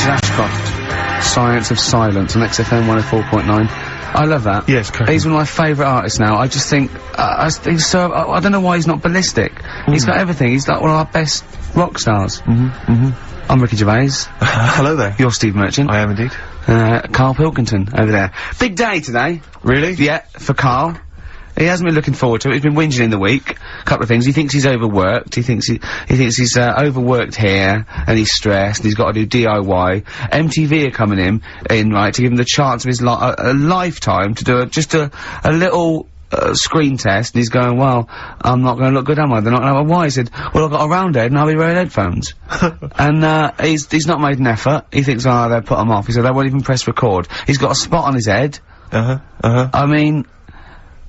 Ashcroft, Science of Silence on XFM 104.9. I love that. Yes, correct. He's one of my favourite artists now. I just think, he's so, I don't know why he's not ballistic. He's got everything. He's like one of our best rock stars. I'm Ricky Gervais. Hello there. You're Steve Merchant. I am indeed. Karl Pilkington over there. Big day today. Really? Yeah, for Karl. He hasn't been looking forward to it. He's been whinging in the week. A couple of things. He thinks he's overworked. He thinks he's overworked here, and he's stressed, and he's got to do DIY. MTV are coming in, right, to give him the chance of his a lifetime to do just a little screen test, and he's going, well, I'm not going to look good, am I? They're not going to have a why. He said, well, I've got a round head, and I'll be wearing headphones. And, he's not made an effort. He thinks, oh, they'll put him off. He said, they won't even press record. He's got a spot on his head. I mean,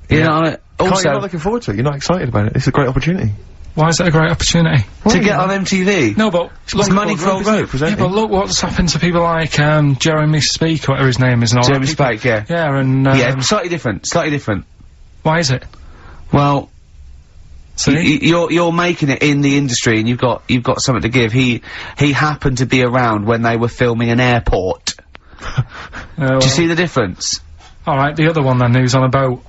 you know, also... You're not looking forward to it. You're not excited about it. It's a great opportunity. Why is it a great opportunity? To get on MTV? No, but... It's money for old rope. Yeah, but look what's happened to people like, Jeremy Speake, whatever his name is, and all Jeremy Speake, yeah. Yeah, and, yeah, slightly different. Why is it? Well... See? You're making it in the industry, and you've got something to give. He happened to be around when they were filming an airport. Well, do you see the difference? Alright, the other one then, who's on a boat.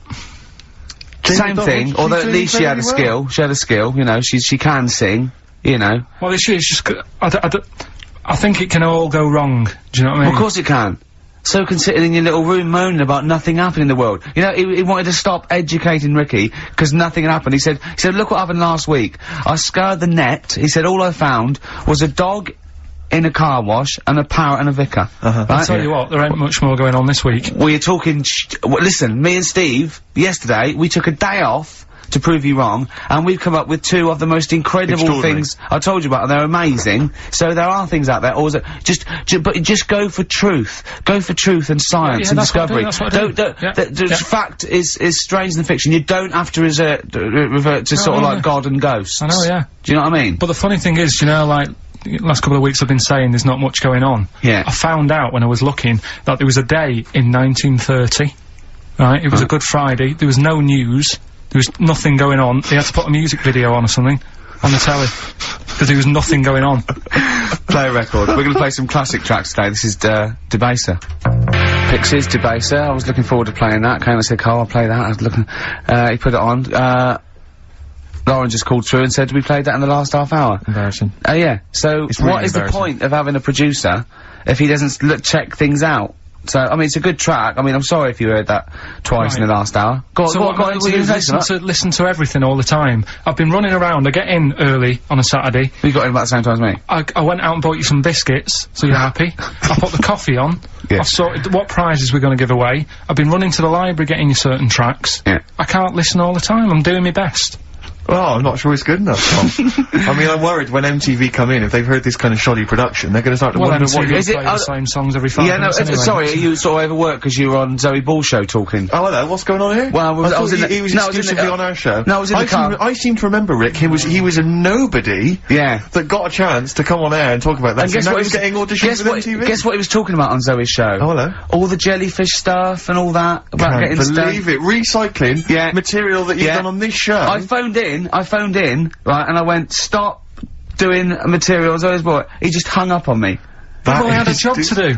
Same thing, although at least she had a skill. She had a skill, you know, she can sing, you know. Well, it's just, I think it can all go wrong, do you know what I mean? Well, of course it can. So can sitting in your little room moaning about nothing happening in the world. You know, he wanted to stop educating Ricky, because nothing had happened. He said, look what happened last week. I scoured the net, he said, all I found was a dog in a car wash, and a parrot and a vicar. Right? I'll tell you what, there ain't much more going on this week. We're talking listen, me and Steve, yesterday, we took a day off to prove you wrong, and we've come up with two of the most incredible things I told you about, and they're amazing. So there are things out there, but just go for truth. Go for truth and science and discovery. Fact is stranger than fiction. You don't have to revert to sort of like God and ghosts. I know, yeah. Do you know what I mean? But the funny thing is, you know, like, last couple of weeks I've been saying there's not much going on. Yeah. I found out when I was looking that there was a day in 1930, right? It was a Good Friday, there was no news, there was nothing going on, they had to put a music video on or something, on the telly, because there was nothing going on. Play a record. We're gonna play some classic tracks today. This is, Debaser. Pixies, Debaser. I was looking forward to playing that. Came and said, Karl, I'll play that. I was looking, he put it on, Lauren just called through and said, we played that in the last half hour. Embarrassing. Yeah. So, what is the point of having a producer if he doesn't check things out? So, I mean, it's a good track. I mean, I'm sorry if you heard that twice in the last hour. Go on, so what I listen to everything all the time. I've been running around, I get in early on a Saturday. You got in about the same time as me? I went out and bought you some biscuits, so you're happy. I put the coffee on. Yeah. I've sorted what prizes we're gonna give away. I've been running to the library getting you certain tracks. Yeah. I can't listen all the time, I'm doing my best. Well, I'm not sure it's good enough, Tom. I mean, I'm worried when MTV come in, if they've heard this kind of shoddy production, they're gonna start to wonder what is it. The same songs every 5 minutes anyway. Sorry, are you sort of overworked because you were on Zoe Ball's show talking? Oh, hello, what's going on here? Well, I was exclusively on our show. No, I was in the car. I seem to remember, Rick, he was a nobody. Yeah. That got a chance to come on air and talk about that. And guess what he was getting auditions with MTV? Guess what he was talking about on Zoe's show? Oh, hello. All the jellyfish stuff and all that. About Can't believe it. Recycling material that you've done on this show. I phoned in, right, and I went, stop doing material on Zoe's boy. He just hung up on me. Well, I had a job to do.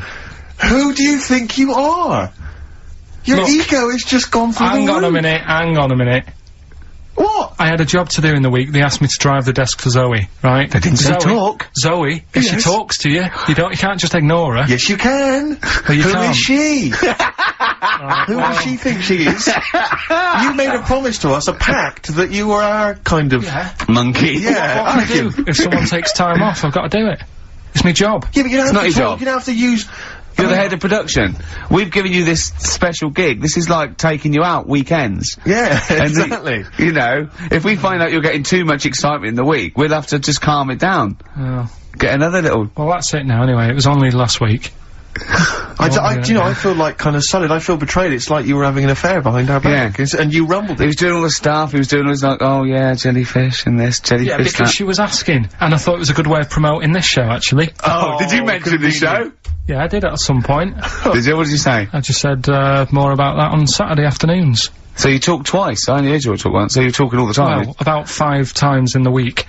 Who do you think you are? Your ego has just gone through the roof. Hang on a minute. What? I had a job to do in the week. They asked me to drive the desk for Zoe, right? They didn't say talk. Zoe, if she talks to you, you can't just ignore her. Yes, you can. Well, you Who can't. is she? Who does she think she is? You made a promise to us, a pact, that you were our kind of monkey. Yeah. What can I do? If someone takes time off, I've got to do it. It's my job. Yeah, but you don't have to talk. Job. You don't have to use... You're the head of production. We've given you this special gig. This is like taking you out weekends. Yeah, exactly. You know, if we find out you're getting too much excitement in the week, we'll have to just calm it down. Get another little... Well, that's it now, anyway. It was only last week. you know, I feel like kind of solid. I feel betrayed. It's like you were having an affair behind our back. Yeah. And you rumbled it. He was doing all the stuff. He was doing all this like, oh yeah, jellyfish and this, jellyfish Yeah, because she was asking. And I thought it was a good way of promoting this show, actually. Oh, did you mention the show? Yeah, I did at some point. Did you? What did you say? I just said, more about that on Saturday afternoons. So you talked twice? I only heard you talk once, so you're talking all the time? Well, about 5 times in the week.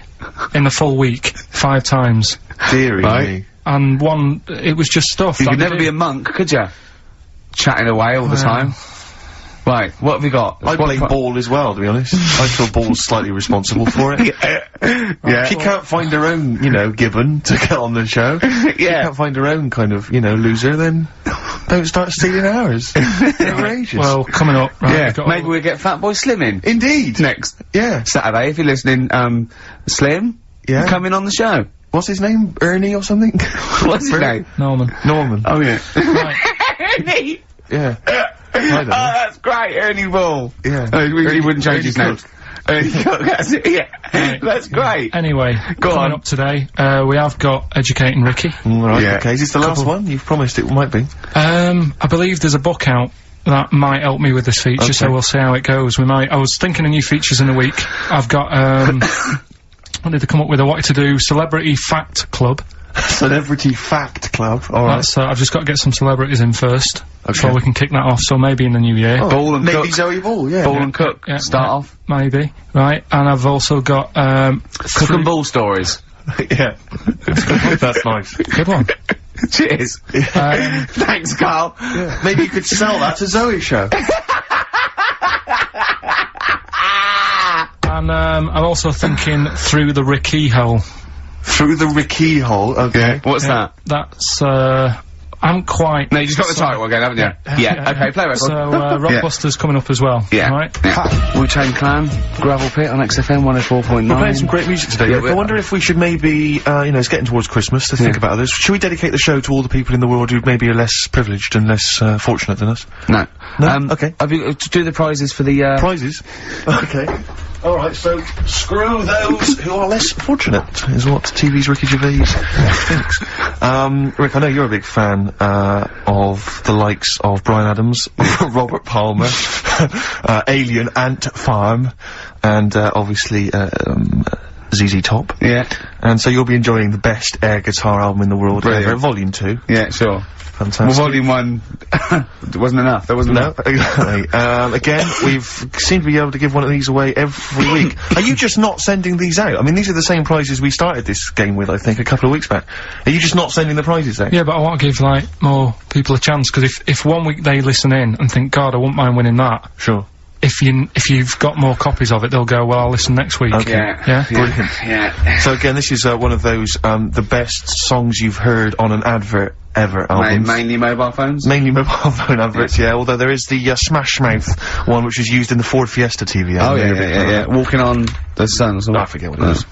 In the full week. 5 times. Deary me. and one, it was just stuff. You could never be a monk, could you? Chatting away all the time. Right, what have we got? I play ball as well, to be honest. I feel ball's slightly responsible for it. Yeah. She can't find her own, you know, gibbon to get on the show. She can't find her own kind of, you know, loser, then don't start stealing ours. Outrageous. Well, coming up, right, maybe we'll get Fatboy Slim in. Indeed. Next. Yeah. Saturday, if you're listening, Slim. Yeah. Come in on the show. What's his name? Ernie or something? What's his name? Norman. Oh, yeah. Right. Ernie! Yeah. I don't know. That's great, Ernie Ball. Yeah. He wouldn't change his name. Ernie Cook, that's it, yeah. Right. That's great. Anyway, coming up today, we have got Educating Ricky. Right, Yeah. okay. Is this the last one? You've promised it might be. I believe there's a book out that might help me with this feature, so we'll see how it goes. I was thinking of new features in a week. I've got, what did they come up with? I wanted to do Celebrity Fact Club. Celebrity Fact Club. Alright. I've just got to get some celebrities in first, before we can kick that off, so maybe in the new year. Ball and Maybe Cook. Zoe Ball, yeah. Ball and Cook. Yeah, Start off. Maybe. Right, and I've also got, Cook and Ball stories. Yeah. That's nice. good one. Cheers. Thanks, Carl. Yeah. Maybe you could sell that to Zoe's show. And, I'm also thinking Through the Ricky Hole. Through the Ricky hole, okay. What's that? That's, I'm quite... No, you just got the title again, haven't you? Yeah. Okay, play record. So, Rockbusters coming up as well. Yeah. Right? Yeah. Wu-Tang Clan, Gravel Pit on XFM 104.9. We're playing some great music today. Yeah, Rick. I wonder if we should maybe, you know, it's getting towards Christmas, to think about others. Should we dedicate the show to all the people in the world who maybe are less privileged and less, fortunate than us? No. No? Okay. Have you, to do the prizes for the, Prizes? Okay. Alright, so, screw those who are less fortunate, is what TV's Ricky Gervais thinks. Rick, I know you're a big fan, of the likes of Bryan Adams, Robert Palmer, Alien Ant Farm, and, obviously, ZZ Top. Yeah. And so you'll be enjoying the best air guitar album in the world Brilliant. ever, Volume 2. Yeah, sure. Fantastic. Well, Volume 1 wasn't enough. There wasn't enough. Exactly. Again, we've seemed to be able to give one of these away every week. Are you just not sending these out? I mean, these are the same prizes we started this game with, I think, a couple of weeks back. Are you just not sending the prizes out? Yeah, but I want to give, like, more people a chance, because if one week they listen in and think, God, I wouldn't mind winning that. Sure. If you've got more copies of it, they'll go, well, I'll listen next week. Okay. Yeah? Brilliant. Yeah. So again, this is, one of those, the best songs you've heard on an advert ever albums. Mainly mobile phones? Mainly mobile phone adverts, yeah, although there is the, Smash Mouth one, which was used in the Ford Fiesta TV. Oh, yeah. Walking on the Sun or something. I forget what it was.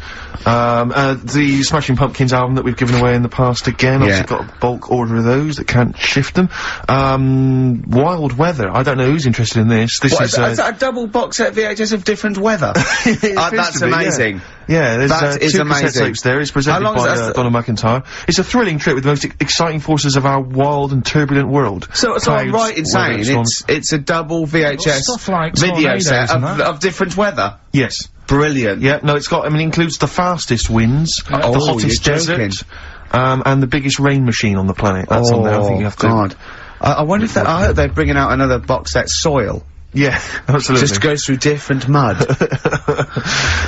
The Smashing Pumpkins album that we've given away in the past again, obviously got a bulk order of those that can't shift them. Wild Weather, I don't know who's interested in this. This What, is, is that a double box set VHS of different weather? That's amazing. Yeah, there's That is two amazing. cassette tapes there. It's presented How long is by that? Donna McIntyre. It's a thrilling trip with the most exciting forces of our wild and turbulent world. So I'm right in saying it's a double VHS Stuff like video tornadoes set and that. of different weather. Yes. Brilliant. Yeah, no, it's got, I mean, it includes the fastest winds, the Oh, hottest you're desert, joking. and the biggest rain machine on the planet. That's on there, I think you have to... God. I wonder if I hope they're bringing out another box set, Soil. Yeah, absolutely. Just goes through different mud.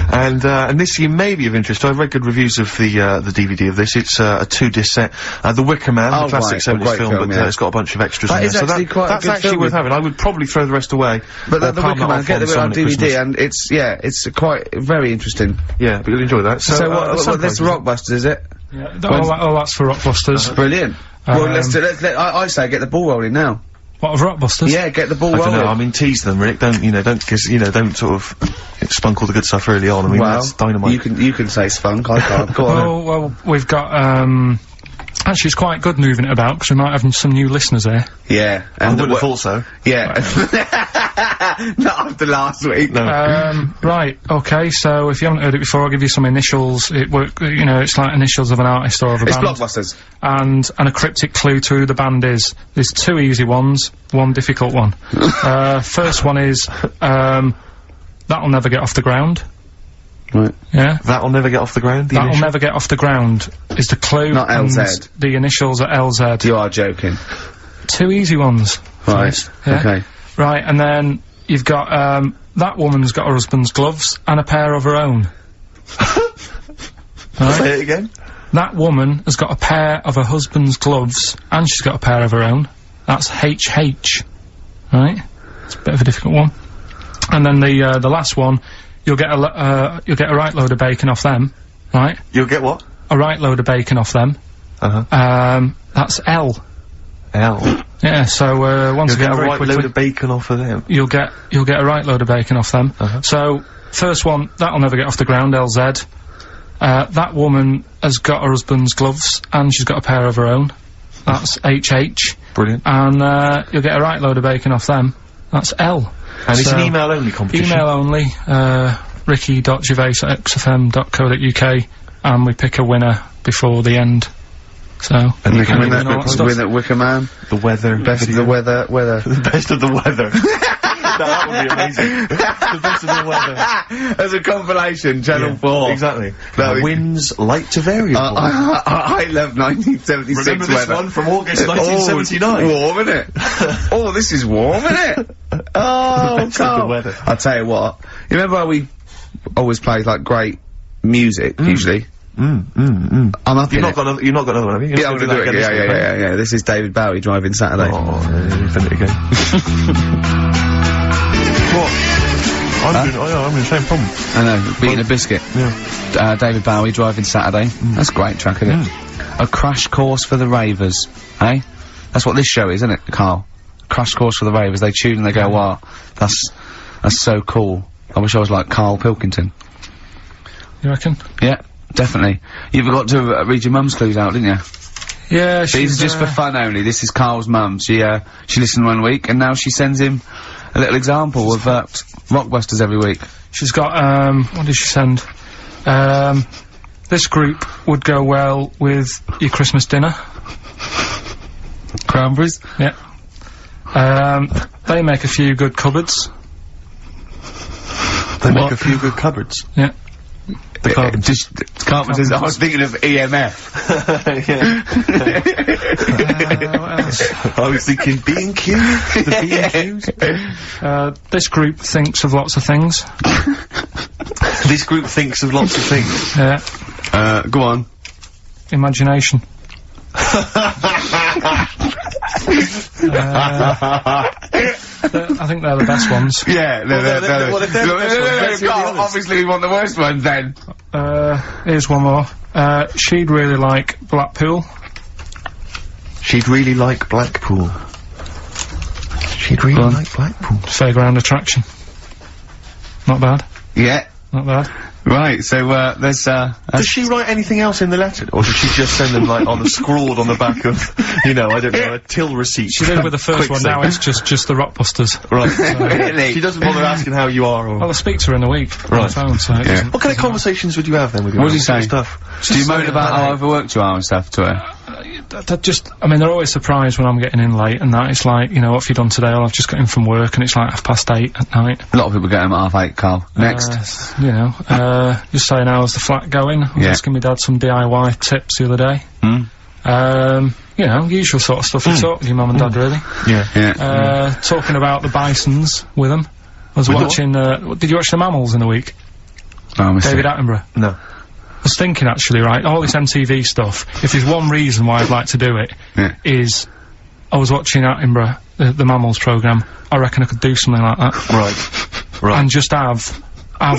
And this you may be of interest. I've read good reviews of the DVD of this. It's a 2-disc set. The Wicker Man, the classic right, 70s great film, but yeah. it's got a bunch of extras That in is there. actually quite a that's good actually film. worth having. I would probably throw the rest away. But the palm Wicker it Man, off get the someone on at DVD, Christmas. and it's quite very interesting. Yeah, but you'll enjoy that. So what this Rockbusters, is it? Yeah, that's for Rockbusters. Brilliant. Well, I say get the ball rolling now. What, of Rockbusters? Yeah, get the ball I don't rolling. know, I mean, tease them, Rick. Don't sort of spunk all the good stuff early on. I mean, that's dynamite. You can say spunk, I can't. Go on. Well, we've got, actually, it's quite good moving it about, because we might have some new listeners here. Yeah. I wouldn't have thought so. Yeah. Not after last week. No. Right, okay, so if you haven't heard it before, I'll give you some initials. It's like initials of an artist or of a It's band. Blockbusters. And a cryptic clue to who the band is. There's 2 easy ones, 1 difficult one. First one is, That'll Never Get Off the Ground. Right. Yeah? That'll Never Get Off the Ground? That'll Never Get Off the Ground is the clue. Not and LZ. The initials are LZ. You are joking. 2 easy ones. Right. Yeah? Okay. Right, and then you've got, that woman's got her husband's gloves and a pair of her own. Say it again. That woman has got a pair of her husband's gloves, and she's got a pair of her own. That's HH. Right? It's a bit of a difficult one. And then the last one, you'll get a right load of bacon off them. Right? You'll get what? A right load of bacon off them. That's L. L. Yeah, so, once again, a very right quickly, load of bacon off of them. you'll get a right load of bacon off them. So, first one, that'll never get off the ground, LZ. That woman has got her husband's gloves, and she's got a pair of her own. That's HH. Brilliant. And, you'll get a right load of bacon off them. That's L. And it's an email-only competition. Email only, ricky.gervais@xfm.co.uk, and we pick a winner before the end. So, And we can win all that stuff. that Wicker Man. The weather. Best of the weather. The best of the weather. That would be amazing. The best of the weather. As a compilation, Channel 4. Exactly. That winds light to variable. I love 1976 Remember this weather. one from August 1979? Warm, isn't it? Oh, this is warm, isn't it? Oh, Best of the weather. I'll tell you what. You remember how we always play, like, great music, usually? I'm up You've in not it. got another one, have you? Yeah, I'm gonna do it. Yeah. This is David Bowie driving Saturday. Oh, Infinity Game. What? I'm in the same problem. I know, beating a biscuit. Yeah. David Bowie driving Saturday. That's a great track, isn't it? A crash course for the ravers, eh? That's what this show is, isn't it, Carl? Crash course for the ravers. They tune and they go, wow, that's so cool. I wish I was like Karl Pilkington. You reckon? Yeah, definitely. You forgot to read your mum's clues out, didn't you? Yeah, These are just for fun only. This is Carl's mum. She listened one week, and now she sends him a little example of, Rockbusters every week. She's got, what did she send? This group would go well with your Christmas dinner. Cranberries? Yeah. They make a few good cupboards. They make a few good cupboards. Yeah. The cupboards. Just carpenters. I was thinking of EMF. What else? I was thinking B&Q. The B&Qs. This group thinks of lots of things. This group thinks of lots of things. Yeah. Go on. Imagination. I think they're the best ones. Yeah, they're well, if they're the best ones, let's hear the others. obviously we want the worst ones then. Here's one more. She'd really like Blackpool. She'd really like Blackpool. She'd really like Blackpool. Fairground attraction. Not bad. Yeah. Not bad. Right, so, there's, Does she write anything else in the letter? Or does she just send them, like, scrawled on the back of, you know, I don't know, a till receipt? She did with the first one, now it's just the Rockbusters. Right. Really? She doesn't bother asking how you are, or... Well, I speak to her in a week. On the phone, so it doesn't- What kind of conversations would you have, then, with your What do you mum? say? Stuff. do you moan about how overworked you are and stuff to her? I mean, they're always surprised when I'm getting in late and that. It's like, you know, what have you done today? Well, I've just got in from work and it's like 8:30 at night. A lot of people get home at 8:30, Carl. Next. You know, just saying how's the flat going. I was asking my dad some DIY tips the other day. You know, usual sort of stuff you talk with your mum and dad, really. Yeah. Talking about the Bisons with them. I was watching, did you watch The Mammals in the week? Oh, I missed David it. Attenborough. No. I was thinking, actually, right, all this MTV stuff, if there's one reason why I'd like to do it, is I was watching Attenborough, the Mammals programme. I reckon I could do something like that. Right. And just have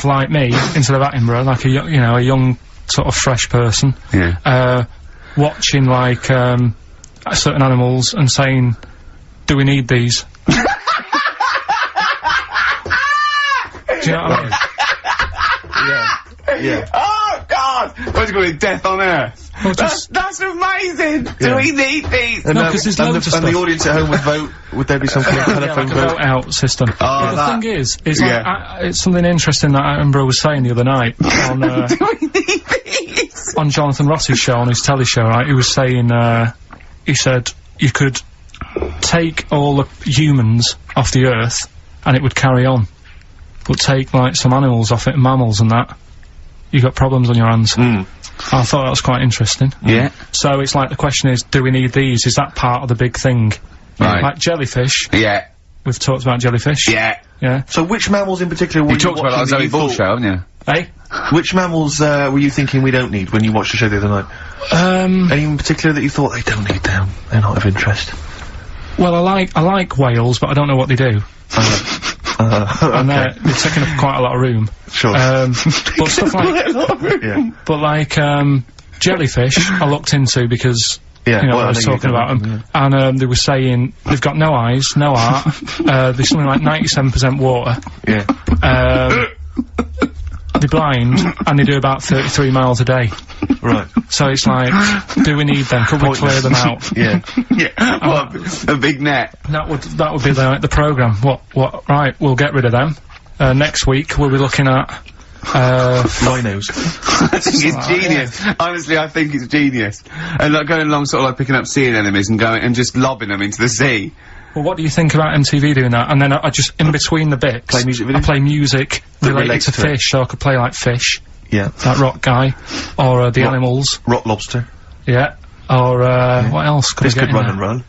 like me, instead of Attenborough, like a young sort of fresh person, watching, like, certain animals and saying, do we need these? Do you know what I mean? Yeah. Oh, God! What's going to be death on Earth? Well, That's amazing! Do we need these? And, No, 'cause there's loads of and the stuff. audience at home would vote. Would there be some kind of telephone like a vote out system. Oh, The that- thing is like, it's something interesting that Attenborough was saying the other night on, Do we need these? on Jonathan Ross's show, on his telly show, right? He was saying, he said, you could take all the humans off the Earth and it would carry on. But take, like, some animals off it, mammals and that, you got problems on your hands. I thought that was quite interesting. Yeah. So it's like, the question is, do we need these? Is that part of the big thing? Right. Like jellyfish. Yeah. We've talked about jellyfish. Yeah. Yeah. So which mammals in particular were You talked about that on Zoe Ball show, haven't you? Hey? Which mammals, were you thinking we don't need when you watched the show the other night? Any in particular that you thought they don't need them? They're not of interest. Well, I like whales, but I don't know what they do. And okay. they're taking up quite a lot of room. Sure. But stuff like, Yeah. but like, jellyfish, I looked into because, Yeah, you know, well, I was I know you talking don't about them, and, they were saying they've got no eyes, no heart, they're something like 97% water, Yeah. they're blind, and they do about 33 miles a day. Right. So it's like, do we need them? Could we clear them out? Yeah. Yeah. What? A big net. That would be the programme. Right, we'll get rid of them. Next week, we'll be looking at, Rhinos. I think it's genius. Honestly, I think it's genius. And like going along sort of like picking up sea anemones and going and just lobbing them into the sea. well, what do you think about MTV doing that? And then I just, in between the bits, Play music videos? I play music related relates to to it. fish, so I could play like Fish, Yeah. that rock guy, or, the animals, Rock Lobster. yeah, or, what else could This I get could in run there? and run.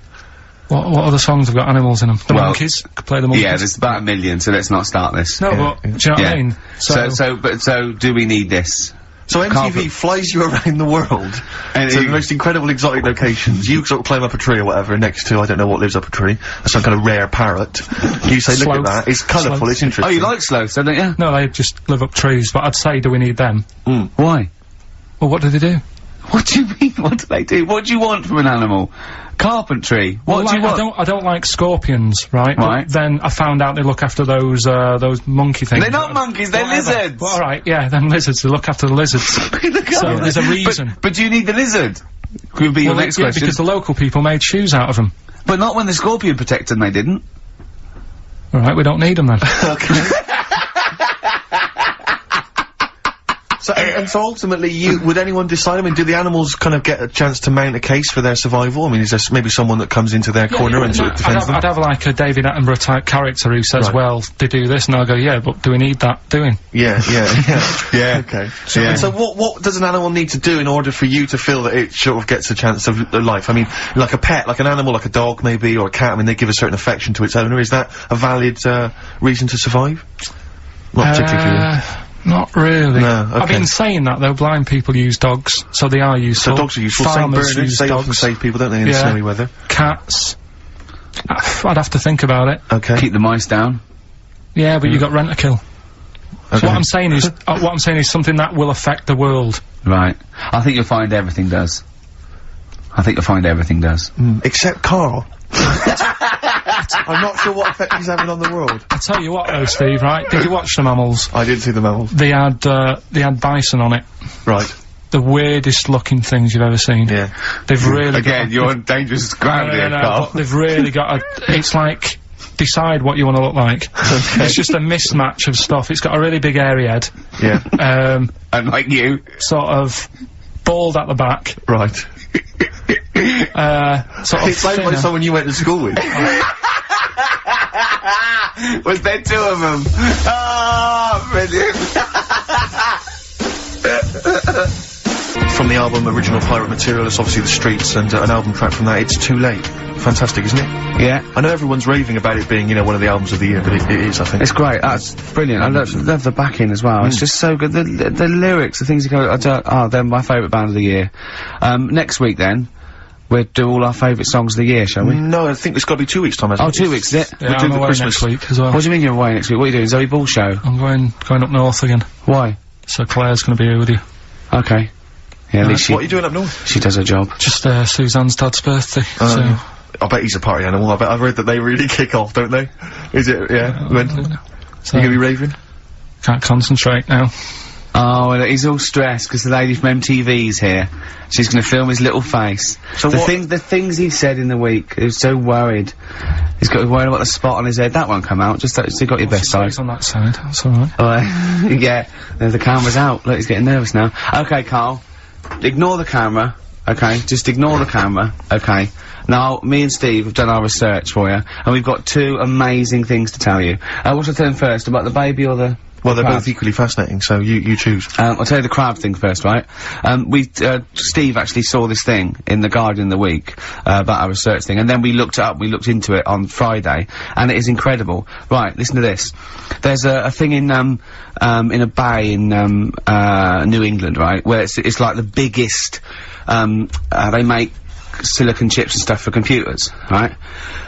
What other songs have got animals in them? The Well, Monkeys, could play the Monkeys. Yeah, there's about 1 million, so let's not start this. No, Yeah, but, do you know what I mean? So do we need this? So MTV Carpet. flies you around the world And to the you- most incredible exotic locations. You sort of climb up a tree or whatever next to, I don't know what lives up a tree, some kind of rare parrot. You say, look at Sloth. that, it's colourful, Sloth. it's interesting. Oh, you like sloths, don't you? No, they just live up trees, but I'd say, do we need them? Why? Well, what do they do? What do you mean? What do they do? What do you want from an animal? Carpentry. What Well, do you like, want? I don't like scorpions, right? Right. But then I found out they look after those monkey things. They're not monkeys, they're Whatever. lizards. Well, alright, yeah, them lizards, they look after the lizards. So there's a reason. But do you need the lizard? Could be your next yeah, question. because the local people made shoes out of them. But not when the scorpion protected them, they didn't. Alright, we don't need them then. Okay. So, and so ultimately, would anyone decide, I mean, do the animals kind of get a chance to mount a case for their survival? I mean, is there maybe someone that comes into their corner and sort of defends them? I'd have like a David Attenborough type character who says, Right. well, they do this, and I'll go, yeah, but do we need that doing? Yeah. Yeah. Okay. So, Yeah. and so what does an animal need to do in order for you to feel that it sort of gets a chance of life? I mean, like a pet, like an animal, like a dog maybe, or a cat, I mean, they give a certain affection to its owner. Is that a valid, reason to survive? Not particularly for you. Not really. No, I've okay. been saying that though, blind people use dogs, so they are useful. So dogs are useful. Saint Farmers Bernards, use they often dogs. save people, don't they, in Yeah. snowy weather? Cats. I'd have to think about it. Okay. Keep the mice down. Yeah, but you got rent a kill. So Okay. what I'm saying is, something that will affect the world. Right. I think you'll find everything does. Except Karl. I'm not sure what effect he's having on the world. I tell you what though, Steve, right? Did you watch the mammals? I did see the mammals. They had bison on it. Right. The weirdest looking things you've ever seen. Yeah. They've really Again, you're on dangerous ground here, Carl. but they've really got it's like, decide what you want to look like. It's just a mismatch of stuff. It's got a really big airy head. Yeah. Unlike you. Sort of bald at the back. Right. Sort of It's like thinner. someone you went to school with. Was there two of them? Oh, brilliant. From the album Original Pirate Material, it's obviously The Streets, and an album track from that, It's Too Late. Fantastic, isn't it? Yeah. I know everyone's raving about it being, you know, one of the albums of the year, but it is, I think. It's great. That's brilliant. I love the backing as well. It's just so good. The lyrics, the things you go, they're my favourite band of the year. Next week then, we'll do all our favourite songs of the year, shall we? No, I think it's got to be 2 weeks' time, hasn't Oh, it? 2 weeks, is it? Yeah, We'll do I'm the away Christmas. next week as well. What do you mean you're away next week? What are you doing? Zoe Ball show? I'm going up north again. Why? So Claire's gonna be here with you. Okay. Yeah, at least What are you doing up north? she does her job. Just, Suzanne's dad's birthday, so. I bet he's a party animal. I've read that they really kick off, don't they? Is it, yeah? When? So You gonna be raving? can't concentrate now. Oh, well, he's all stressed because the lady from MTV's here. She's going to film his little face. So the what- the things he said in the week, he was so worried. He's got worried about the spot on his head. That won't come out. Just you got your best side. He's on that side, that's alright. Oh, yeah, the camera's out. Look, he's getting nervous now. Okay, Carl. Ignore the camera. Okay, just ignore the camera. Okay. Now, me and Steve have done our research for you, and we've got two amazing things to tell you. What should I tell him first, about the baby or the... Well, they're both equally fascinating, so you choose. I'll tell you the crab thing first, right? Steve actually saw this thing in The Guardian the week, about our research thing, and then we looked it up, we looked into it on Friday, and it is incredible. Right, listen to this. There's a thing in a bay in, New England, right, where it's like the biggest, they make silicon chips and stuff for computers, right?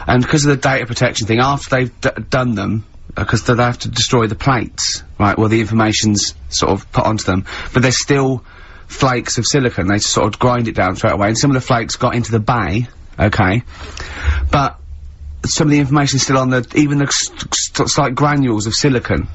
And because of the data protection thing, after they've done them, because they have to destroy the plates, right, where the information's sort of put onto them, but there's still flakes of silicon, they sort of grind it down straight away, and some of the flakes got into the bay, okay, but some of the information's still on even the slight granules of silicon,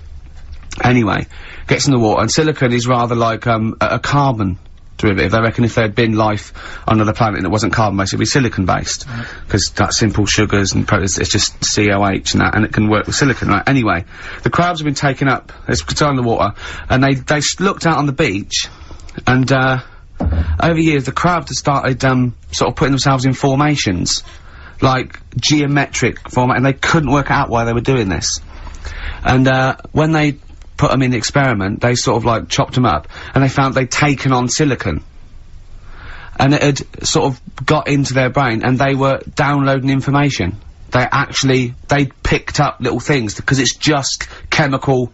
anyway, gets in the water, and silicon is rather like, a carbon derivative. They reckon if there had been life on another planet and it wasn't carbon-based, it'd be silicon-based. Because that's simple sugars and it's just COH and that, and it can work with silicon, right? Anyway, the crabs have been taken up, it's in the water, and they looked out on the beach, and, over years, the crabs have started, sort of putting themselves in formations. Like, geometric format, and they couldn't work out why they were doing this. And, when they put them in the experiment, they sort of like chopped them up, and they found they'd taken on silicon. And it had sort of got into their brain, and they were downloading information. They picked up little things, because it's just chemical,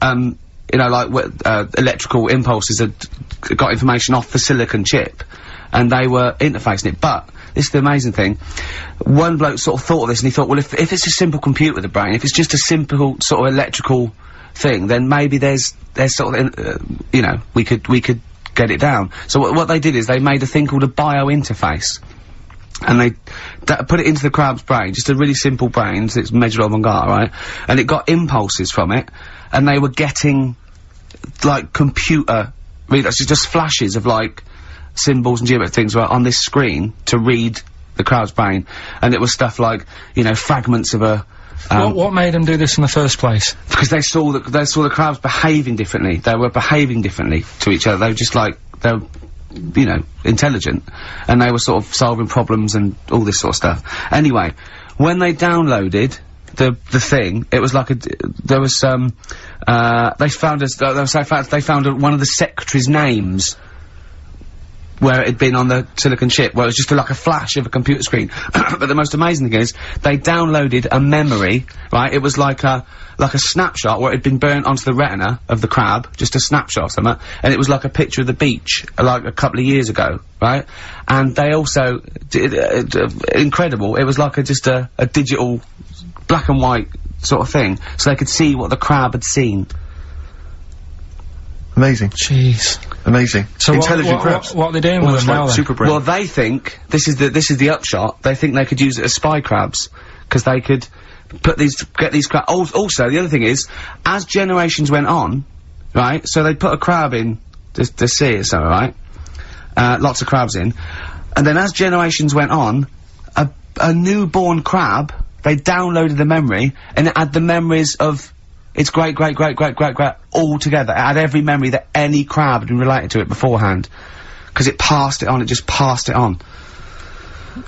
you know, like, electrical impulses that got information off the silicon chip, and they were interfacing it. But, this is the amazing thing, one bloke sort of thought of this, and he thought, well, if it's a simple computer with a brain, if it's just a simple sort of electrical thing, then maybe there's sort of, you know, we could get it down. So what they did is they made a thing called a biointerface, and they put it into the crab's brain, just a really simple brain, so it's measured on Mangala, right? And it got impulses from it, and they were getting, like, computer, just flashes of, like, symbols and geometric things were on this screen to read the crab's brain, and it was stuff like, you know, fragments of a, what made them do this in the first place? Because they saw the crabs behaving differently. They were behaving differently to each other. They were just like, they were, you know, intelligent. And they were sort of solving problems and all this sort of stuff. Anyway, when they downloaded the thing, it was like there was some, they found one of the secretary's names where it had been on the silicon chip, where it was just like a flash of a computer screen. But the most amazing thing is, they downloaded a memory, right? It was like a snapshot where it had been burnt onto the retina of the crab, just a snapshot or something, and it was like a picture of the beach, like a couple of years ago, right? And they also did, incredible, it was like just a digital, black and white sort of thing, so they could see what the crab had seen. Amazing. Jeez. Amazing. So intelligent crabs. What are they doing with them now, then? Super brain. Well, they think, this is the upshot, they think they could use it as spy crabs, because they could get these crabs. Also, the other thing is, as generations went on, right, so they put a crab in the sea or something, right, lots of crabs in, and then as generations went on, a newborn crab, they downloaded the memory, and it had the memories of its great all together. It had every memory that any crab had been related to it beforehand. Because it passed it on, it just passed it on.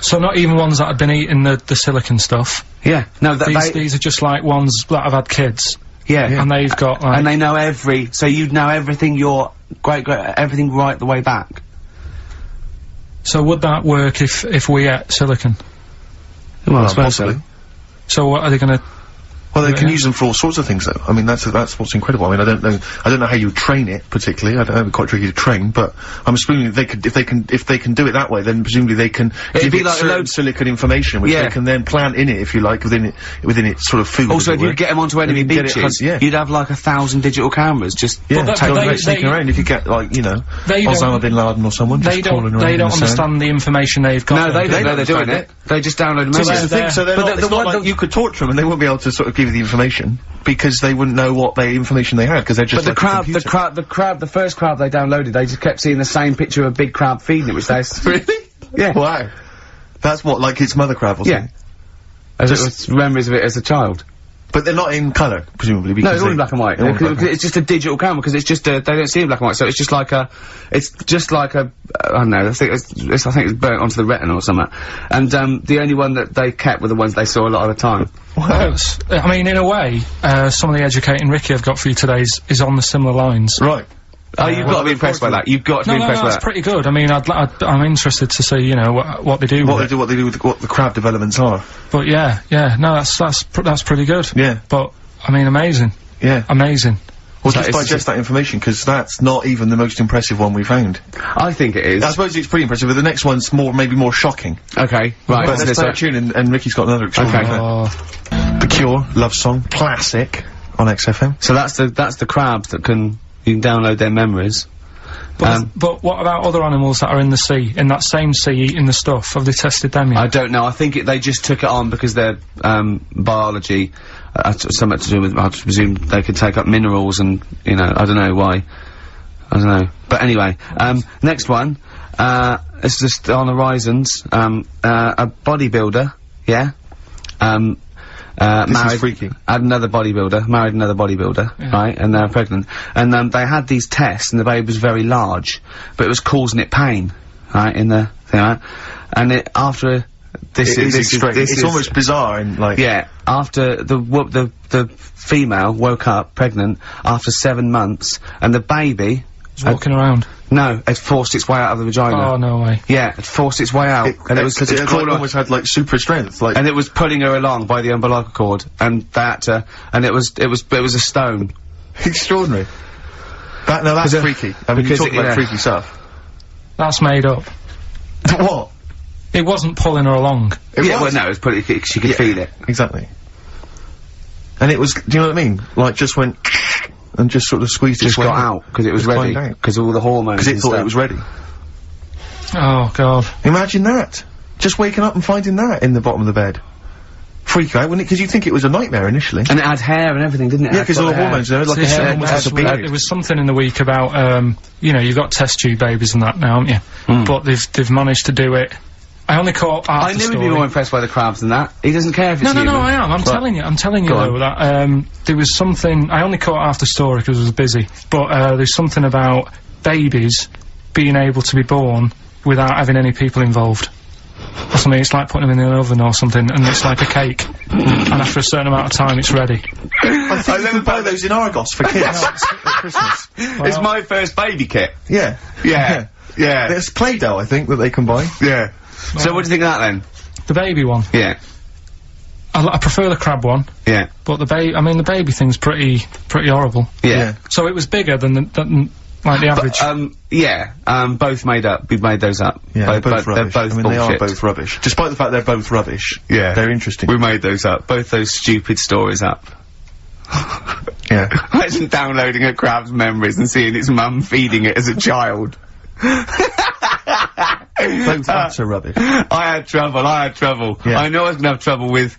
So not even ones that had been eating the silicon stuff? Yeah. No, these are just like ones that have had kids? Yeah. And they've got, like... And they know so you'd know everything everything right the way back. So would that work if we ate silicon? Well, I suppose possibly. so. So what are they gonna... Well, they can use them for all sorts of things, though. I mean, that's what's incredible. I mean, I don't know how you train it particularly. I don't know, it'd be quite tricky to train, but I'm assuming if they can do it that way, then presumably they can give it like certain silicon information, which they can then plant in it, if you like, within its sort of food. Also, if you get them onto enemy beaches, you'd have like 1,000 digital cameras just sneaking around. If you get, like, you know, Osama bin Laden or someone just crawling around. They don't understand the information they've got. No, they don't know they're doing it. They just download them. So that's the thing. So it's not like you could torture them and they won't be able to sort of give you the information, because they wouldn't know what information they had, because they're just the first crab they downloaded, they just kept seeing the same picture of a big crab feeding it, which they... Really? Yeah. Wow. That's what, like its mother crab or something? Yeah. As it was memories of it as a child. But they're not in colour, presumably, No, because it's all in black and white. It's just a digital camera, because it's just, they don't see in black and white, so it's just like a, I don't know, I think it's burnt onto the retina or something. And, the only one that they kept were the ones they saw a lot of the time. Well, I mean, in a way, some of the educating Ricky I've got for you today is on the similar lines. Right. Oh, you've got to be impressed by that. You've got to be impressed by that. That's pretty good. I mean, I'm interested to see, you know, what they do with it. What they do with what the crab developments are. But yeah, no, that's pretty good. Yeah. But, I mean, amazing. Yeah. Amazing. Well, just digest that information, because that's not even the most impressive one we found. I think it is. I suppose it's pretty impressive, but the next one's maybe more shocking. Okay, right. But let's play a tune, and Ricky's got another extraordinary. Okay. The Cure, Love Song, classic, on XFM. So that's the crabs that you can download their memories. But what about other animals that are in the sea, in that same sea, eating the stuff? Have they tested them yet? I don't know. I think they just took it on because their biology, something to do with, I presume they could take up minerals and, you know, I don't know why. I don't know. But anyway, next one, it's just on horizons, a bodybuilder, yeah? This is freaky. Married another bodybuilder, Yeah. right, and they're pregnant. And, they had these tests, and the baby was very large, but it was causing it pain, right, in the thing, right? And after, it's almost bizarre, and like... Yeah, after the female woke up, pregnant, after 7 months, and the baby... It's walking around. No, it forced its way out of the vagina. Oh, no way. Yeah, it forced its way out. And it was, because it almost had, like, super strength, like... And it was pulling her along by the umbilical cord, and that, and it was a stone. Extraordinary. That's freaky. I mean, you talk about freaky stuff. That's made up. What? It wasn't pulling her along. Well, no, it was she could feel it. Exactly. And it was, do you know what I mean? Like, just went... and just sort of squeezed its way got out, because it was ready. Because all the hormones. Because it thought it was ready. Oh, God. Imagine that. Just waking up and finding that in the bottom of the bed. Freak out, wouldn't it? Because you'd think it was a nightmare initially. And it had hair and everything, didn't it? Yeah, because all the hormones there, like a hair, there was something in the week about, you know, you've got test tube babies and that now, haven't you? But they've managed to do it. I only caught half the story. I knew he'd be more impressed by the crabs than that. He doesn't care if it's human. No, I am. I'm telling you though, that, there was something, I only caught half the story because I was busy, but, there's something about babies being able to be born without having any people involved. Or something, it's like putting them in the oven or something, and it's like a cake. And after a certain amount of time, it's ready. I think you can buy those in Argos for kids at Christmas. Well, it's my first baby kit. Yeah. Yeah. Yeah. There's Play-Doh, I think, that they can buy. Yeah. So what do you think of that then? The baby one? Yeah. I prefer the crab one. Yeah. But the baby thing's pretty horrible. Yeah. So it was bigger than like the average. Both we made those up. Yeah, they're both rubbish. They're both I mean, bullshit. they are both rubbish. Despite the fact they're both rubbish. Yeah. They're interesting. We made those up. Both those stupid stories up. Yeah. Imagine downloading a crab's memories and seeing its mum feeding it as a child. Both apps are rubbish. I had trouble. Yeah. I know I was gonna have trouble with,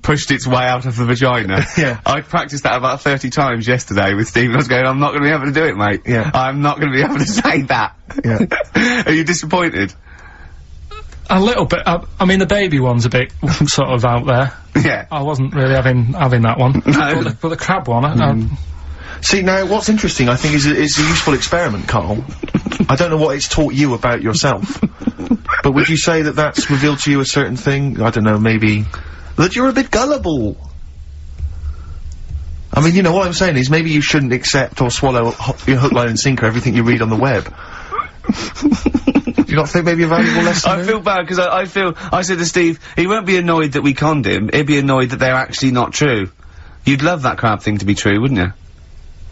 pushed its way out of the vagina. Yeah. I practiced that about 30 times yesterday with Stephen. I was going, I'm not gonna be able to do it, mate. Yeah. I'm not gonna be able to say that. Yeah. Are you disappointed? A little bit. I mean, the baby one's a bit sort of out there. Yeah. I wasn't really having that one. No. But the crab one, See, now, what's interesting, I think, is a useful experiment, Carl. I don't know what it's taught you about yourself. But would you say that that's revealed to you a certain thing? I don't know, maybe... that you're a bit gullible. I mean, you know, what I'm saying is maybe you shouldn't accept or swallow your hook, line and sinker everything you read on the web. Do you not think maybe a valuable lesson I feel bad, because I said to Steve, he won't be annoyed that we conned him, he'd be annoyed that they're actually not true. You'd love that crab thing to be true, wouldn't you?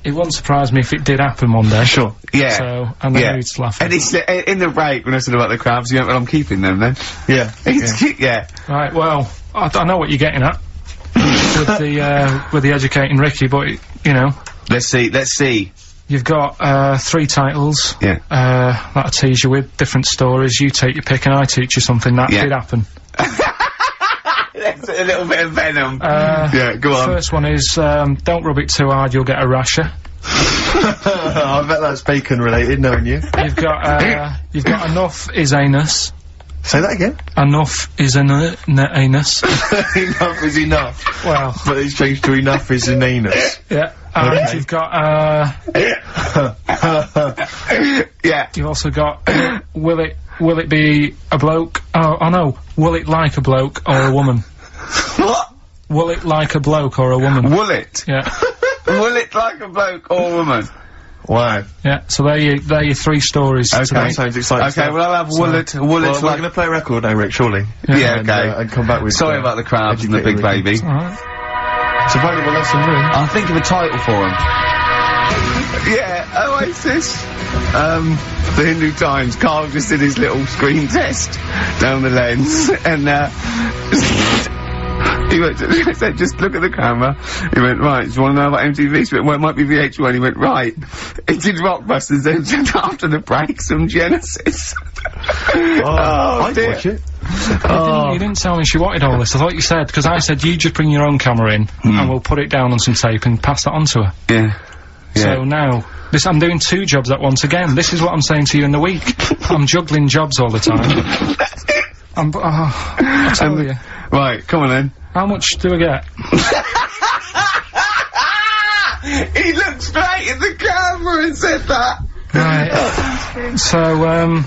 it wouldn't surprise me if it did happen one day. Sure. Yeah. So, and then he'd laugh. And it's, in the break, when I said about the crabs, you went, well, I'm keeping them then. Yeah. Yeah. Right, well, I know what you're getting at. with the educating Ricky, but, you know. Let's see. You've got, 3 titles. Yeah. That'll tease you with different stories. You take your pick and I teach you something. That did happen. That's a little bit of venom. Yeah, go on. First one is, don't rub it too hard, you'll get a rasher. I bet that's bacon related, knowing you. You've got enough is anus. Say that again. Enough is an anus. Enough is enough. Well, but it's changed to enough is an anus. Yeah. And Okay. you've got, Yeah. you've also got, will it be a bloke? Oh no. Will it like a bloke or a woman? What? Will it like a bloke or a woman? Will it? Yeah. Will it like a bloke or a woman? Wow. Yeah. So there you 3 stories. Okay. today. That sounds exciting. Okay, well, I'll have will it Well, we're like... going to play a record now, Rick, surely. Yeah, And, okay. and come back with... Sorry about the crowds and the big educated baby. Alright. It's a valuable lesson learned. I'll think of a title for him. Yeah, Oasis. The Hindu Times. Carl just did his little screen test down the lens, and he went to, said, just look at the camera. He went, right, do you want to know about MTV? She went, well, it might be VH1. He went, right. It did Rockbusters, then after the break, some Genesis. I'd dear. watch it. You didn't tell me she wanted all this. I thought you said, because I said you just bring your own camera in and we'll put it down on some tape and pass that on to her. Yeah. So now, I'm doing 2 jobs at once again. This is what I'm saying to you in the week. I'm juggling jobs all the time. I tell you. Right, come on then. How much do I get? He looked straight at the camera and said that. Right. So,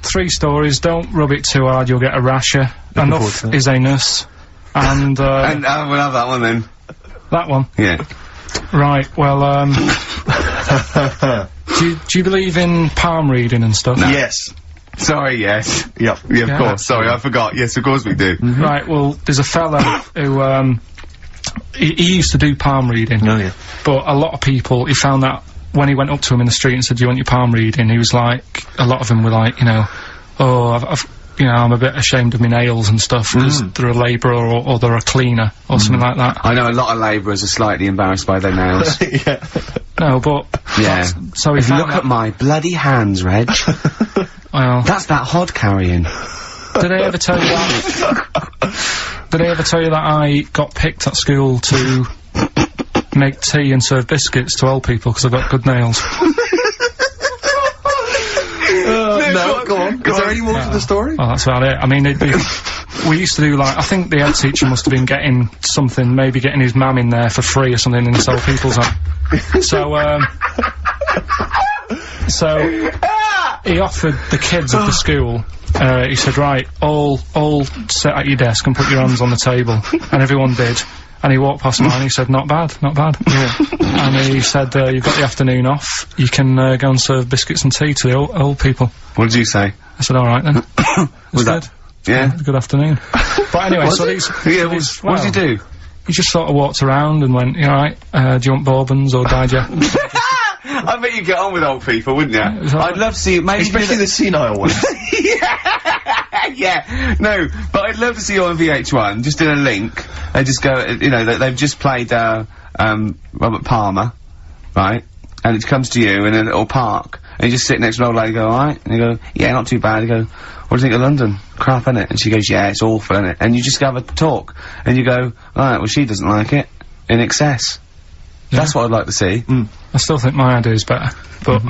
3 stories. Don't rub it too hard, you'll get a rasher. Enough is anus. And And we'll have that one then. that one. Yeah. Right, well, do you believe in palm reading and stuff? Yes. Sorry, yes. Yep. Yeah, of Yeah. course. Sorry, I forgot. Yes, of course we do. Right, well, there's a fella who, he used to do palm reading. Oh, yeah. But a lot of people, he found that when he went up to him in the street and said, do you want your palm reading? He was like, a lot of them were like, you know, oh, I've you know, I'm a bit ashamed of my nails and stuff because they're a labourer or they're a cleaner or something like that. I know a lot of labourers are slightly embarrassed by their nails. Yeah. No, but Yeah. so he If you found look that, at my bloody hands, Reg, well, that's that hod carrying. did I ever tell you that? Did I ever tell you that I got picked at school to make tea and serve biscuits to old people because I've got good nails? No, go on. Is there any more to the story? Well, that's about it. I mean, we used to do like, I think the head teacher must have been getting something, maybe getting his mam in there for free or something and sell people's up. So he offered the kids of the school, he said, right, all sit at your desk and put your hands on the table. And everyone did. And he walked past mine and he said, not bad, not bad. Yeah. And he said, you've got the afternoon off, you can go and serve biscuits and tea to the old people. What did you say? I said, alright then. Was good. that? Yeah. Good afternoon. But anyway, so these... Yeah, these- what did you do? He just sort of walked around and went, you alright, do you want bourbons or digest? I bet you get on with old people, wouldn't you? was alright. I'd love to see you, maybe Especially the senile ones. yeah, no, but I'd love to see you on VH1, just in a link. They just go, you know, they've just played, Robert Palmer, right? And it comes to you in a little park, and you just sit next to an old lady and go, alright? And you go, yeah, not too bad. You go, what do you think of London? Crap, innit? And she goes, yeah, it's awful, innit? And you just have a talk, and you go, alright, well, she doesn't like it. In excess. Yeah. That's what I'd like to see. I still think my idea is better. But,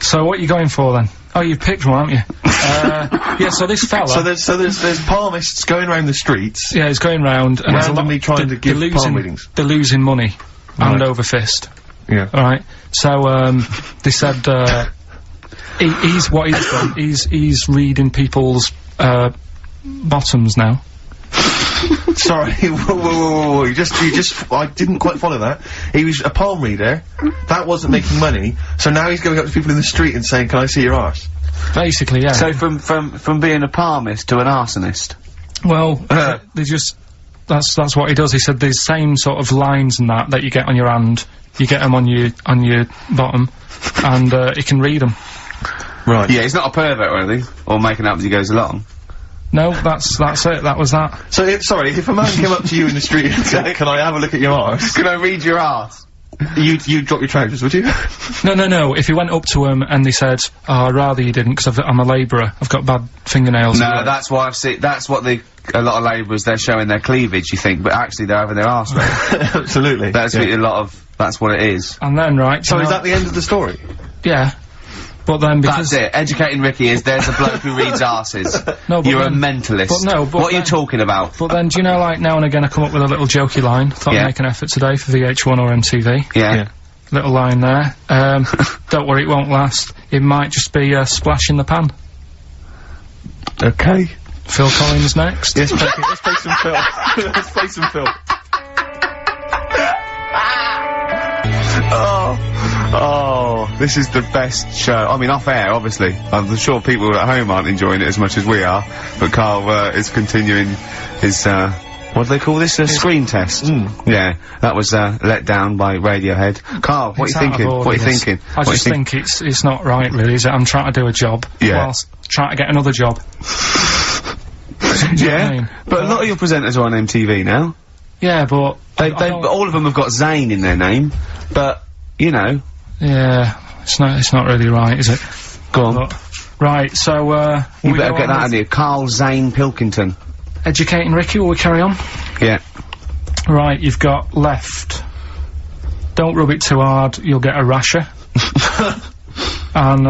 so what are you going for then? Oh, you've picked one, haven't you? Yeah, so this fella... So there's palmists going around the streets. Yeah, he's going round and there's a lot... Randomly trying to give they're palm readings. They're losing money. Hand Right. over fist. Yeah. Alright, so, they said, he's what he's done, he's reading people's, bottoms now. Sorry, whoa. You just, I didn't quite follow that. He was a palm reader. That wasn't making money. So now he's going up to people in the street and saying, can I see your arse? Basically, yeah. So from being a palmist to an arsonist. Well, they just, that's what he does. He said the same sort of lines and that you get on your hand, you get them on your bottom, and, he can read them. Right. Yeah, he's not a pervert or anything, or making up as he goes along. No, that's it, that was that. So, if a man came up to you in the street and said, can I have a look at your arse? Can I read your arse? You'd drop your trousers, would you? No, if he went up to him and they said, oh, I'd rather you didn't, because I'm a labourer, I've got bad fingernails. No, that's why I've seen, that's what a lot of labourers, they're showing their cleavage, you think, but actually they're having their arse read. Absolutely. That's what a lot of, that's what it is. And then, right. So is that the end of the story? Yeah. But then because... That's it. Educating Ricky is there's a bloke who reads arses. No, but You're then, a mentalist. But no, but what are you talking about? But then, do you know, like, now and again I come up with a little jokey line. Thought I'd make an effort today for VH1 or MTV. Yeah. Little line there. Don't worry, it won't last. It might just be a splash in the pan. Okay. Phil Collins next. Yes, let's play some Phil. Let's play some Phil. Oh, this is the best show. I mean, off air, obviously. I'm sure people at home aren't enjoying it as much as we are, but Karl is continuing his, what do they call this? A screen test. Yeah, that was let down by Radiohead. Karl, what are you thinking? What are you thinking? I just think it's not right, really, is it? I'm trying to do a job whilst trying to get another job. Yeah, but a lot of your presenters are on MTV now. Yeah, but all of them have got Zane in their name, but you know. Yeah, it's not really right, is it? Go on. But, right, so you better get that out of you. Karl Zane Pilkington. Educating Ricky, will we carry on? Yeah. Right, you've got left. Don't rub it too hard, you'll get a rasher. And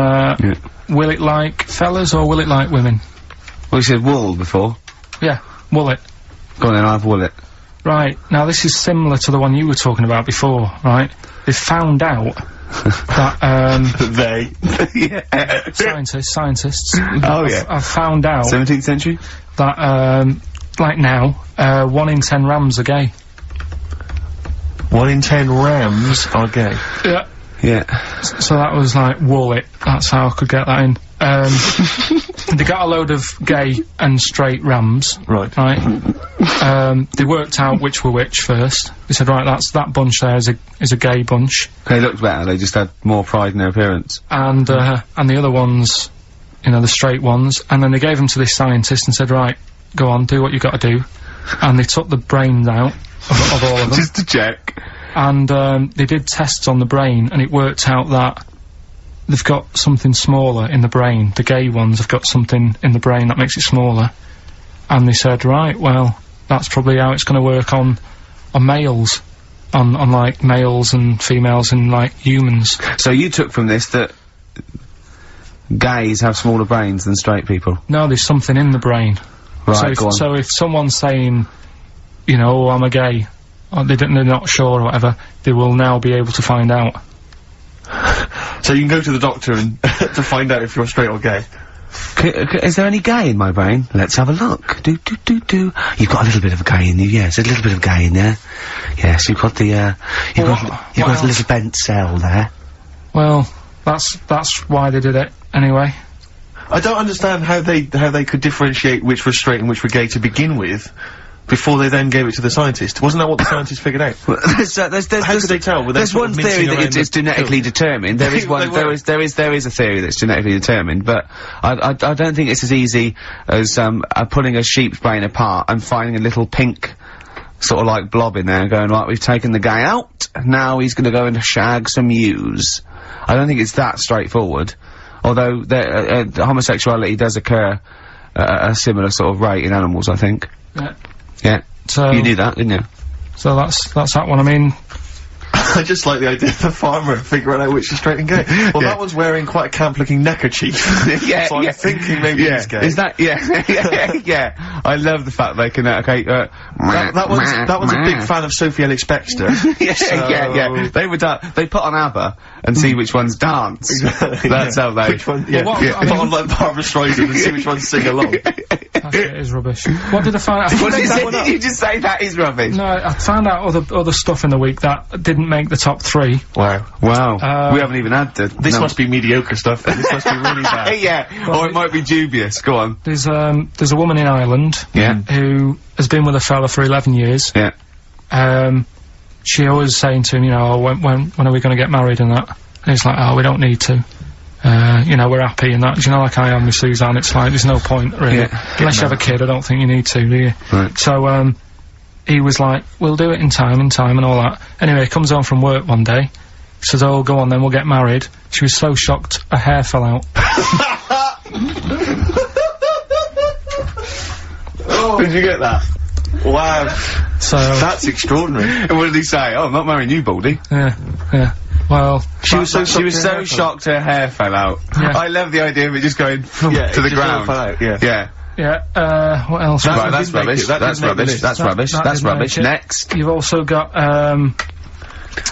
will it like fellas or will it like women? Well, you said wool before. Yeah, will it. Go on then, I've wool it. Right, now this is similar to the one you were talking about before, right? They found out that, Scientists. Oh, yeah. I've found out... 17th century? That, like now, 1 in 10 rams are gay. 1 in 10 rams are gay? Yeah. Yeah. So that was like, wool it. That's how I could get that in. They got a load of gay and straight rams. Right. They worked out which were which first. They said, right, that bunch there is a gay bunch. They looked better, they just had more pride in their appearance. And the other ones, you know, the straight ones, and then they gave them to this scientist and said, right, go on, do what you gotta do. And they took the brains out of all of them. Just to check. And, they did tests on the brain, and it worked out that they've got something smaller in the brain. The gay ones have got something in the brain that makes it smaller. And they said, right, well, that's probably how it's gonna work on males. On like, males and females and, like, humans. So you took from this that gays have smaller brains than straight people? No, there's something in the brain. Right, go on. So if someone's saying, you know, oh, I'm a gay, or they're not sure or whatever, they will now be able to find out. So you can go to the doctor and to find out if you're straight or gay. Is there any gay in my brain? Let's have a look. You've got a little bit of gay in you, yes, a little bit of gay in there. Yes, you've got the, you've got a little bent cell there. Well, that's why they did it, anyway. I don't understand how they could differentiate which were straight and which were gay to begin with, before they then gave it to the scientist. Wasn't that what the scientist figured out? Well, how could they tell? There's one theory that it's genetically determined. There is one. There is a theory that's genetically determined, but I don't think it's as easy as pulling a sheep's brain apart and finding a little pink sort of like blob in there and going, right, we've taken the guy out, now he's gonna go and shag some ewes. I don't think it's that straightforward. Although homosexuality does occur at a similar sort of rate in animals, I think. Yeah. Yeah. So you knew that, didn't you? So that's that one. I mean, I just like the idea of the farmer figuring out which is straight and gay. Well, that one's wearing quite a camp-looking neckerchief. So I'm thinking maybe he's gay. Is that? Yeah. I love the fact they can. Okay. That one's a big fan of Sophie Ellis-Bextor. They put on ABBA and see which ones dance. Exactly. That's how they. Which one? Yeah. Put on like Barbara Streisand and see which ones sing along. That shit is rubbish. What did I find out? Did you just say that is rubbish? No, I found out other stuff in the week that didn't make the top 3. Wow. We haven't even had this must be mediocre stuff. This must be really bad. Yeah. Or it might be dubious. Go on. There's a woman in Ireland. Yeah. Who has been with a fella for 11 years. Yeah. She always saying to him, you know, when are we going to get married and that? And he's like, oh, we don't need to. You know, we're happy and that. Do you know, like I am with Suzanne, it's like, there's no point, really. Unless you have a kid, I don't think you need to, do you? Right. So, he was like, we'll do it in time and all that. Anyway, he comes home from work one day. He says, oh, go on then, we'll get married. She was so shocked, her hair fell out. Oh, did you get that? Wow. So... That's extraordinary. And what did he say? Oh, I'm not marrying you, Baldy. Yeah. Well, She was so shocked her hair fell out. Yeah. I love the idea of it just going to the ground. Fell out, yeah. Yeah. Yeah, what else? Right, that's didn't make rubbish. it. That That's didn't make the rubbish. list. That's rubbish. that That's didn't rubbish. make it. Next. You've also got,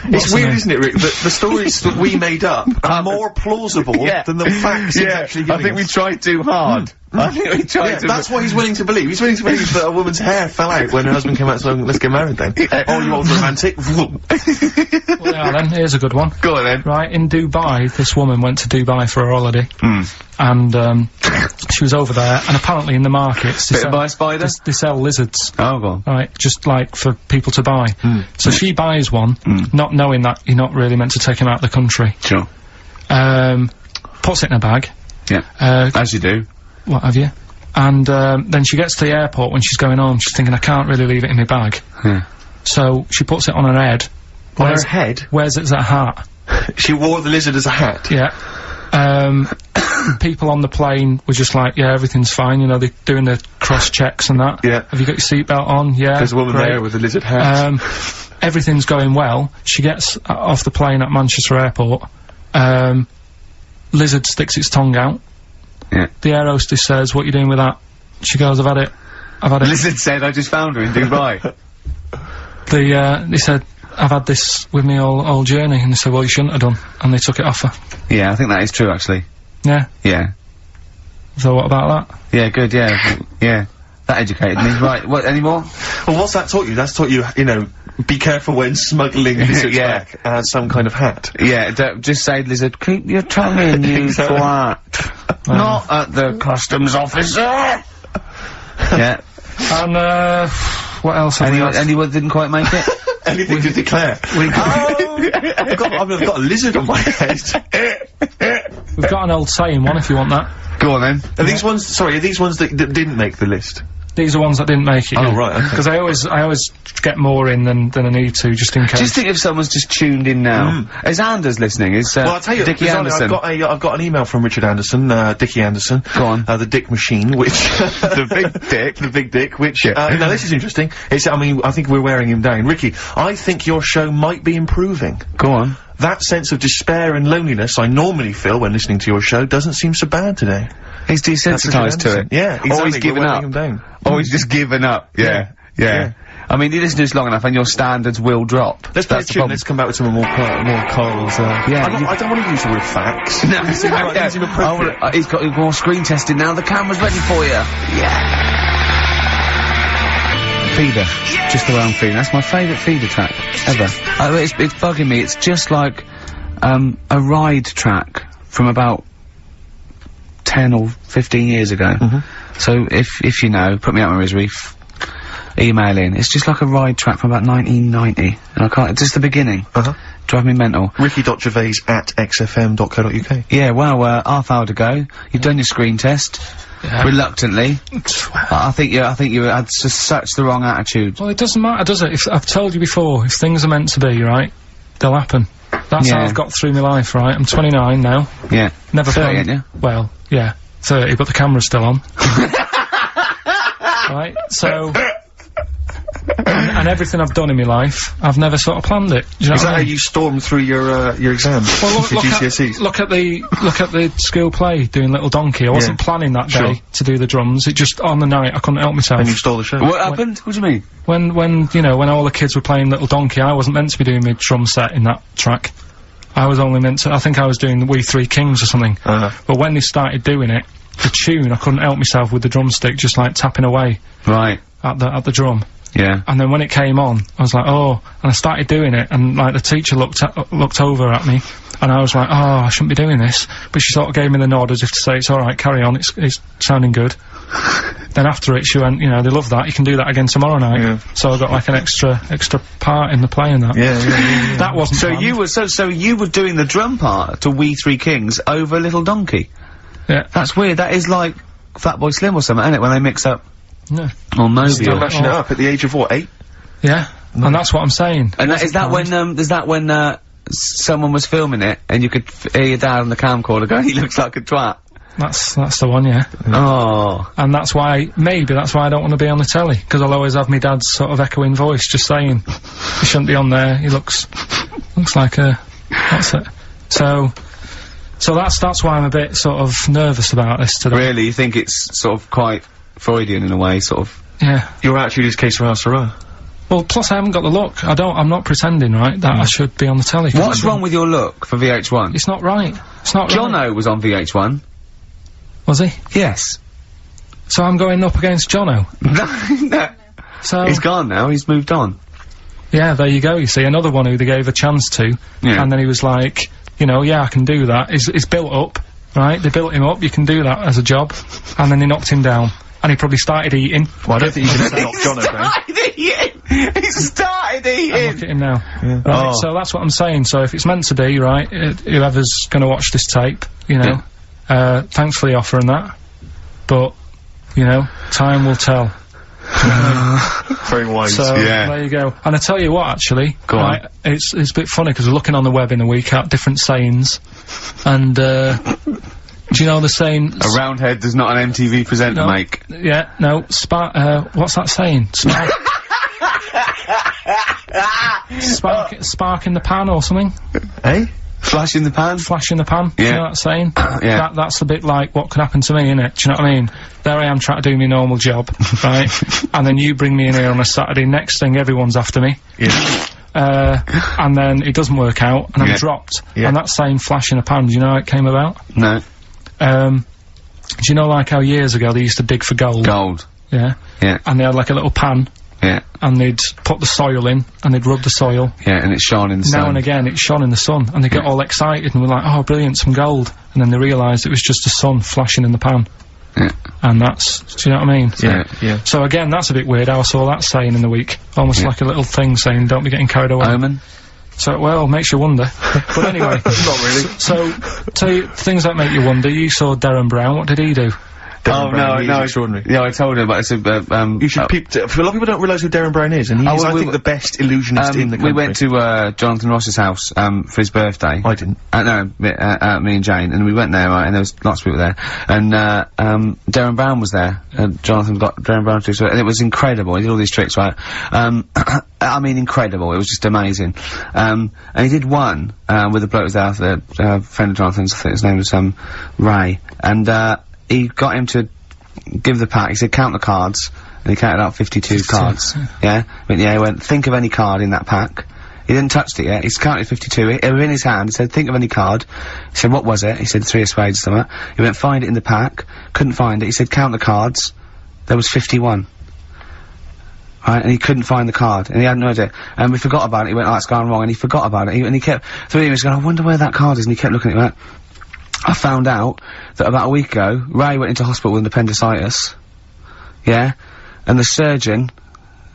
It's weird, isn't it, Rick, that the stories that we made up are more plausible than the facts he's actually giving I think we us. tried too hard. I think we tried to. That's what he's willing to believe. He's willing to believe that a woman's hair fell out when her husband came out saying, let's get married then. Oh, you old romantic. well, yeah, then, here's a good one. Go on then. Right, in Dubai, this woman went to Dubai for a holiday. And, she was over there, and apparently in the markets, Bitten by a spider? they sell lizards. Oh, go on. Right, just like for people to buy. So she buys one, not knowing that you're not really meant to take him out of the country. Sure. Puts it in a bag. Yeah. As you do. What have you? And, then she gets to the airport when she's going home, she's thinking, I can't really leave it in my bag. Yeah. So, she puts it on her head. On her head? Wears it as a hat. She wore the lizard as a hat? Yeah. People on the plane were just like, yeah, everything's fine, you know, they're doing the cross-checks and that. Yeah. Have you got your seatbelt on? Yeah. There's a woman great. there with a lizard hat. Everything's going well. She gets off the plane at Manchester Airport. Lizard sticks its tongue out. Yeah. The air hostess says, what are you doing with that? She goes, I've had it. Lizard said, I just found her in Dubai. They said, I've had this with me all journey. And they said, well, you shouldn't have done. And they took it off her. Yeah, I think that is true, actually. Yeah. Yeah. So what about that? Yeah, good, yeah. Yeah. That educated me. Right, what, any more? Well, what's that taught you? That's taught you, you know, be careful when smuggling lizards back as some kind of hat. Yeah, just say, lizard, keep your tongue in, you twat. Not at the customs officer! Yeah. And, what else have we got? Anyone didn't quite make it? Anything to declare? I've got a lizard on my head. We've got an old saying one if you want that. Go on then. Are these ones, sorry, are these ones that didn't make the list? These are ones that didn't make it. Oh, right, okay. Because I always get more in than I need to, just in case. Just think if someone's just tuned in now. Is Anders listening? Well, I'll tell you, Dickie Anderson. I've got an email from Richard Anderson, Dickie Anderson. Go on. The Dick Machine, which... The big dick. The big dick, which, now this is interesting. I mean, I think we're wearing him down. Ricky, I think your show might be improving. Go on. That sense of despair and loneliness I normally feel when listening to your show doesn't seem so bad today. He's desensitised to it. Yeah, exactly. Always given up. Him down. Always just given up. Yeah. I mean, you listen to this long enough and your standards will drop. Let's play a tune, let's come back with some more Carl's, I don't want to use the word facts. No, he's got more screen testing now, the camera's ready for you. Yeah. Feeder. Just around Feeder. That's my favourite Feeder track ever. It's bugging me. It's just like, a ride track from about 10 or 15 years ago. So if you know, put me out my misery, email in. It's just like a ride track from about 1990. And I can't, it's just the beginning. Drive me mental. Ricky.gervais@xfm.co.uk. Yeah, well, half hour to go. You've done your screen test. Yeah. Reluctantly. I think you had such the wrong attitude. Well, it doesn't matter, does it? If I've told you before, if things are meant to be, right, they'll happen. That's how I've got through my life, right? I'm 29 now. Yeah. Never 30, ain't you? Well, yeah, 30, but the camera's still on. Right, so... and everything I've done in my life, I've never sort of planned it. Do you know Is that what I mean? how you stormed through your exams? Well, your GCSEs? look at the school play doing Little Donkey. I wasn't planning that day to do the drums. It just, on the night, I couldn't help myself. And you stole the show. What happened? What do you mean? When you know, when all the kids were playing Little Donkey, I wasn't meant to be doing my drum set in that track. I was only meant to, I think I was doing the We Three Kings or something. But when they started doing it, the tune, I couldn't help myself with the drumstick, just like tapping away. Right. At the drum. Yeah. And then when it came on, I was like, oh, and I started doing it, and like the teacher looked over at me, and I was like, oh, I shouldn't be doing this, but she sort of gave me the nod as if to say, it's alright, carry on, it's sounding good. Then after it, she went, you know, they love that, you can do that again tomorrow night. Yeah. So I got like an extra part in the play and that. Yeah. That wasn't so planned. you were doing the drum part to We Three Kings over Little Donkey? Yeah. That's weird, that is like Fatboy Slim or something, isn't it, when they mix up? Yeah. Or Moby. Still mashing it up at the age of what, 8? Yeah. And that's what I'm saying. And is that when someone was filming it and you could hear your dad on the camcorder going, he looks like a twat? That's the one, yeah. Oh. And that's why I don't want to be on the telly, because I'll always have my dad's sort of echoing voice just saying, he shouldn't be on there, he looks like a That's it. So that's why I'm a bit sort of nervous about this today. Really? You think it's sort of quite Freudian in a way, sort of? Yeah. Your attitude is que sera, sera. Well, plus I haven't got the look. I'm not pretending, right, that I should be on the telly. What's wrong with your look for VH1? It's not right. It's not right. Jono was on VH1. Was he? Yes. So I'm going up against Jono. No. So He's gone now, he's moved on. yeah, there you go. You see, another one who they gave a chance to, Yeah. and then he was like, you know, yeah, I can do that. He's built up, right? They built him up. You can do that as a job, and then they knocked him down, and he probably started eating. Well, I don't think you can knock Jono down. He started And eating! look at him now. Yeah. Right, Oh. so that's what I'm saying. So if it's meant to be, right, whoever's gonna watch this tape, you know, thanks for the offer and that, but, you know, time will tell. Very wise. So, Yeah. there you go. And I tell you what, actually, Go on. right, it's a bit funny, because we're looking on the web in a week at different sayings, and, do you know the saying? A round head does not an MTV presenter No. make. Yeah, no, what's that saying? Spark in the pan or something? Eh? Flash in the pan? Flash in the pan? Yeah. You know that saying? Yeah. That's a bit like what could happen to me, innit? Do you know what I mean? There I am trying to do my normal job, right? And then you bring me in here on a Saturday, next thing everyone's after me. Yeah. And then it doesn't work out, and Yeah. I'm dropped. Yeah. And that saying flash in a pan, do you know how it came about? No. Do you know like how years ago they used to dig for gold? Gold. Yeah. Yeah. And they had like a little pan, Yeah. and they'd put the soil in, and they'd rub the soil. Yeah, and it's shone in the sun. Now and again, it shone in the sun, and they get all excited, and we're like, oh, brilliant, some gold. And then they realised it was just the sun flashing in the pan. Yeah. And that's, do you know what I mean? Yeah. Yeah. So again, that's a bit weird how I saw that saying in the week. Almost Yeah. like a little thing saying, don't be getting carried away. Omen? So, well, makes you wonder. But anyway. Not really. So, tell you, things that make you wonder, you saw Darren Brown, what did he do? Darren Brown, he is no. extraordinary. Yeah, I told him about it. You should peep. A lot of people don't realise who Darren Brown is, and he's, well, I think, the best illusionist in the country. we went to, Jonathan Ross's house, for his birthday. I didn't. No, me and Jane, and we went there, right, and there was lots of people there, and, Darren Brown was there, Jonathan got Darren Brown to do, and it was incredible, he did all these tricks, right, I mean, incredible, it was just amazing, and he did one, with the bloke who was there, the, friend of Jonathan's, I think his name was, Ray, and, he got him to give the pack, he said, count the cards, and he counted out 52 cards, yeah, he went, think of any card in that pack. He didn't touch it yet. He's counted 52. It was in his hand. He said, think of any card. He said, what was it? He said, 3 of spades or something. He went, find it in the pack. Couldn't find it. He said, count the cards. There was 51. Right, and he couldn't find the card, and he had no idea. And we forgot about it. He went, oh, it's gone wrong, and he forgot about it. And he kept, 3 minutes going, I wonder where that card is, and he kept looking at it, went, I found out that about a week ago, Ray went into hospital with an appendicitis. Yeah? And the surgeon,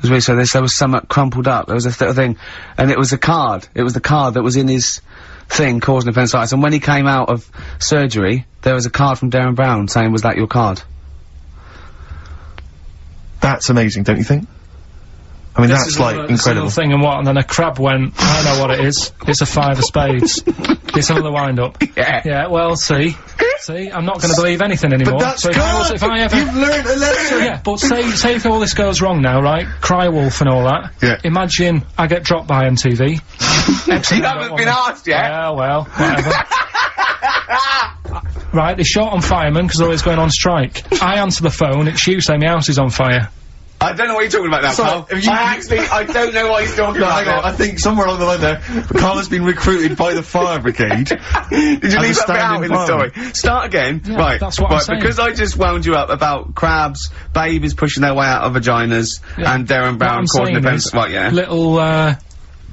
so there was something crumpled up, there was a thing, and it was a card. It was the card that was in his thing causing appendicitis, and when he came out of surgery, there was a card from Darren Brown saying, was that your card? That's amazing, don't you think? I mean, that's like incredible. Thing and what, and then a crab went, I know what it is. It's a 5 of spades. It's another wind-up. Yeah. Yeah, well, see, I'm not going to believe anything anymore. But that's so if I ever, You've learned a lesson! yeah, but say if all this goes wrong now, right? Cry Wolf and all that. Yeah. Imagine I get dropped by MTV. You haven't been asked yet. Yeah, well, whatever. Right, they short on firemen because they're always going on strike. I answer the phone, it's you saying my house is on fire. I don't know what you're talking about now, Sorry, Carl. I don't know what he's talking about. Hang on, I think somewhere along the line there, Carl has been recruited by the fire brigade. Did you leave that bit out in the fireman. story? Start again. Yeah, right. that's what I'm right, saying. because I just wound you up about crabs, babies pushing their way out of vaginas, Yeah. and Darren Brown causing offence. Right, yeah. Little,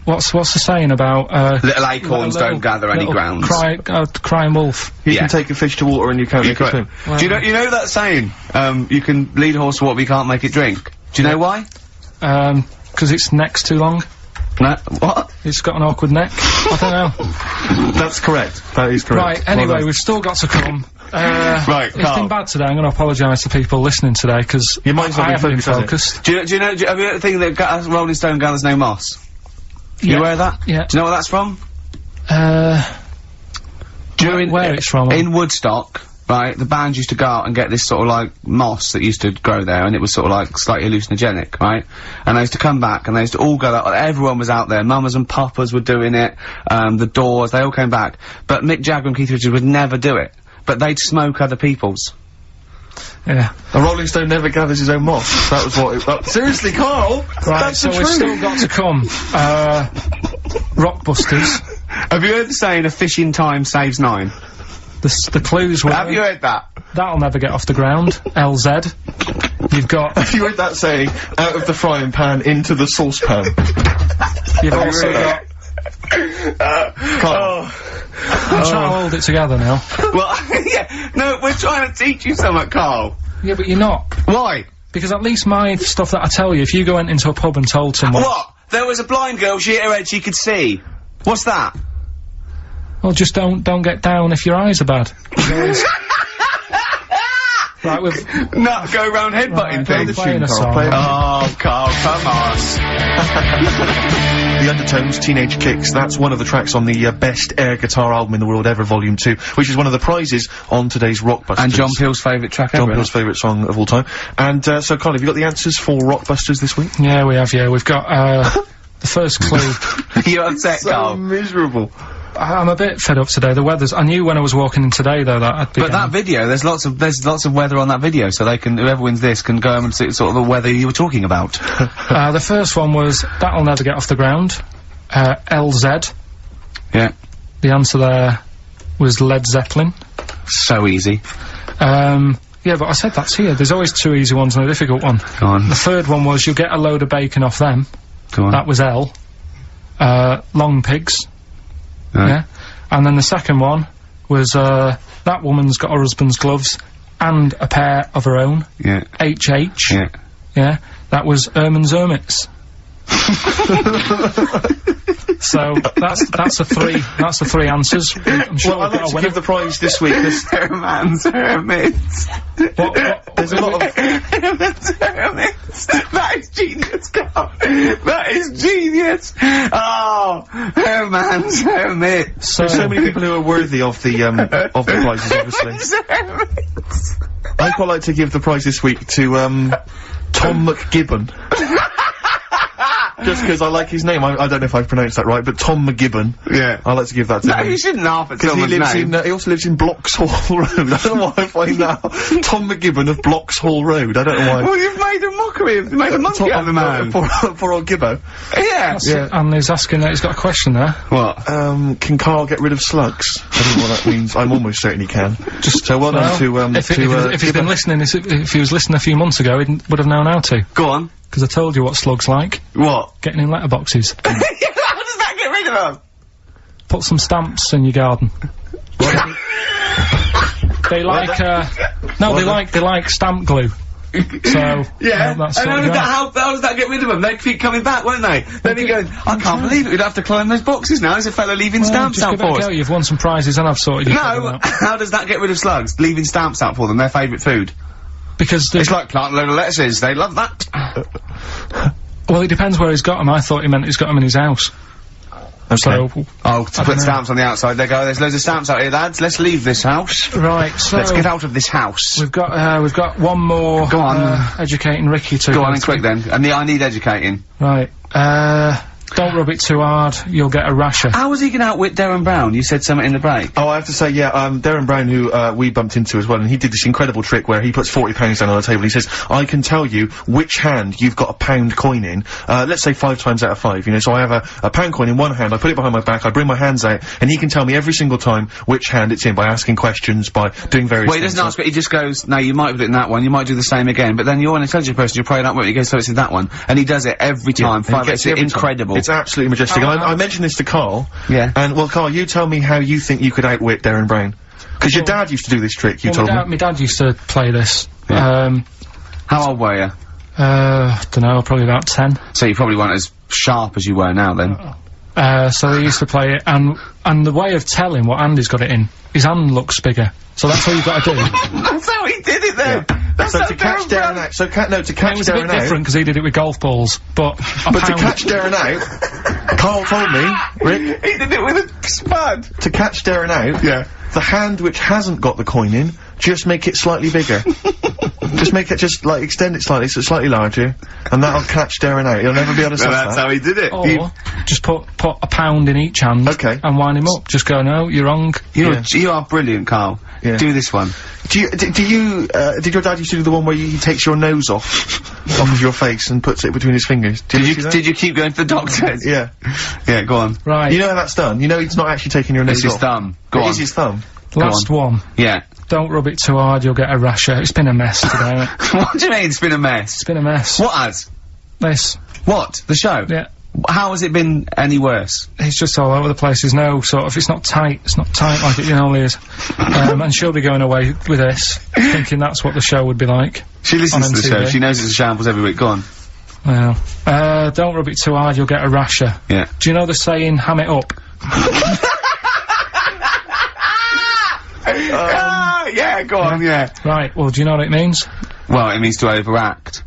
what's the saying about, Little acorns don't gather any grounds. Crying wolf. You Yeah. can take a fish to water and you can't make it swim. Do you know that saying? You can lead a horse to water, but you can't make it drink. Do you know why? Because its neck's too long. No. What? It's got an awkward neck. I don't know. That's correct. That is correct. Right, anyway, we've still got to come. Right, It's Carl. been bad today. I'm going to apologise to people listening today, because Your mind's not I been haven't been focused, focused. Do you know, have you heard the thing that Rolling Stone gathers no moss? You Yeah. aware of that? Yeah. Do you know what that's from? Where it's from? In Woodstock, right, the band used to go out and get this sort of like moss that used to grow there, and it was sort of like slightly hallucinogenic, right? And they used to come back, and they used to all go out, everyone was out there, mamas and papas were doing it, the Doors, they all came back. But Mick Jagger and Keith Richards would never do it. But they'd smoke other people's. Yeah. A Rolling Stone never gathers his own moss. That was what seriously, Carl! Right, that's so the we've truth. still got to come. Rockbusters. Have you heard the saying, a fish in time saves 9? The clues were... Have you heard that? That'll never get off the ground. LZ. You've got... Have you heard that saying, out of the frying pan into the saucepan? You've also got... Carl. I'm trying to hold it together now. Well, yeah, no, we're trying to teach you something, Carl. Yeah, but you're not. Why? Because at least my stuff that I tell you, if you went into a pub and told someone... What? There was a blind girl, she hit her head, she could see. What's that? Well, just don't get down if your eyes are bad. Right, we've... No, go round headbutting things. Playing a song. Oh, Carl, come on. The Undertones, Teenage Kicks, that's one of the tracks on the best air guitar album in the world ever, Volume 2, which is one of the prizes on today's Rockbusters. And John Peel's favourite track ever. John Peel's favourite song of all time. And, so Carl, have you got the answers for Rockbusters this week? Yeah, we have, yeah. We've got, the first clue. You're upset, So Carl. miserable. I'm a bit fed up today. The weather's... I knew when I was walking in today, though, that I'd be But that video, there's lots of weather on that video, so they can, whoever wins this can go home and see sort of the weather you were talking about. the first one was, That'll Never Get Off the Ground. LZ. Yeah. The answer there was Led Zeppelin. So easy. Yeah, but I said that's here. There's always two easy ones and a difficult one. Go on. The third one was, You'll Get a Load of Bacon Off Them. Go on. That was L. Long Pigs. Right. Yeah. And then the second one was, That Woman's Got Her Husband's Gloves and a Pair of Her Own. Yeah. HH. Yeah. Yeah. That was Erman's Hermits. So that's the three answers. I'm sure Well, I'd we've got like a to winner. give the prize this week. Herman's Hermits. There's a lot of... Herman's Hermits. That is genius, Carl. That is genius. Oh, Herman's Hermits. So, There's so many people who are worthy of the prizes, obviously. Herman's Hermits. I'd quite like to give the prize this week to, Tom McGibbon. Just because I like his name. I don't know if I've pronounced that right, but Tom McGibbon. Yeah. I'd like to give that to No, him. you shouldn't laugh at Because he someone's lives name. in, he also lives in Bloxhall Road. I don't know why I find that. Tom McGibbon of Bloxhall Road. I don't know why. Well, you've made a mockery of, made a monkey out of the man. For old Gibbo. Yeah. that's it. And he's asking that he's got a question there. What? Can Carl get rid of slugs? I don't know what that means. I'm almost certain he can. So well done to, if he's been listening, if he was listening a few months ago, he would have known how to. Go on. Because I told you what slugs like. What? Getting in letterboxes. How does that get rid of them? Put some stamps in your garden. They like, they like stamp glue. So, Yeah, that's and what you are. how does that get rid of them? They keep coming back, won't they? Then he goes, I can't believe it, we'd have to climb those boxes now, there's a fella leaving stamps just out give it a for us. go. You've won some prizes and I've sorted your problem No, out. how does that get rid of slugs? Leaving stamps out for them, their favourite food. Because It's like planting a load of lettuces, they love that. well, it depends where he's got them. I thought he meant he's got them in his house. Okay. So, Oh, to put stamps on the outside, they go, there's loads of stamps out here, lads, let's leave this house. right, so... Let's get out of this house. We've got one more... Go on. Educating Ricky to... Go on and quick then, and I need educating. Right, don't rub it too hard, you'll get a rasher. How was he gonna outwit Darren Brown? You said something in the break. Oh, I have to say, yeah, Darren Brown, who, we bumped into as well, and he did this incredible trick where he puts £40 down on the table. He says, I can tell you which hand you've got a £1 coin in, let's say 5 times out of 5, you know, so I have a £1 coin in one hand, I put it behind my back, I bring my hands out, and he can tell me every single time which hand it's in by asking questions, by doing various Well, he things. doesn't ask it, he just goes, no, you might put it in that one, you might do the same again, but then you're an intelligent person, you're probably not, he goes, so it's in that one, and he does it every time, and he five, gets it's it every time. incredible. It's absolutely majestic. And I mentioned this to Carl. Yeah. And, well, Carl, you tell me how you think you could outwit Darren Brown. Because your dad used to do this trick, you told me. My dad used to play this. Yeah. How old were you? Dunno, probably about 10. So you probably weren't as sharp as you were now then. So he used to play it, and the way of telling what hand he's got it in, his hand looks bigger. So that's all you've got to do. That's how he did it then! That's So how to catch Darren out, to catch It was a bit Darren out, different because he did it with golf balls, but to catch Darren out, Carl told me, Rick, He did it with a spud! to catch Darren out, Yeah. the hand which hasn't got the coin in just make it slightly bigger. Just make it, like, extend it slightly so it's slightly larger, and that'll catch Darren out. He'll never be able to stop That's how he did it. Or, just put a pound in each hand. Okay. And wind him up. Just go, no, you're wrong. You are brilliant, Carl. Yeah. Do this one. Did your dad used to do the one where he takes your nose off of your face and puts it between his fingers? Did you keep going to the doctor? Yeah. Yeah, go on. Right. You know how that's done? You know he's not actually taking your nose It's his off. thumb. Go It on. is his thumb. Last one. Yeah. Don't rub it too hard, you'll get a rasher. It's been a mess today. What do you mean it's been a mess? It's been a mess. What has? This. What? The show? Yeah. How has it been any worse? It's just all over the place. There's no sort of, it's not tight like it normally is. And she'll be going away with this, thinking that's what the show would be like. She listens on to the MTV. show. She knows it's a shambles every week. Go on. Well, don't rub it too hard, you'll get a rasher. Yeah. Do you know the saying, ham it up? Yeah, go on, yeah. Right, well, do you know what it means? Well, it means to overact.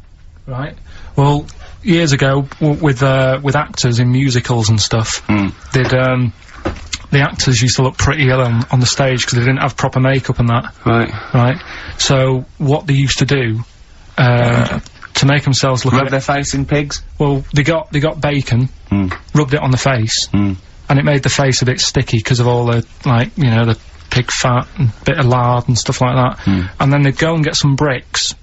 Right. Well, years ago, with actors in musicals and stuff, the actors used to look pretty ill on the stage because they didn't have proper makeup and that. Right. Right. So, what they used to do, to make themselves look Rub their face in pigs? well, they got bacon, rubbed it on the face, and it made the face a bit sticky because of all the, like, you know, the pig fat and bit of lard and stuff like that. And then they'd go and get some bricks.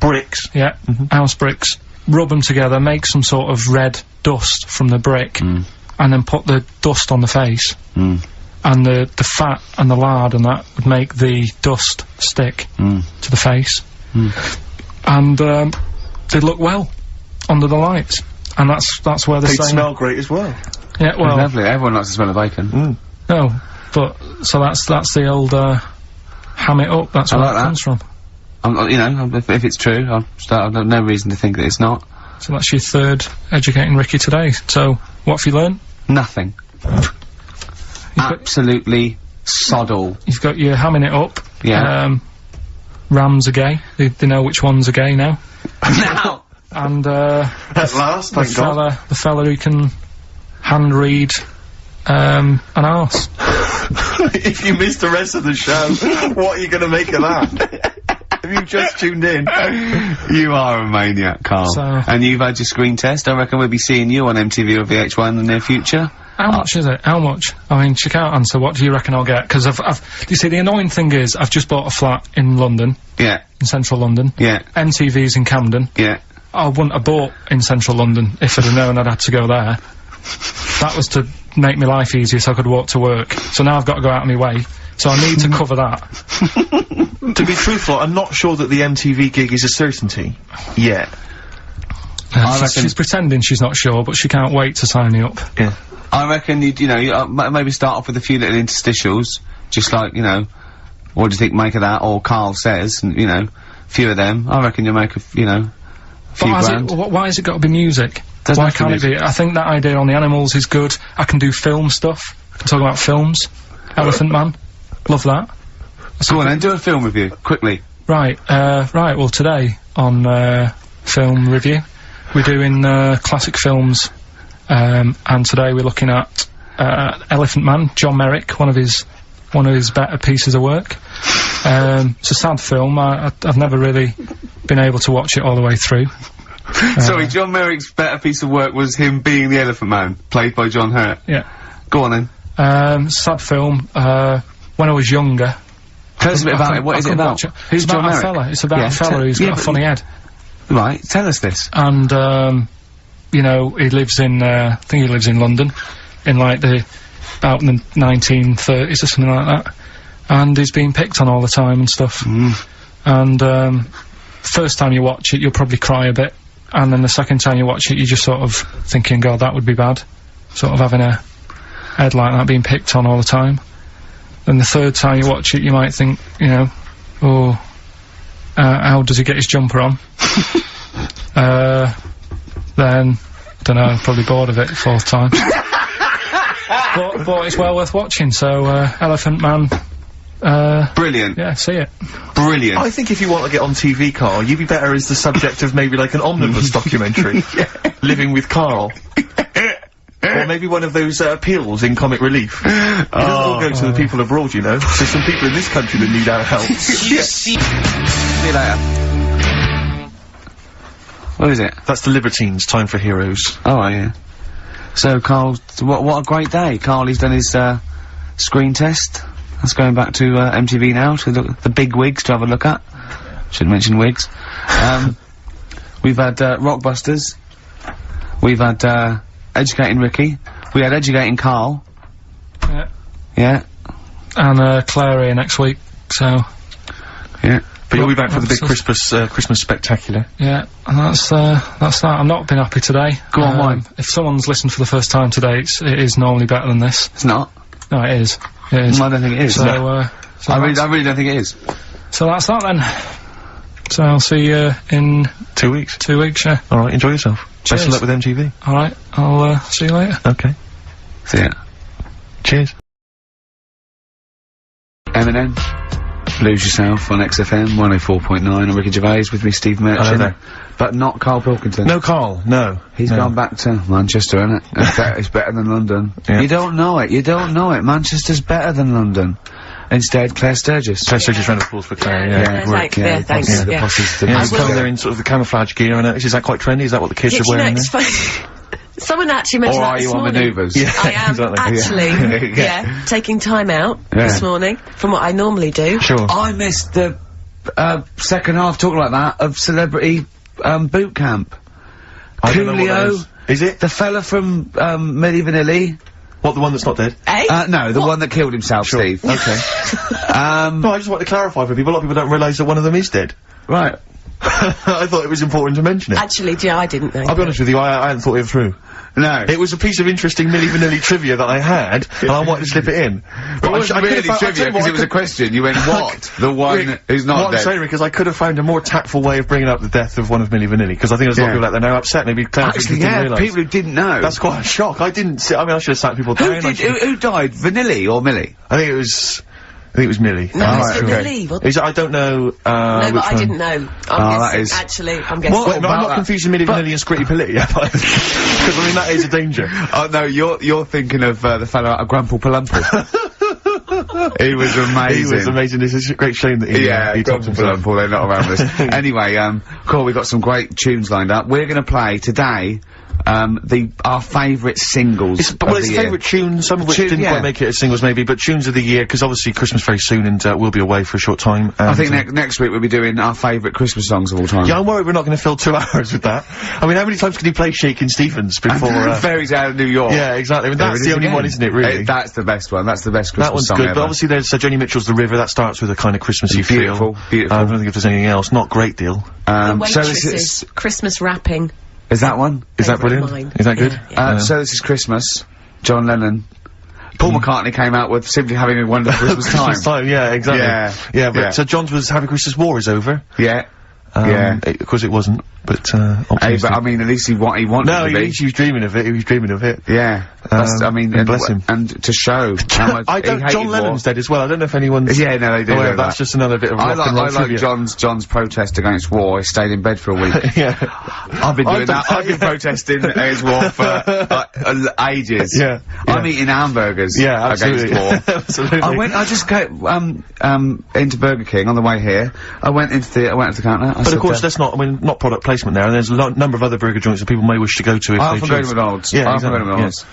Bricks? Yeah, house bricks. Rub them together, make some sort of red dust from the brick, and then put the dust on the face. And the fat and the lard and that would make the dust stick to the face. And they'd look well under the lights. And that's where they're They'd saying... smell great as well. Yeah, well... Lovely. Everyone likes the smell of bacon. No, but, so that's the old, ham it up, that's where like that that. comes from. You know, if it's true, I've no reason to think that it's not. So that's your third Educating Ricky today. So, what have you learned? Nothing. Absolutely sod all. You've got your hamming it up. Yeah. Rams are gay. They know which ones are gay now. Now! And, At last, thank God. the fella who can hand read, an arse. If you missed the rest of the show, what are you gonna make of that? Have you just tuned in? You are a maniac, Carl. So- And you've had your screen test. I reckon we'll be seeing you on MTV or VH1 in the near future. How much is it? How much? I mean, she can't answer. What do you reckon I'll get? Because you see, the annoying thing is, I've just bought a flat in London, Yeah. in central London. Yeah. MTV's in Camden. Yeah. I wouldn't have bought in central London if I'd have known I'd had to go there. That was to make my life easier so I could walk to work. So now I've got to go out of my way. So I need to cover that. To be truthful, I'm not sure that the MTV gig is a certainty. Yet. She's pretending she's not sure, but she can't wait to sign me up. Yeah. I reckon you maybe start off with a few little interstitials, just like, you know, what do you think make of that, or Carl says, and, you know, a few of them. I reckon you'll make a few grand. Why has it got to be music? Doesn't Why have to can't it be? I think that idea on the animals is good. I can do film stuff. I can talk about films. Elephant Man. Love that. Go on then, do a film review, quickly. Right, well today on, film review, we're doing, classic films, and today we're looking at, Elephant Man, John Merrick, one of his better pieces of work. It's a sad film. I've never really been able to watch it all the way through. Sorry, John Merrick's better piece of work was him being the Elephant Man, played by John Hurt. Yeah. Go on then. Sad film, when I was younger. Tell us a bit about it. What is it about? Who's John Merrick? It's about a fella who's got a funny head. Right, tell us this. And, you know, he lives in, I think he lives in London, in like about the 1930s or something like that. And he's being picked on all the time and stuff. And, first time you watch it, you'll probably cry a bit. And then the second time you watch it, you're just sort of thinking, God, that would be bad. Sort of having a head like that being picked on all the time. Then the third time you watch it, you might think, you know, oh, how does he get his jumper on? Then, dunno, probably bored of it the fourth time. but it's well worth watching, so, Elephant Man, Brilliant. yeah, see it. Brilliant. I think if you want to get on TV, Carl, you'd be better as the subject of maybe like an omnibus documentary. Living with Carl. Or Or maybe one of those appeals in Comic Relief. It doesn't all go to the people abroad, you know. There's some people in this country that need our help. See you later. What is it? That's the Libertines, Time for Heroes. Oh, yeah. So, Carl, what a great day. Carl, he's done his, screen test. That's going back to, MTV now, to the big wigs to have a look at. Should mention wigs. We've had, Rockbusters. We've had, Educating Ricky. We had Educating Carl. Yeah. Yeah. And, Claire here next week, so... Yeah. But you'll be back for the big Christmas spectacular. Yeah, and that's that. I've not been happy today. Go on, why? If someone's listened for the first time today, it is normally better than this. It's not. No, it is. It is. I don't think it is. So, No. so I really don't think it is. So that's that then. So I'll see you in 2 weeks. 2 weeks, yeah. Alright, enjoy yourself. Cheers. Best of luck with MTV. Alright, I'll see you later. Okay. See ya. Cheers. Eminem. Lose Yourself on XFM 104.9. I'm Ricky Gervais, with me Steve Merchant. Hello there. But not Karl Pilkington. No, Carl, no. He's gone back to Manchester, innit? It's better than London. Yeah. You don't know it. Manchester's better than London. Instead, Claire Sturgis. Claire Sturgis, round of applause for Claire, Yeah, thanks, the yeah. posses, Yeah, he's coming there in sort of the camouflage gear, and is that quite trendy? Is that what the kids are wearing it's funny. Someone actually mentioned Or that are this you on morning. manoeuvres? Yeah, I am exactly. actually, taking time out this morning from what I normally do. Sure. I missed the, second half, talking like that, of Celebrity, boot camp. I don't know what that Coolio. is. Is it? The fella from, Milli Vanilli. What, the one that's not dead? Eh? No, the one that killed himself, Sure. Steve. Okay. No, I just want to clarify for people. A lot of people don't realise that one of them is dead. Right. I thought it was important to mention it. Actually, yeah, I didn't know. I'll be honest with you, I hadn't thought it through. No. It was a piece of interesting Milli Vanilli trivia that I had, and I wanted to slip it in. It wasn't really trivia, because it was a question. You went, what? The one who's not What I'm dead. saying, because I could have found a more tactful way of bringing up the death of one of Milli Vanilli, because I think there's a lot of people out there now upset, maybe Claire Actually, didn't realise. people who didn't know. That's quite a shock. I didn't see, I mean, I should have sat people Who down. who died? Vanilli or Millie? I think it was Millie. No, Alright, it's okay. Vanilli. What? Is it, I don't know, No, but which I one. didn't know. that I'm guessing. is- Actually, I'm guessing. What? Wait, no, I'm about not that? confusing Milli Vanilli and Scritti Politti, have I? Because, I mean, that is a danger. Oh no, you're thinking of the fellow out of Grumple Palumple. He was amazing. He was amazing. This is a great shame that he talked Grumple himself. Palumple, they're not around us. Anyway, cool, we've got some great tunes lined up. We're gonna play today, our favourite singles It's of the year. favourite tunes, some of which Tune- didn't yeah. quite make it as singles maybe, but tunes of the year, because obviously Christmas very soon and we'll be away for a short time. I and, think next week we'll be doing our favourite Christmas songs of all time. yeah, I'm worried we're not going to fill 2 hours with that. I mean, how many times can you play Shakin' Stevens before, Fairy Tale of New York. yeah, exactly. I mean, There that's it the is only again. one, isn't it, really? That's the best one. That's the best Christmas That one's song good, ever. but obviously there's Joni Mitchell's The River, that starts with a kind of Christmassy Beautiful, feel. beautiful. I don't think if there's anything else, not great deal. The So Waitresses, this Christmas wrapping. is that one? Is that Favourite brilliant? of mine. Is that good? Yeah, So this is Christmas. John Lennon. Paul McCartney came out with Simply Having a Wonderful Christmas Time. Christmas time, yeah, exactly. Yeah, Yeah, but yeah. so John's was Happy Christmas War is over. Yeah. Yeah. Of course it wasn't, but, Hey, optimistic. but I mean, at least he wanted No, to be. he was dreaming of it. He was dreaming of it. Yeah. That's, I mean, and bless him. And to show how much I don't. he hated John Lennon's war. dead as well. I don't know if anyone's. Yeah, no, they do. Oh, yeah, do that's that. just another bit of I rock and roll like trivia. John's protest against war. He stayed in bed for a week. Yeah. I've been doing I've that. done- I've been protesting against war for ages. Yeah, I'm yeah. eating hamburgers Yeah, absolutely. against war. Absolutely. I just go into Burger King on the way here. I went to the counter. I But said, of course, that's not. I mean, not product placement there. And there's a number of other burger joints that people may wish to go to if I they often go to choose. McDonald's. Yeah, I often go to exactly, McDonald's.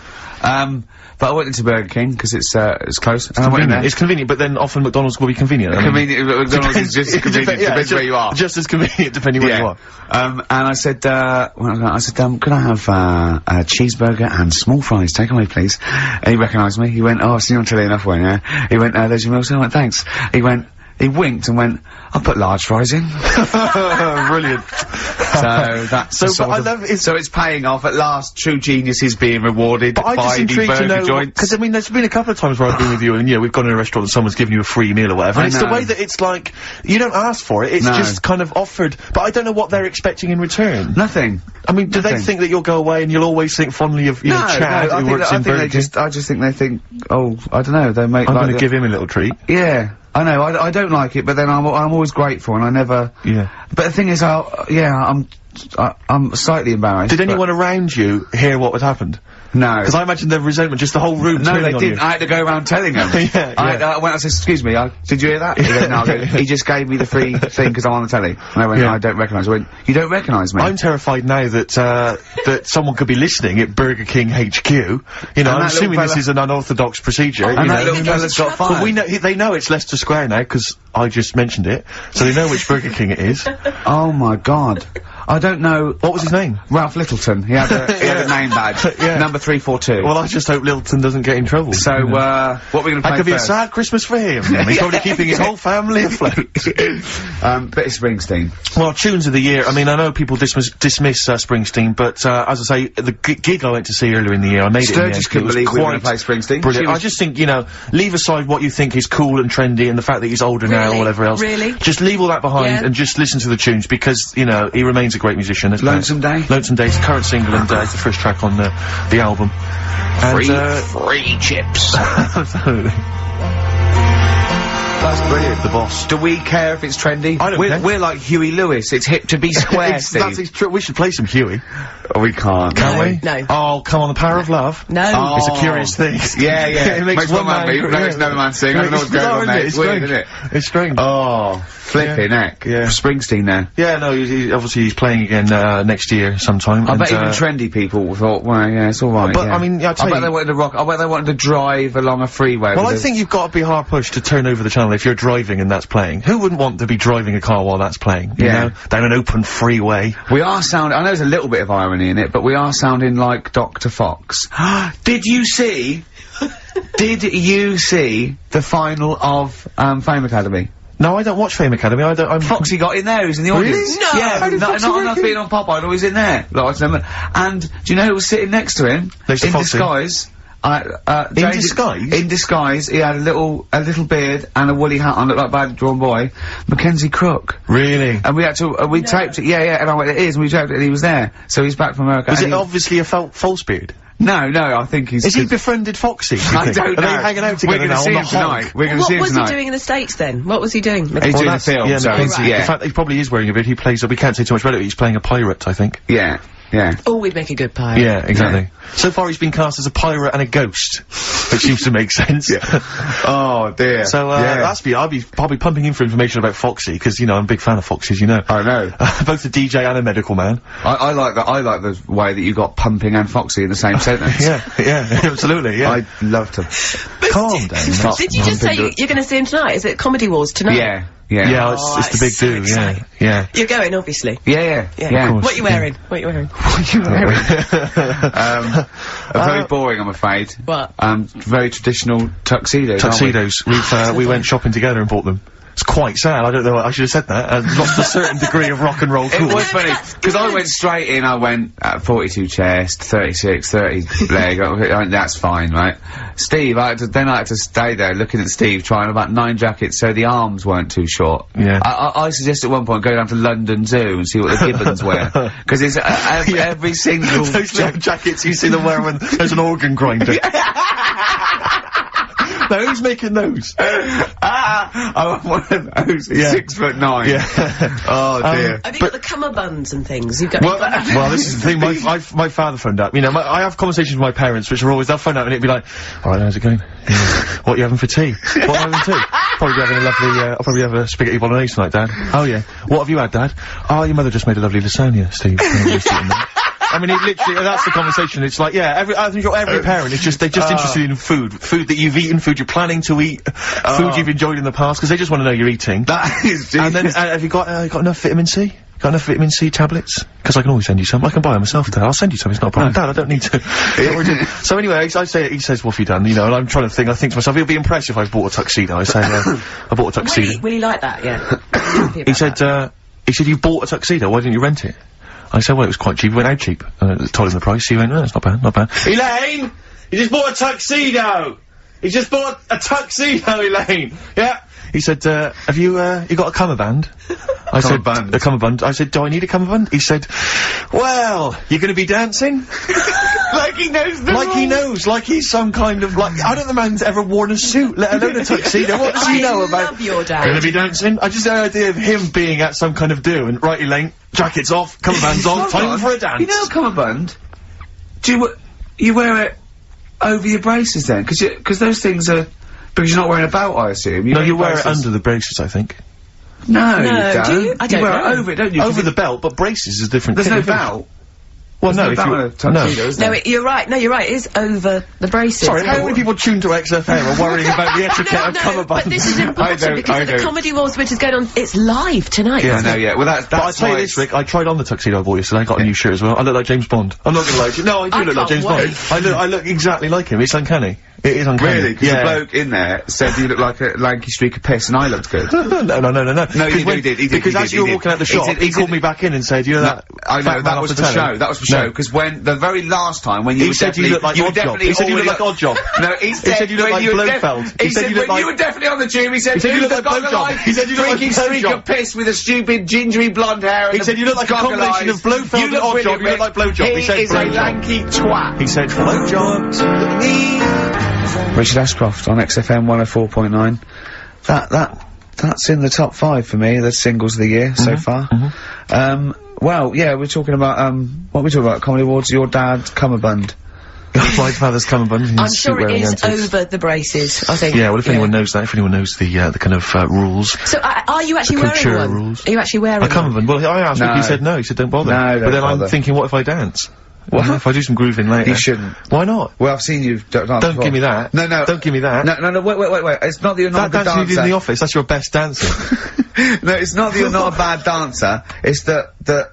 But I went into Burger King because it's close. And I went in Convenient. there. It's convenient, but then often McDonald's will be convenient. I mean, Convenient. McDonald's is just as convenient. yeah, Depends where you are. Just as convenient depending where you are. And I said, could I have a cheeseburger and small fries? Take away, please. And he recognised me. He went, oh, I've seen you on telly enough, one, yeah? He went, there's your meal. So I went, thanks. He winked and went, I'll put large fries in. Brilliant. So that's So, the sort but I of- love it's. so it's paying off. At last, true genius is being rewarded But I'm by just the intrigued to burger know, joints. because I mean, there's been a couple of times where I've been with you, and yeah, we've gone in a restaurant and someone's given you a free meal or whatever. I And it's the know. way that it's like you don't ask for it; it's No. just kind of offered. But I don't know what they're expecting in return. Nothing. I mean, do they Nothing. think that you'll go away and you'll always think fondly of you know Chad who works in Burger King? I just think they think, oh, I don't know, they make I'm like going to the- give him a little treat. Yeah, I know, I don't like it, but then I'm always grateful and I never, Yeah. but the thing is, I'm I'm slightly embarrassed. Did anyone around you hear what had happened? No. Because I imagine the resentment, just the whole room No, turning they on didn't. you. I had to go around telling them. Yeah, I went and said, excuse me, did you hear that? He goes, no. I go, he just gave me the free thing because I'm on the telly. And I went, I don't recognise. I went, you don't recognise me? I'm terrified now that, that someone could be listening at Burger King HQ. You know, I'm assuming this is an unorthodox procedure. And you that know. little fella's got fired. But we know, they know it's Leicester Square now, because I just mentioned it. So they know which Burger King it is. Oh my god. I don't know. What was his name? Ralph Littleton. He had a name badge. Number 342. Well, I just hope Littleton doesn't get in trouble. So, what are we gonna play That could be a first? sad Christmas for him. He's probably keeping his whole family afloat. Bit of Springsteen. Well, tunes of the year. I mean, I know people dismiss Springsteen, but as I say, the gig I went to see earlier in the year, I made it in the end. Sturgis couldn't believe we were gonna play Springsteen. Brilliant. I just think, you know, leave aside what you think is cool and trendy and the fact that he's older now or whatever else. Really? Just leave all that behind and just listen to the tunes because, you know, he remains a great musician. Lonesome Day? Lonesome Day's the current single and it's the first track on the album. And, free chips. absolutely. That's brilliant. The boss. Do we care if it's trendy? I don't care. We're like Huey Lewis. It's hip to be square, Steve. That's true. We should play some Huey. Oh, we can't. Can we? No. Oh, come on, the power of love. No. Oh. It's a curious thing. Yeah, yeah. It makes one man beat, makes another man sing. I don't know what's going on there. It's weird, isn't it? It's strange. Oh, flipping heck. Yeah. Springsteen there. Yeah, no, obviously he's playing again next year sometime. I bet even trendy people thought, well, yeah, it's alright. But, I mean, I bet they wanted to rock. I bet they wanted to drive along a freeway. Well, I think you've got to be hard pushed to turn over the channel if you're driving and that's playing. Who wouldn't want to be driving a car while that's playing? You know? Down an open freeway. We are sounding, I know there's a little bit of irony in it, but we are sounding like Dr. Fox. Did you see the final of, Fame Academy? No, I don't watch Fame Academy. Foxy got in there, he was in the audience. No! Yeah, How did not Foxy enough being on Pop Idol, he was in there. And, do you know who was sitting next to him? Next to in Foxy? disguise. In disguise? In disguise, he had a little beard and a woolly hat on, looked like a badly drawn boy. Mackenzie Crook. Really? And we had to, we taped it, and I went, it is, and we taped it, and he was there. So he's back from America. Was it obviously a false beard? No, I think he's... Is he befriended Foxy? I don't know. Are they hanging out together now on the tonight. We're gonna see him What was tonight. he doing in the States then? What was he doing? He's doing a film, yeah, so Mackenzie, yeah. In fact, he probably is wearing a beard. He plays, we can't say too much about it, he's playing a pirate, I think. Yeah. Oh, we'd make a good pirate. Yeah, exactly. So far he's been cast as a pirate and a ghost, which seems to make sense. Oh dear. So, I'll be pumping in for information about Foxy, because, you know, I'm a big fan of Foxy's, you know. I know. Both a DJ and a medical man. I like the way that you got Pumping and Foxy in the same sentence. yeah, absolutely, yeah. I'd love to. Calm down. Did you just say you're going to see him tonight? Is it Comedy Wars tonight? Yeah. Yeah, it's the big do, yeah. You're going, obviously. Yeah. Of course. What are you wearing? What are you wearing? Very boring, I'm afraid. What? Very traditional tuxedos. Tuxedos. We went shopping together and bought them. It's quite sad. I don't know. I should have said that. I've lost a certain degree of rock and roll cool. It was funny, because I went straight in, I went, 42 chest, 36, 30 leg, that's fine, right? Steve, I had to stay there looking at Steve trying about 9 jackets so the arms weren't too short. Yeah. I suggested at one point go down to London Zoo and see what the gibbons wear. Because it's, every single... Those little jackets you see them wear when there's an organ grinder. Now, who's making those? I want one of those. 6'9". Yeah. Oh dear. Have you got the cummerbuns and things? You've got. Well, this is the thing. My father phoned up. You know, I have conversations with my parents, which are always they'll phone up and it'd be like, "All right, how's it going? What are you having for tea? What are you having for tea? Probably having a lovely. I'll probably have a spaghetti bolognese tonight, Dad. Oh yeah. What have you had, Dad? Oh, your mother just made a lovely lasagna, Steve. I mean, it literally, that's the conversation. It's like, yeah, I think every parent is they're just interested in food that you've eaten, food you're planning to eat, food you've enjoyed in the past, because they just want to know you're eating. That is And then, have you got enough vitamin C? Got enough vitamin C tablets? Because I can always send you some. I can buy them myself, Dad. I'll send you some. It's not a problem. Dad, I don't need to. So anyway, he says, what have you done? You know, and I'm trying to think. I think to myself, he'll be impressed if I bought a tuxedo. I say, I bought a tuxedo. Will he like that? Yeah. He said, you bought a tuxedo. Why didn't you rent it? I said, well, it was quite cheap. It went out cheap. Told him the price. He went, no, it's not bad, not bad. Elaine! You just bought a tuxedo! You just bought a tuxedo, Elaine! Yeah. He said, have you got a cummerbund? I said, a cummerbund. I said, do I need a cummerbund? He said, well, you're gonna be dancing? Like he knows the Like he rules. knows, like he's some kind of, like, I don't know the man's ever worn a suit, let alone a tuxedo. What does he know about? I love your dad. Gonna be dancing? I just had the idea of him being at some kind of do, and right, Elaine, jackets off, cummerbunds on, time for a dance. You know a cummerbund? Do you wear it over your braces then? Because those things are, because you're not wearing a belt, I assume. No, you wear it under the braces, I think. No, you No, don't. do you? I don't wear know. it over it, don't you? 'Cause Over the belt, but braces is different. there's no Different thing. belt. Well, no, There's if no you... belt in a tuxedo, is there? No, you're right. No, you're right. It is over the braces. Sorry, how many people tuned to XFM are worrying about the etiquette of No, but cummerbunds? this is important because of the Comedy Wars which is going on. It's live tonight. Yeah, I isn't know, it? yeah. Well, that's But I tell you why this, Rick, I tried on the tuxedo I bought yesterday, I got a new shirt as well. I look like James Bond. I'm not gonna lie to you. No, I do I look like can't James wait. Bond. I look exactly like him. It's uncanny. It is uncanny. Really? Because Yeah. the bloke in there said you look like a lanky streak of piss, and I looked good. No. No, he did. Because as you were walking out the shop, he called me back in and said, you know that I know, fat man that off was the for telly? show. That was for show. Because when, the very last time, when you He were said definitely... you look like were Odd Job. definitely He said you look already like Odd Job. No, he said you look when like were Blofeld. He He said said you look when like- you were definitely on the tube, he said said you who's look the like goggle Blowjob. eyed, He said you look like drinking streak Blowjob. of piss with a stupid gingery blonde hair and He said you look like a goggle combination eyes. of Blofeld and look Odd Job. brilliant, You look like Blowjob. He said He is a Blowjob. lanky twat. He said blowjob. Richard Ashcroft on XFM 104.9. That's in the top 5 for me, the singles of the year so far. Well, yeah, we're talking about, what are we talking about? Comedy Awards, your dad, cummerbund. My father's cummerbund. I'm sure it is over the braces, I think. Yeah, well, if anyone knows that, if anyone knows the kind of, rules. So, are you actually The wearing couture one? rules. Are you actually wearing A cummerbund? Well, I asked him, he No. said no, he said don't bother. No, but don't then bother. I'm thinking, what if I dance? What? If I do some grooving later. You shouldn't. Why not? Well, I've seen you dance Don't before. give me that. No. Don't give me that. No, wait. It's not that you're not That a good dancing you did in the dancer. office, that's your best dancing. No, it's not that you're not a bad dancer. It's that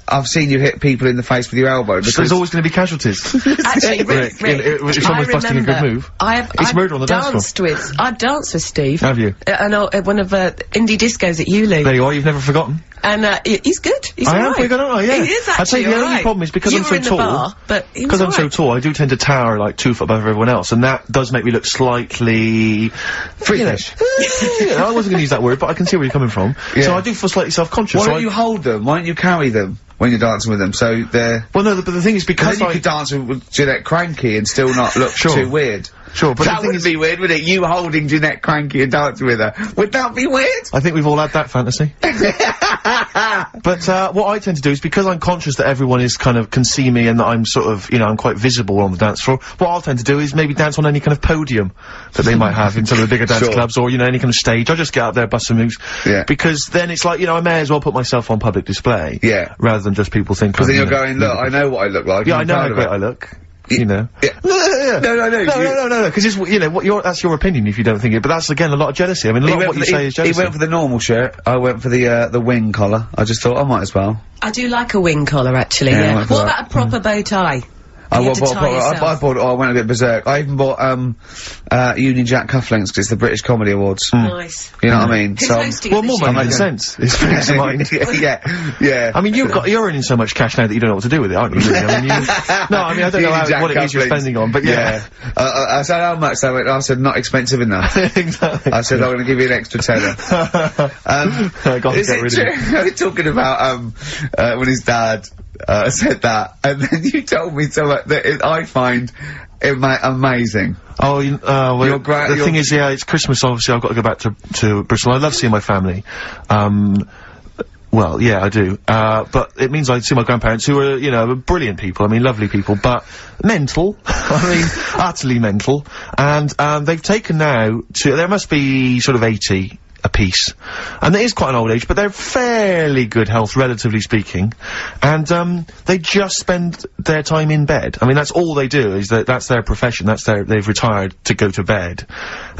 I've seen you hit people in the face with your elbow. So there's always going to be casualties. Actually, Rick, if someone's busting a good move. I've murder on the dance floor. I've danced with Steve. Have you? At one of indie discos at Ulu. There you are, you've never forgotten. And he's good. He's I am alright. pretty good, aren't I? Yeah. He is I'd say actually the only alright. problem is because you I'm were so in the tall. bar, but he was Because I'm so alright. tall, I do tend to tower like 2 foot above everyone else, and that does make me look slightly freakish. I wasn't going to use that word, but I can see where you're coming from. Yeah. So I do feel slightly self-conscious. Why so don't you hold them? Why don't you carry them when you're dancing with them? So they're... Well, no, but the thing is Because because then you could dance with Jeanette Cranky and still not look too weird. Sure, but that would be weird, wouldn't it? You holding Jeanette Cranky and dancing with her. Would that be weird? I think we've all had that fantasy. But what I tend to do is because I'm conscious that everyone is can see me and that I'm sort of, I'm quite visible on the dance floor, what I'll tend to do is maybe dance on any kind of podium that they might have in some of the bigger dance clubs or, any kind of stage. I just get up there, bust some moves. Yeah. Because then it's like, I may as well put myself on public display. Yeah. Rather than just people think Because then you're going, look, I know what I look like. Yeah, I I'm know proud how of great it. I look. Yeah. No. No. Because it's, that's your opinion if you don't think it, but that's again a lot of jealousy. I mean, a lot of what you say is jealousy. He went for the normal shirt. I went for the wing collar. I just thought I might as well. I do like a wing collar, actually, Yeah, yeah. I What like about a proper bow tie? I You had to tie bought, yourself. I went a bit berserk. I even bought, Union Jack cufflinks because it's the British Comedy Awards. Nice. You know what I mean? Who's So, hosting Well, it more this money year? than sense. It's brings to mind. yeah. I mean, you're earning so much cash now that you don't know what to do with it, aren't you? Really? I mean, I don't know Union Jack what it is you're cufflinks. spending on, but yeah. I said how much? I said not expensive enough. Exactly. I said I'm going to give you an extra tenner. I gotta Is get it rid true? of it. We're talking about when his dad said that, and then you told me something that I find amazing. Oh, well, the your- thing is, it's Christmas, obviously I've got to go back to Bristol. I love seeing my family. Well, yeah, I do. But it means I see my grandparents who are, brilliant people. I mean, lovely people, but mental. I mean, utterly mental. And, they've taken now there must be sort of 80 a piece. And it is quite an old age, but they're fairly good health, relatively speaking. And, they just spend their time in bed. I mean, that's all they do, that's their profession, they've retired to go to bed.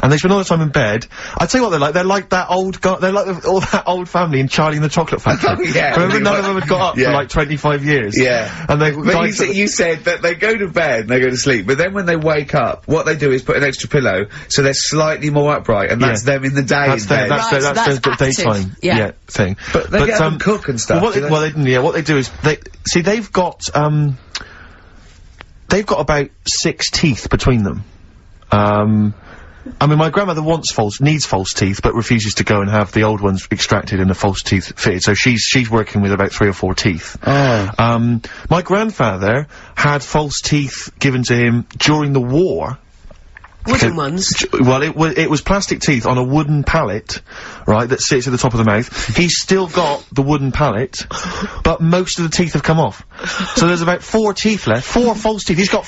And they spend all the time in bed. I tell you what they're like that old they're like all that old family in Charlie and the Chocolate Factory. Oh, yeah. Remember none of them had got up Yeah. for like 25 years? Yeah. And they But you said that they go to bed and they go to sleep, but then when they wake up, what they do is put an extra pillow, so they're slightly more upright, and that's them in the day. That's their Right, so that's that's their active. daytime Yeah. thing. But they get up and cook and stuff. Well, do they? what they do is they've got about 6 teeth between them. I mean, my grandmother needs false teeth, but refuses to go and have the old ones extracted and the false teeth fitted, so she's working with about 3 or 4 teeth. Oh. My grandfather had false teeth given to him during the war. Wooden ones? Well, it was plastic teeth on a wooden pallet, right, that sits at the top of the mouth. He's still got the wooden pallet, but most of the teeth have come off. So there's about 4 teeth left, 4 false teeth. He's got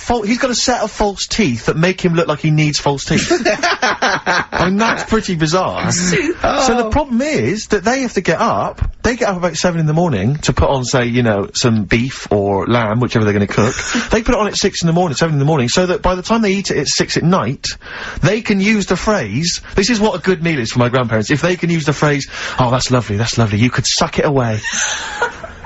a set of false teeth that make him look like he needs false teeth. I mean, that's pretty bizarre. So the problem is that they have to get up. They get up about 7 in the morning to put on, say, you know, some beef or lamb, whichever they're going to cook. They put it on at 6 in the morning, 7 in the morning, so that by the time they eat it at 6 at night, they can use the phrase, this is what a good meal is for my grandparents, if they can use the phrase, oh, that's lovely, you could suck it away.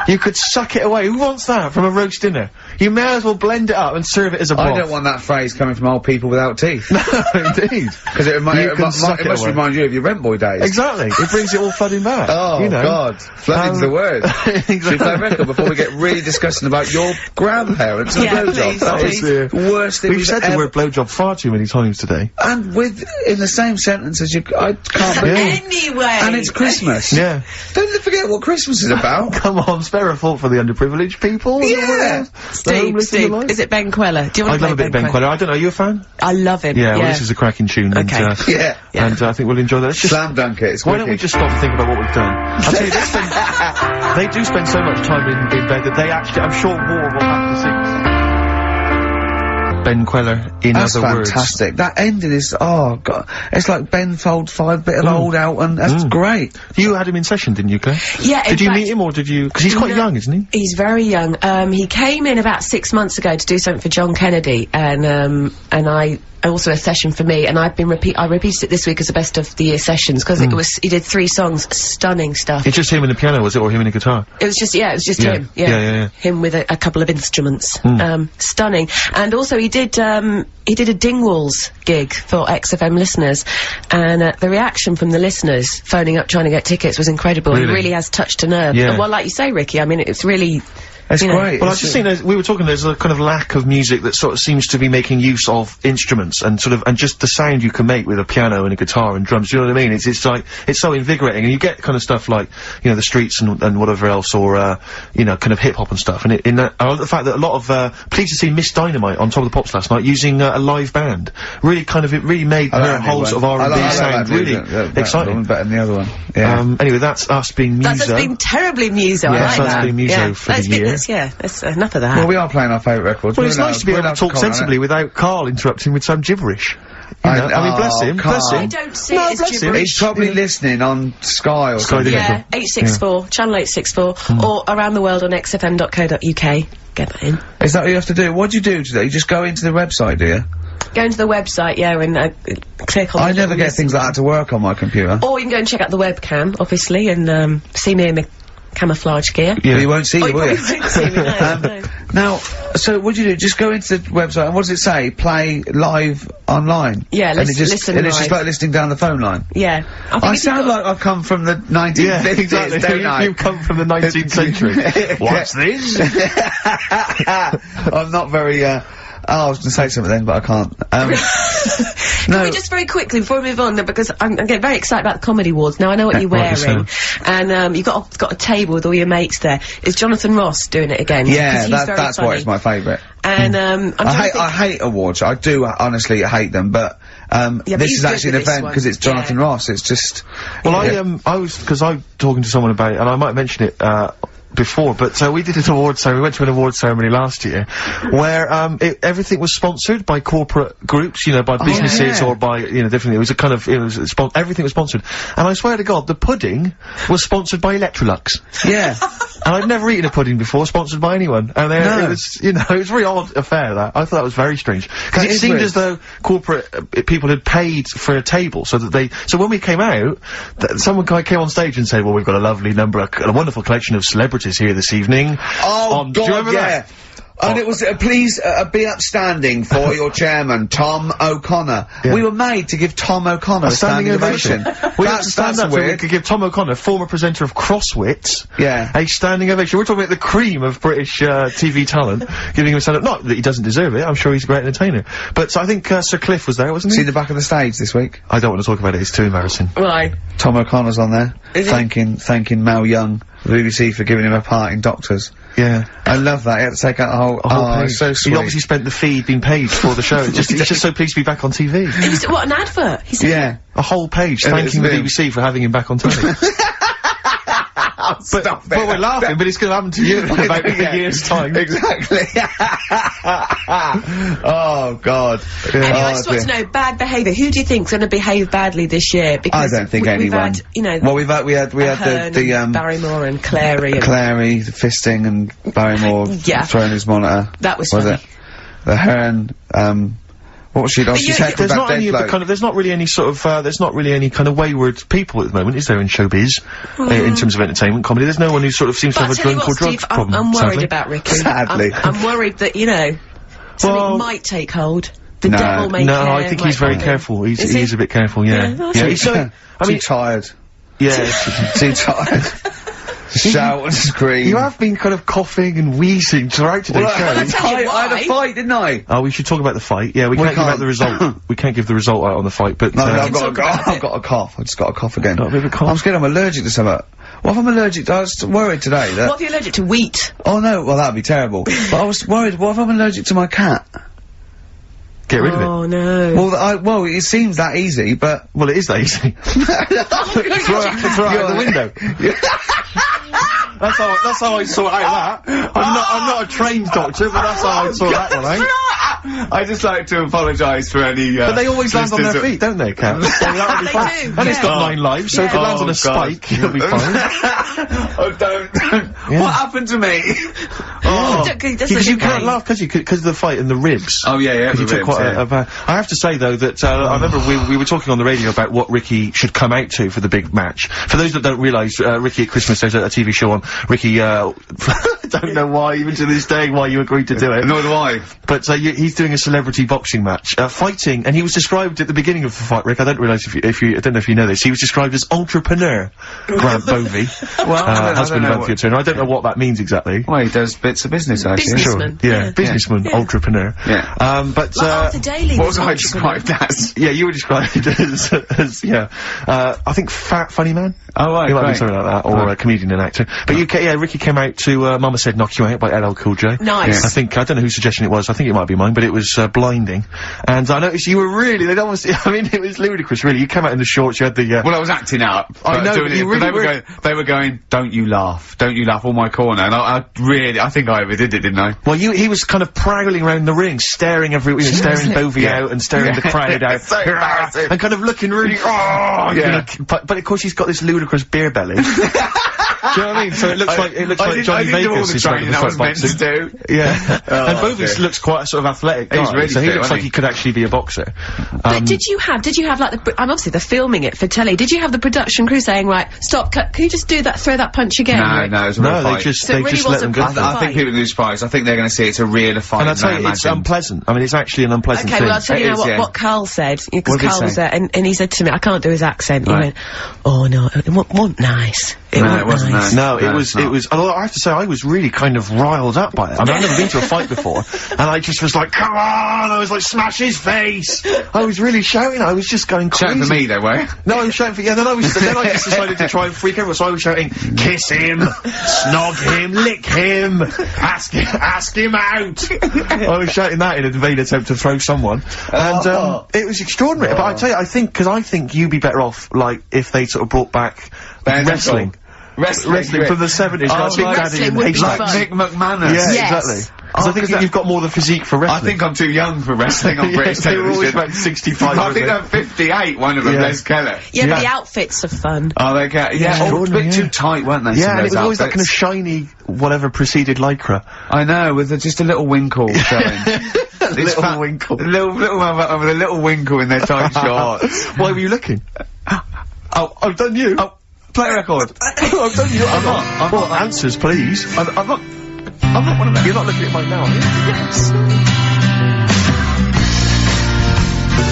You could suck it away. Who wants that from a roast dinner? You may as well blend it up and serve it as a broth. I don't want that phrase coming from old people without teeth. No, indeed. Because it must remind you of your rent boy days. Exactly. It brings it all flooding back. Oh, you know. God. Flooding's the word. Exactly. Should we play a record before we get really disgusting about your grandparents and blowjob? That is the worst thing we've said the word blowjob far too many times today. And in the same sentence as you, I can't believe. Anyway. And it's Christmas. Yeah. Don't forget what Christmas is about. Come on, spare a thought for the underprivileged people. Yeah. Steve, is it Ben Queller? Do you want to play love a bit of Ben Queller. I don't know, are you a fan? I love him. Yeah, well, this is a cracking tune. Okay. And, and I think we'll enjoy that. Let's just slam dunk it. Why don't we just stop and think about what we've done? I'll tell you, they do spend so much time in bed that they actually, I'm sure more will have to sing. Ben Queller, in other words. That's fantastic. That ending is, oh, God. It's like Ben Fold 5, bit of old out, and that's great. You had him in session, didn't you, Claire? Yeah, Did you meet him, or did you... Because he's quite young, isn't he? He's very young. He came in about 6 months ago to do something for John Kennedy, and also a session for me, and I repeated it this week as a best of the year sessions, because he did 3 songs, stunning stuff. It's just him and the piano, was it, or him and a guitar? It was just him. Yeah. Him with a couple of instruments. Stunning. And also he did a Dingwalls gig for XFM listeners, and the reaction from the listeners phoning up trying to get tickets was incredible. Really? It really has touched a nerve. Yeah. Well, like you say, Ricky, I mean, it's really... It's great. Well, I just think we were talking, there's a kind of lack of music that sort of seems to be making use of instruments and and just the sound you can make with a piano and a guitar and drums, you know what I mean? It's like, it's so invigorating, and you get kind of stuff like, you know, the Streets and whatever else, or, you know, kind of hip-hop and stuff, and the fact that a lot of, pleased to see Miss Dynamite on Top of the Pops last night using a live band. Really it really made her whole sort of R&B sound really exciting. Better than the other one. Yeah. Anyway, that's us being Muso. That's us being terribly Muso, I like that. That's us being Muso for the year. That's enough of that. Well, we are playing our favourite records. Well, it's nice to be able to talk sensibly without Carl interrupting with some gibberish. You know? I mean, bless him, bless him. I don't see it as gibberish. He's probably listening on Sky or something. Yeah, 864, channel 864, or around the world on xfm.co.uk. Get that in. Is that what you have to do? What do you do today? You just go into the website, do you? Go into the website, and click on... I never get things like that to work on my computer. Or you can go and check out the webcam, obviously, and see me in the camouflage gear. Yeah, you won't see you, will you? Won't see me, no. Now, so what do you do? Just go into the website, and what does it say? Play live online? Yeah, listen live. And it's just like listening down the phone line? Yeah. I sound like I've come from the 1950s, yeah, exactly. don't I? You come from the 19th century. What's this? I'm not very, I was going to say something then, but I can't. Can we just very quickly, before we move on, because I'm getting very excited about the Comedy Awards. Now, I know what you're wearing, and you've got a table with all your mates there. Is Jonathan Ross doing it again? Yeah, that's why it's my favourite. And, I hate awards. I do honestly hate them, but, this is actually an event because it's Jonathan Ross. It's just... Well, I was talking to someone about it, and I might mention it, before, but we did an awards ceremony. We went to an awards ceremony last year, where everything was sponsored by corporate groups, you know, by businesses or by different. It was a kind of everything was sponsored, and I swear to God, the pudding was sponsored by Electrolux. Yeah. And I'd never eaten a pudding before sponsored by anyone, and it was, it was a very odd affair. That I thought that was very strange because it seemed as though corporate people had paid for a table so that So when we came out, someone came on stage and said, "Well, we've got a lovely number, a wonderful collection of celebrities here this evening." Oh, do you remember that? And it was, please, be upstanding for your chairman, Tom O'Connor. Yeah. We were made to give Tom O'Connor a standing ovation. We had to stand up so we could give Tom O'Connor, former presenter of Crosswits, a standing ovation. We're talking about the cream of British, TV talent, giving him a stand-up. Not that he doesn't deserve it, I'm sure he's a great entertainer. But I think, Sir Cliff was there, wasn't he? See the back of the stage this week? I don't want to talk about it, it's too embarrassing. Why? Tom O'Connor's on there, thanking Mel Young, the BBC, for giving him a part in Doctors. Yeah. I love that. He had to take out a whole page. So sweet. He obviously spent the fee being paid for the show. He's just so pleased to be back on TV. It was, what, an advert? He said. Yeah. A whole page thanking the BBC for having him back on telly. Stop it. Well, we're laughing, but it's going to happen to you in about a year's time. Exactly. Oh, God. Anyway, I just want to know, bad behaviour. Who do you think's going to behave badly this year? Because I don't think anyone. We've had, you know... Well, we had the Barrymore and Clary and... Clary, the fisting, and Barrymore throwing his monitor. That was funny. It? The Hearn, what was she on? She's head there's not any of the kind of, there's not really any sort of, there's not really any kind of wayward people at the moment, is there, in showbiz? In terms of entertainment comedy, there's no one who sort of seems to have a drunk or drugs problem. I'm worried about Ricky. Sadly. I'm worried that, you know, something might take hold. The devil may No, I think he's very careful. He's a bit careful, yeah. He's so, too tired. Yeah. Too tired. Shout and scream. You have been kind of coughing and wheezing throughout today's show. I had a fight, didn't I? Oh, we should talk about the fight. Yeah, we can't give out the result. We can't give the result out on the fight, but... No, I've got a cough. I just got a cough again. Got a bit of a cough? I'm scared I'm allergic to something. What if I'm allergic to... I was worried today that... What if you're allergic to wheat? Oh no, well that'd be terrible. But I was worried, what if I'm allergic to my cat? Get rid of it. Oh no. Well, it seems that easy, but... Well, it is that easy. Throw it out the window. That's how I sort out that. I'm not a trained doctor, but that's how I sort that one out. I just like to apologise for any, But they always land on their feet, don't they, Cat? They do. And it's got 9 lives, so if it lands on a spike, it'll be fine. Oh, don't. What happened to me? Because you can't laugh, because of the fight and the ribs. Oh, yeah, Because you took quite a bad... I have to say, though, that, I remember we were talking on the radio about what Ricky should come out to for the big match. For those that don't realise, Ricky at Christmas, there's a TV show on. Ricky, I don't know why, even to this day, why you agreed to do it. Nor do I. But, he's doing a celebrity boxing match, fighting, and he was described at the beginning of the fight, Rick, I don't realise I don't know if you know this, he was described as entrepreneur, Grant Bovey. Well, husband of Anthea Turner. I don't know what that means exactly. Well, he does bits of business, I think. Businessman. Sure. Yeah, businessman, entrepreneur. Yeah. But, Arthur Daly what was I described as? Yeah, you were described as I think fat, funny man. Oh, right, he might be something like that, or a comedian and actor. But Ricky came out to, Mama Said Knock You Out by LL Cool J. Nice. I don't know whose suggestion it was, I think it might be mine, but it was, blinding. And I noticed you were really, it was ludicrous, really. You came out in the shorts, you had the, Well, I was acting up. I know, but you really they were going, don't you laugh, all my corner, and I think I overdid it, didn't I? Well, he was kind of prowling around the ring, staring staring Bovey out and staring the crowd out. So embarrassing. And kind of looking really, but of course he's got this ludicrous beer belly. Do you know what I mean? So it looks like Johnny Vegas is like I was meant to do. Yeah. And Bovey looks quite a sort of athletic guy, He's really so he fit, looks like he could actually be a boxer. But did you have like obviously they're filming it for telly, did you have the production crew saying, right, stop, cut, can you just throw that punch again? No, it was a real fight. They just let them go. I think people are going to be surprised. I think they're going to see it's a real fight. And I tell you, it's unpleasant. I mean, it's actually an unpleasant thing. Okay, well, I'll tell you now what Karl said, because Karl was there, and he said to me, I can't do his accent, he went, oh no, it wasn't nice. It wasn't nice. No, it was, although I have to say, I was really kind of riled up by it. I mean, I've never been to a fight before, and I just was like, come on! I was like, smash his face! I was really shouting, I was just going crazy. Shouting for me, though, were you? No, I was shouting for, then I just decided to try and freak everyone, so I was shouting, kiss him! Snog him! Lick him! Ask him out! I was shouting that in a vain attempt to throw someone, and, it was extraordinary, but I tell you, I think you'd be better off, like, if they sort of brought back wrestling. Wrestling from the 70s, like Big Daddy and would be like fun. Mick McManus. Yeah, yes. exactly. Because I think you've got more the physique for wrestling. I think I'm too young for wrestling on British they were always television. about 65. I think I'm 58, one of them, Les Keller. Yeah, but the outfits are fun. Oh, they get, a bit too tight, weren't they? Yeah, and it was always that kind of shiny, whatever preceded lycra. I know, with just a little winkle showing. Little winkle. Little man with a little winkle in their tight shorts. Why were you looking? Oh, I've done you. Oh, play a record. I've done you. I'm not. Answers, please. I'm not. I'm not one of them. You're not looking at mine now, are you? Yes.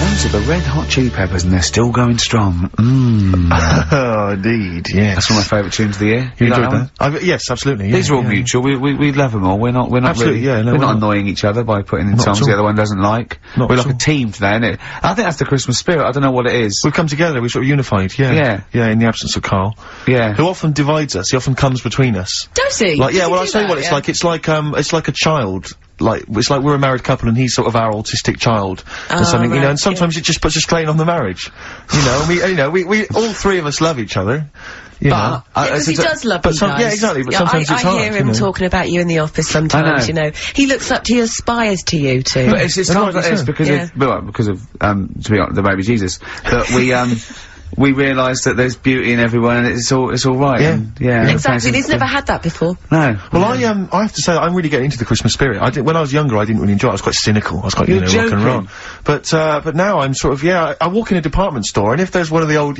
Those are the Red Hot Chili Peppers, and they're still going strong. Oh, indeed, yes. That's one of my favourite tunes of the year. You enjoyed that? Yes, absolutely. Yeah, These are all mutual. We love them all. We're not absolutely, really, no, we're not annoying each other by putting in songs the other one doesn't like. We're like a team today, innit? I think that's the Christmas spirit. I don't know what it is. We've come together. We're sort of unified. Yeah. Yeah, in the absence of Karl. Yeah. Who often divides us. He often comes between us. Does he? Like, yeah, Does well, he I'll tell you what it's like. It's like a child. Like, it's like we're a married couple and he's sort of our autistic child or something, you know, and sometimes it just puts a strain on the marriage. You know, we all three of us love each other. You know. Because he does love you guys. Yeah, exactly, but sometimes it's hard. I hear him talking about you in the office sometimes, you know. He looks up to you, aspires to you too. But it's times like this because of, to be honest, the baby Jesus, that we realise that there's beauty in everyone and it's all right. Yeah. Exactly. He's never had that before. No. Well, I have to say that I'm really getting into the Christmas spirit. when I was younger, I didn't really enjoy it. I was quite cynical. I was quite, rock and roll. But now I'm sort of, I walk in a department store and if there's one of the old,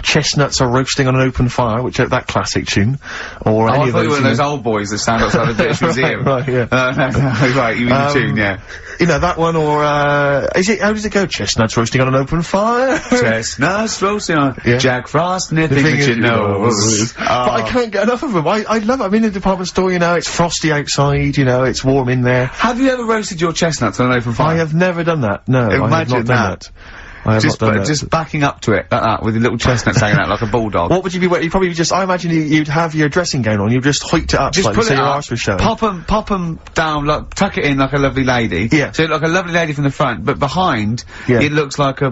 chestnuts are roasting on an open fire, which that classic tune, or any of those. One of those old boys that stand outside the British Museum. Right, yeah. Right, you mean the tune, yeah. You know, that one, or, how does it go? Chestnuts roasting on an open fire? Chestnuts roasting on, Jack Frost, nipping at your nose. But I can't get enough of them. I love it. I'm in a department store, it's frosty outside, it's warm in there. Have you ever roasted your chestnuts on an open fire? I have never done that, no. Imagine I have not done that. I have not done that. Just backing up to it, like that, with your little chestnuts hanging out like a bulldog. What would you be wearing? You'd probably just, I imagine you'd have your dressing gown on, you'd just hoiked it up, just put it your arse was showing. Pop 'em down, like, tuck it in like a lovely lady. Yeah. So like a lovely lady from the front, but behind, it looks like a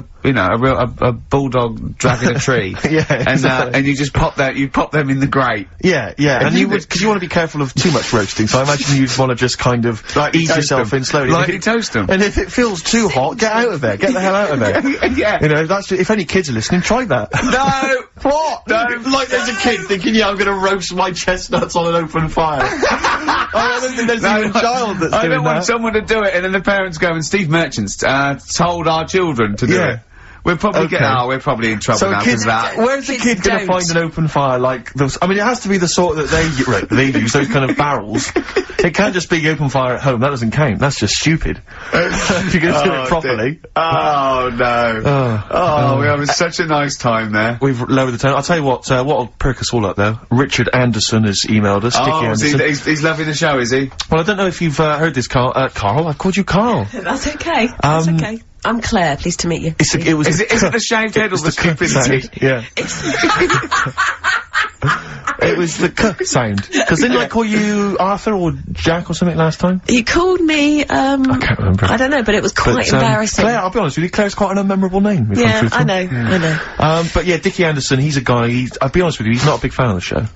bulldog dragging a tree. And you just pop them in the grate. Yeah. And you would, because you want to be careful of too much roasting, so I imagine you'd want to just kind of ease yourself in slowly. Like you toast them. And if it feels too hot, get out of there. Get the hell out of there. Yeah. If any kids are listening, try that. No! What? No! Like there's a kid thinking, I'm gonna roast my chestnuts on an open fire. I don't think there's even a child that's doing that. I don't want someone to do it and then the parents go, and Steve Merchant's told our children to do it. We'll probably we're probably in trouble now because of that. Where's the kid gonna find an open fire like those? I mean, it has to be the sort that they use, those kind of barrels. It can't just be open fire at home, that doesn't count, that's just stupid. If you're gonna do it properly. Oh, no. We're having such a nice time there. We've lowered the tone. I'll tell you what'll perk us all up though. Richard Anderson has emailed us, Dickie Anderson. He's loving the show, is he? Well, I don't know if you've heard this, Karl. Karl? I've called you Karl. That's okay. That's okay. I'm Claire, pleased to meet you. Is it the shaved head or the stupidity? Yeah. It was the k sound. Because didn't I call you Arthur or Jack or something last time? You called me, I can't remember. I don't know, but it was quite embarrassing. Claire, I'll be honest with you, Claire's quite an unmemorable name. Yeah, I know. But yeah, Dickie Anderson, he's a guy, I'll be honest with you, he's not a big fan of the show.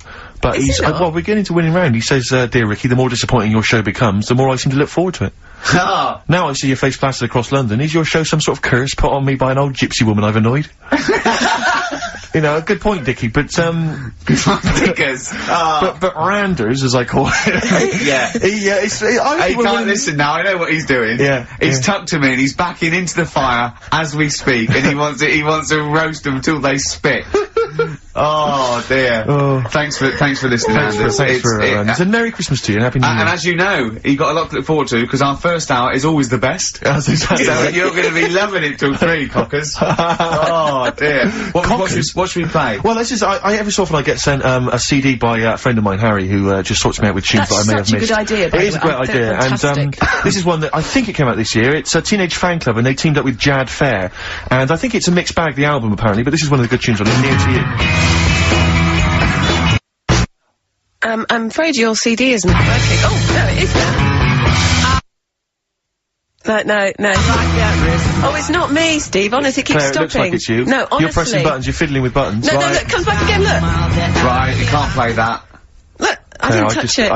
But well, we're getting to winning round. He says, dear Ricky, the more disappointing your show becomes, the more I seem to look forward to it. Now I see your face plastered across London. Is your show some sort of curse put on me by an old gypsy woman I've annoyed? A good point, Dickie, but, Dickers. But Randers, as I call it. He can't listen now, I know what he's doing. He's tucked him in, he's backing into the fire as we speak, and he wants to roast them until they spit. Oh dear. Thanks for listening, Anders. It's a Merry Christmas to you and Happy New Year. And as you know, you've got a lot to look forward to, because our first hour is always the best. That's exactly so you're going to be loving it till 3, cockers. Oh dear. What should we play? Well, this is, every so often I get sent, a CD by a friend of mine, Harry, who, just sorts me out with tunes that I may have missed. That's such a good idea, by the way. It is a great idea, and, this is one that I think it came out this year. It's a Teenage Fan Club, and they teamed up with Jad Fair. And I think it's a mixed bag, the album, apparently, but this is one of the good tunes on it, Near to You. I'm afraid your CD isn't working. Oh, no, it is now. No. Oh, it's not me, Steve. Honestly, it keeps Claire, stopping. It looks like it's you. No, honestly. You're pressing buttons, you're fiddling with buttons. No, look, comes back again, look. Right, you can't play that. Look, I didn't touch it.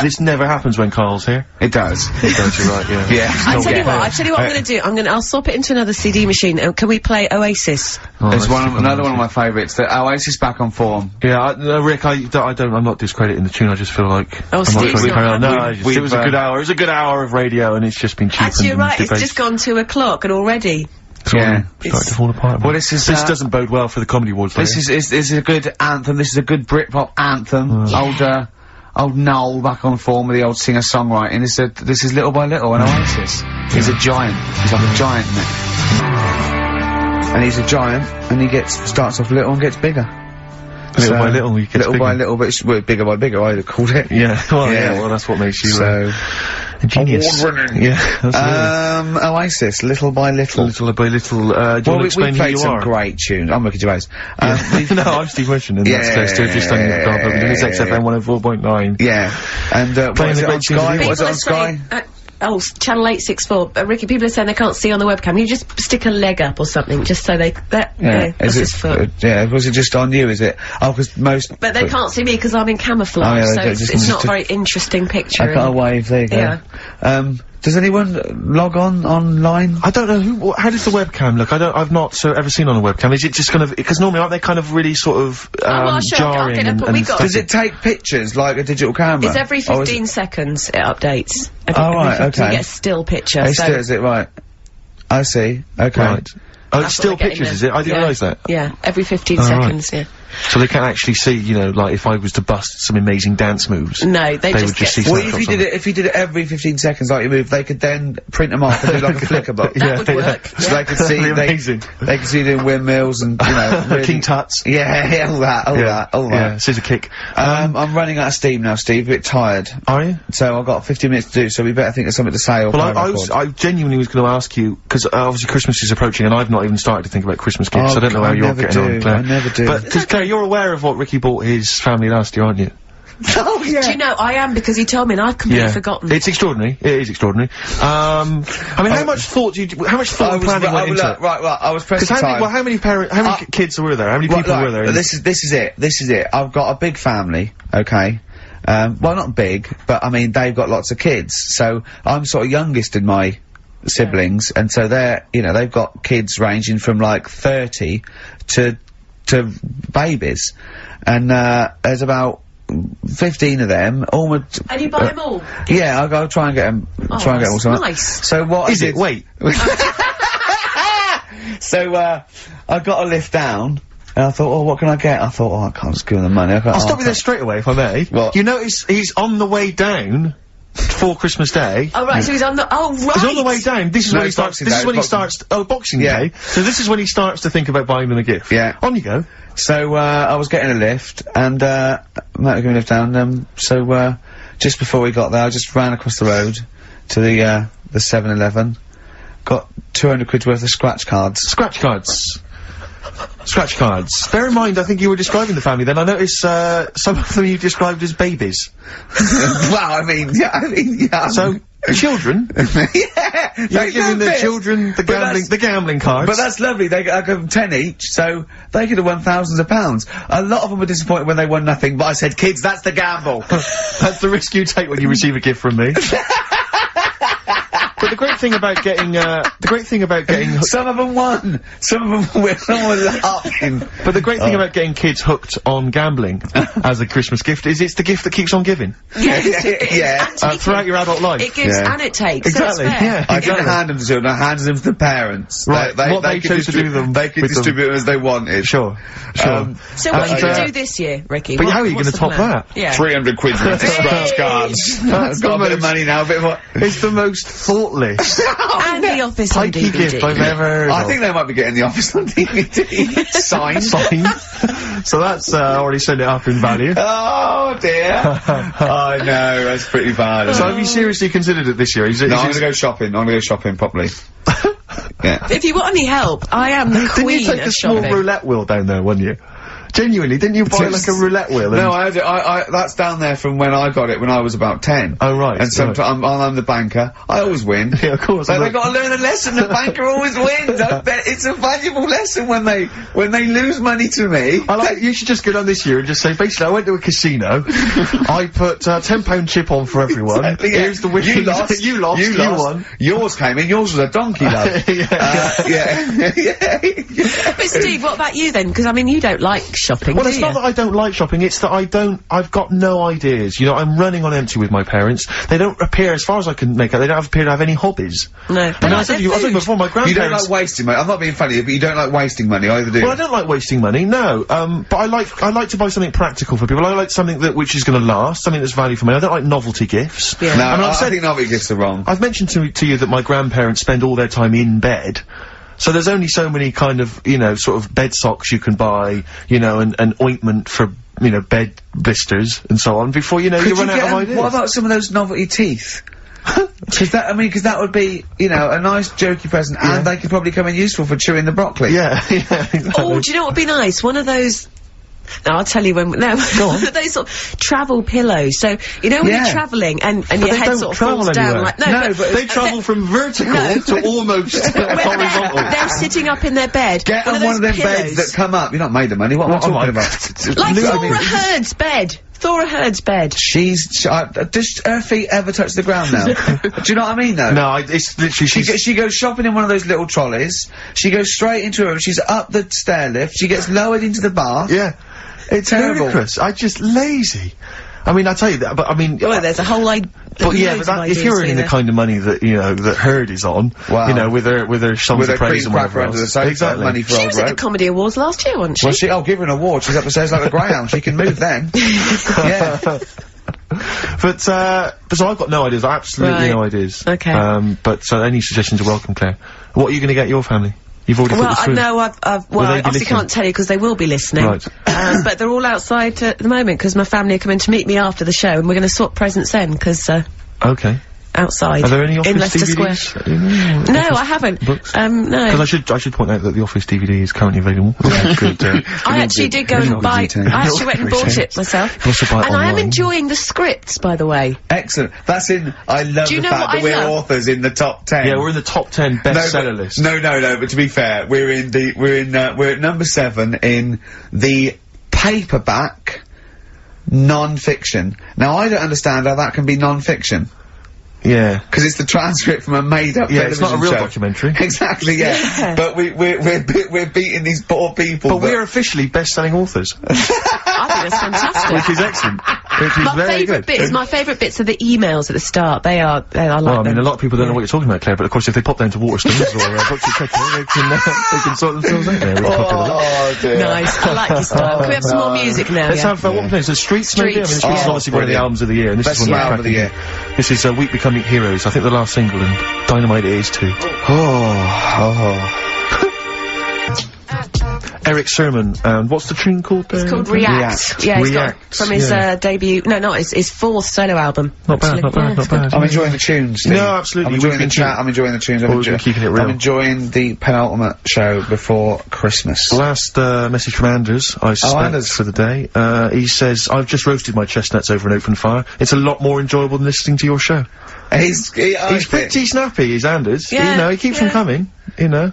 This never happens when Karl's here. It does. It does, you're right, yeah. Yeah. I tell you what I'm gonna do. I'll swap it into another CD machine. Can we play Oasis? It's another one of my favourites. The Oasis back on form. Yeah, Rick, I'm not discrediting the tune, I just feel like... Oh, Steve's not. It was a good hour. It was a good hour of radio, and it's just been cheap. Actually, you're right, it's just gone 2 o'clock, and already... Starting to fall apart. Well, this doesn't bode well for the Comedy Awards. This is a good anthem. This is a good Britpop anthem. old Noel back on form with the old singer-songwriting. This is Little by Little, and Oasis. He's a giant. He's like a giant, isn't it? And he's a giant, and starts off little and gets bigger. Little by little, he gets little bigger. by little, but it's bigger by bigger, I'd have called it. Yeah, well, that's what makes you, a genius. Award-winning. Yeah, absolutely. Oasis, Little by Little. Little by Little, do you want to explain who you are? We played some great tunes. I'm Ricky Gervais. No, I'm Steve Mission, and that's close to just standing in the dark. It's XFM 104.9. Yeah. And, what is it on Sky? What is it on Sky? Oh, channel 864. Ricky, people are saying they can't see on the webcam. You just stick a leg up or something, just so that's his foot. Was it just on you, is it? Oh, because most... But they can't see me because I'm in camouflage, so it's not a very interesting picture. I got a wave, there you go. Yeah. Does anyone log online? I don't know how does the webcam look? I've not ever seen on a webcam. Is it just kind of, because normally aren't they kind of really sort of, jarring and does it take pictures like a digital camera? It's every 15 seconds it updates. Right, okay. You get a still picture. Is it right? I see. Okay. Right. Oh, it's still pictures, is it? I didn't realise that. Yeah, every 15 seconds, yeah. So they can't actually see, you know, like if I was to bust some amazing dance moves. No, they would just see. Well, if you did it every 15 seconds like you move, they could then print them off and do like a flicker book. That would work. So they could see, they could see doing windmills and, you know, really, King Tuts. Yeah, all that. Yeah, scissor kick. I'm running out of steam now, Steve, a bit tired. Are you? So I've got 15 minutes to do, so we better think of something to say or I genuinely was going to ask you, because obviously Christmas is approaching and I've not even started to think about Christmas gifts. I don't know how you're getting on, Claire. I never do. But, because Claire, you're aware of what Ricky bought his family last year, aren't you? Oh, yeah. Do you know, I am, because he told me and I've completely forgotten. It's extraordinary. It is extraordinary. I mean, how much thought and planning went into it? Right, I was pressed for time. How many kids were there? How many people were there? This is it. I've got a big family, okay? Well, not big, but I mean, they've got lots of kids, so I'm sort of youngest in my siblings, and so they've got kids ranging from like 30 to babies, and there's about 15 of them. And you buy them all? Yeah, I'll try and get them. Try and get them all. Nice. So what is it? Wait. So I got a lift down. And I thought, oh, what can I get? I thought, oh, I can't just give him the money. I'll stop you there straight away, if I may. What? You notice he's on the way down for Christmas Day. Oh, right, so he's on the... Oh, right! He's on the way down. This is when he starts... Boxing Day. So this is when he starts to think about buying them a gift. Yeah. On you go. So, I was getting a lift, and, Matt was giving a lift down, so, just before we got there, I just ran across the road to the 7-Eleven, got 200 quid's worth of scratch cards. Scratch cards. Scratch cards. Bear in mind, I think you were describing the family then. I noticed, some of them you described as babies. Well, I mean, yeah. So, children? Yeah! You're giving the children the gambling cards. But that's lovely. I give them 10 each, so they could have won thousands of pounds. A lot of them were disappointed when they won nothing, but I said, kids, that's the gamble. That's the risk you take when you receive a gift from me. But the great thing about getting some of them won. Some of them were laughing. But the great thing about getting kids hooked on gambling as a Christmas gift is it's the gift that keeps on giving. Yeah. Throughout your adult life. It gives and it takes. Exactly. Yeah. I didn't hand them to children. I handed them to the parents. Right. They chose to do them. They could distribute them as they wanted. Sure. So what are you going to do this year, Ricky? But how are you going to top that? Yeah. 300 quid's worth of scratch cards. I've got a bit of money now. A bit more. It's the most thoughtless. And the Office on DVD. gift I've ever heard I think they might be getting the Office on DVD. Signed. So that's already sent it up in value. Oh dear. I know, that's pretty bad. So have you seriously considered it this year? I'm gonna go shopping. I'm gonna go shopping properly. Yeah. If you want any help, I am the queen Didn't you take of a small shopping. roulette wheel down there, wouldn't you? Genuinely, didn't you buy like a roulette wheel? No, I had it. That's down there from when I got it when I was about 10. Oh right. And sometimes I'm the banker. I always win. Yeah, of course. But they got to learn a lesson. The banker always wins. I bet it's a valuable lesson when they lose money to me. You should just go down this year and just say, basically, I went to a casino. I put £10 chip on for everyone. Exactly, yeah. Here's the winnings. You lost. You won. Yours came in. Yours was a donkey, love. Yeah. Yeah. But Steve, what about you then? Because I mean, you don't like shopping, Well, it's not that I don't like shopping, it's that I've got no ideas. You know, I'm running on empty with my parents. They don't appear, as far as I can make out, they don't appear to have any hobbies. No. And I said to you before, my grandparents... You don't like wasting money. I'm not being funny, but you don't like wasting money either, do you? Well, I don't like wasting money, no. But I like to buy something practical for people. I like something which is gonna last, something that's value for money. I don't like novelty gifts. Yeah. No, I mean, I think novelty gifts are wrong. I've mentioned to you that my grandparents spend all their time in bed. So there's only so many kind of, you know, sort of bed socks you can buy, you know, and ointment for, you know, bed blisters and so on before, you know, you run out of ideas. What about some of those novelty teeth? Because that would be, you know, a nice jokey present, and they could probably come in useful for chewing the broccoli. Yeah, exactly. Oh, do you know what would be nice? One of those... No, I'll tell you when... No, Go on. those sort of travel pillows. So, you know when you're travelling and your head sort of falls down like... No, but they travel from vertical to almost horizontal. They're sitting up in their bed. Get on one of them beds that come up. You're not made of money. What am I talking about? Like Thora Hurd's bed. Thora Hurd's bed. Does her feet ever touch the ground now? Do you know what I mean, though? No, it's literally... She goes shopping in one of those little trolleys. She goes straight into her room. She's up the stair lift. She gets lowered into the bath. Yeah. It's terrible. Ludicrous. I just lazy. I mean, I tell you that, but I mean... Well, there's a whole But yeah, but if you're earning the kind of money that, you know, that Heard is on, you know, with her songs of praise and whatever else. Exactly. Money for she was at the Comedy Awards last year, wasn't she? Well, give her an award. She's up the stairs like a greyhound. She can move then. Yeah. But so I've got no ideas, absolutely no ideas. Okay. But so any suggestions are welcome, Claire. What are you gonna get your family? You've already put this through. No, I obviously can't tell you because they will be listening. Right. But they're all outside at the moment because my family are coming to meet me after the show and we're going to swap presents then because, okay. Outside. Are there any Office in Leicester DVDs? Square. No, I haven't. Books? No. Because I should point out that the Office DVD is currently available. Good, I actually did go and buy... I actually went and bought it myself. Also buy it and I am online. enjoying the scripts, by the way. Excellent. That's in... I love Do you the know fact what that I we're love? authors in the top 10. Yeah, we're in the top 10 bestseller list. No, but to be fair, we're at number 7 in the paperback non-fiction. Now, I don't understand how that can be non-fiction. Yeah. Because it's the transcript from a made-up television it's not a real show. documentary. Exactly, yeah. But we're beating these poor people. But we're officially best-selling authors. I think that's fantastic. Which is excellent. Which is very good. My favourite bits are the emails at the start. I like well, I mean, them. a lot of people don't know what you're talking about, Claire, but of course if they pop down to Waterstones or Boxy Checker, they can sort themselves out there. Oh, dear. Nice. I like your style. Can we have some more music now? Let's have, what plays? The Streets, maybe? I mean, the Streets is obviously one of the albums of the year, and this is one of the album of the year. This is Week Becoming Heroes, I think the last single, and Dynamite it is too. Eric Sermon, and what's the tune called there? It's called React. Yeah, he's got from his debut, his 4th solo album. Not bad. I'm enjoying the tunes, Steve. No, absolutely. I'm enjoying the chat, I'm enjoying the tunes, I'm keeping it real. I'm enjoying the penultimate show before Christmas. Last message from Anders, I suspect, Anders. for the day. He says, I've just roasted my chestnuts over an open fire. It's a lot more enjoyable than listening to your show. He's pretty snappy, is Anders. Yeah, you know, he keeps them coming, you know.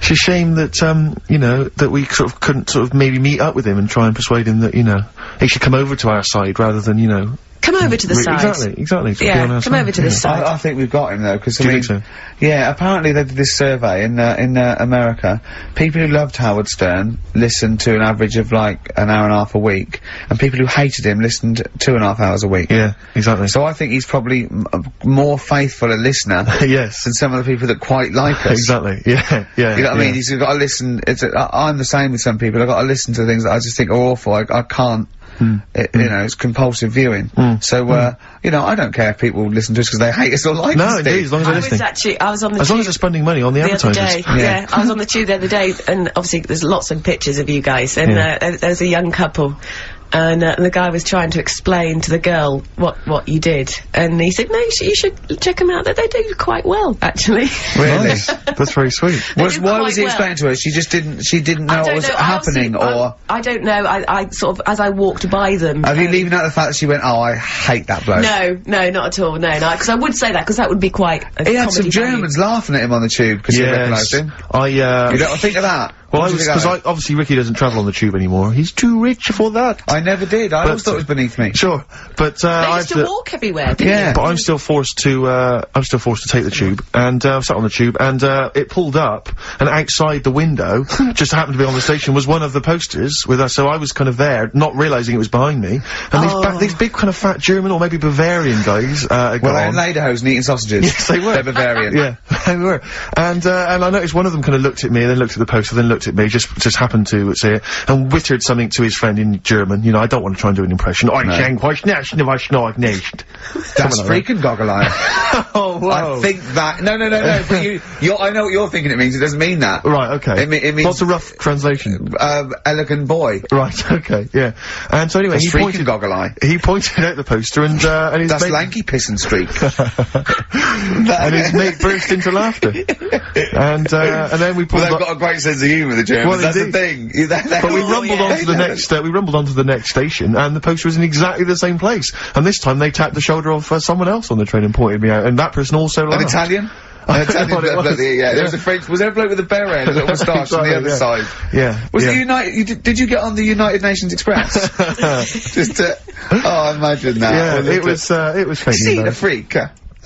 It's a shame that, you know, that we sort of couldn't sort of maybe meet up with him and try and persuade him that, you know, he should come over to our side rather than, you know... Come over to the side. Exactly. Yeah, come over to this side. I think we've got him though, because I mean, think so? Yeah, apparently they did this survey in America. People who loved Howard Stern listened to an average of like an hour and a half a week, and people who hated him listened 2.5 hours a week. Yeah, exactly. So I think he's probably more faithful a listener yes, than some of the people that quite like us. Exactly. Yeah. You know what I mean? He's got to listen. I'm the same with some people. I've got to listen to things that I just think are awful. I can't. You know, it's compulsive viewing. So, you know, I don't care if people listen to us because they hate us or like us. No, indeed, as long as they're listening. I was on the tube. As long as they're spending money on the advertisers. Yeah, I was on the tube the other day, and obviously there's lots of pictures of you guys, and there was a young couple. And the guy was trying to explain to the girl what you did, and he said, "No, you should check them out. They do quite well, actually." Really? Nice. That's very sweet. Why was he explaining to her? She didn't know what was happening, or I don't know. I sort of, as I walked by them. Have you leaving out the fact that she went, "Oh, I hate that bloke"? No, not at all. No, because I would say that because that would be quite. He had some Germans laughing at him on the tube because they recognised him. You don't think of that. Well, because obviously Ricky doesn't travel on the tube anymore. He's too rich for that. I never did. I always thought it was beneath me. Sure, but I used to walk everywhere, didn't you? But I'm still forced to take the tube, and I sat on the tube, and it pulled up, and outside the window, just happened to be on the station, was one of the posters with us. So I was kind of there, not realising it was behind me, and these big kind of fat German or maybe Bavarian guys. Well, they're in lederhosen eating sausages. Yes, they were. They're Bavarian. Yeah, they were. And I noticed one of them kind of looked at me, and then looked at the poster, then looked at me, just happened to say it, and wittered something to his friend in German. You know, I don't want to try and do an impression. No. That's freaking goggle-eye. Oh, wow. I think that... No, but I know what you're thinking it means. It doesn't mean that. Right, okay. It means... What's a rough translation? Elegant boy. Right, okay, yeah. And so anyway, he pointed goggle-eye. He pointed out the poster, and his That's mate... lanky piss and streak. And his mate burst into laughter. And then we pulled they've got a great sense of humour, the Germans. Well, that's the thing. But we rumbled onto the next, we rumbled onto the next station, and the poster was in exactly the same place. And this time they tapped the shoulder of someone else on the train and pointed me out, and that person also laughed. An Italian? An Italian, there was a French, was there a bloke with a beret and a little moustache on the other side? Yeah. Was it did you get on the United Nations Express? Just to, oh, imagine that. Yeah, it was fake. See the freak?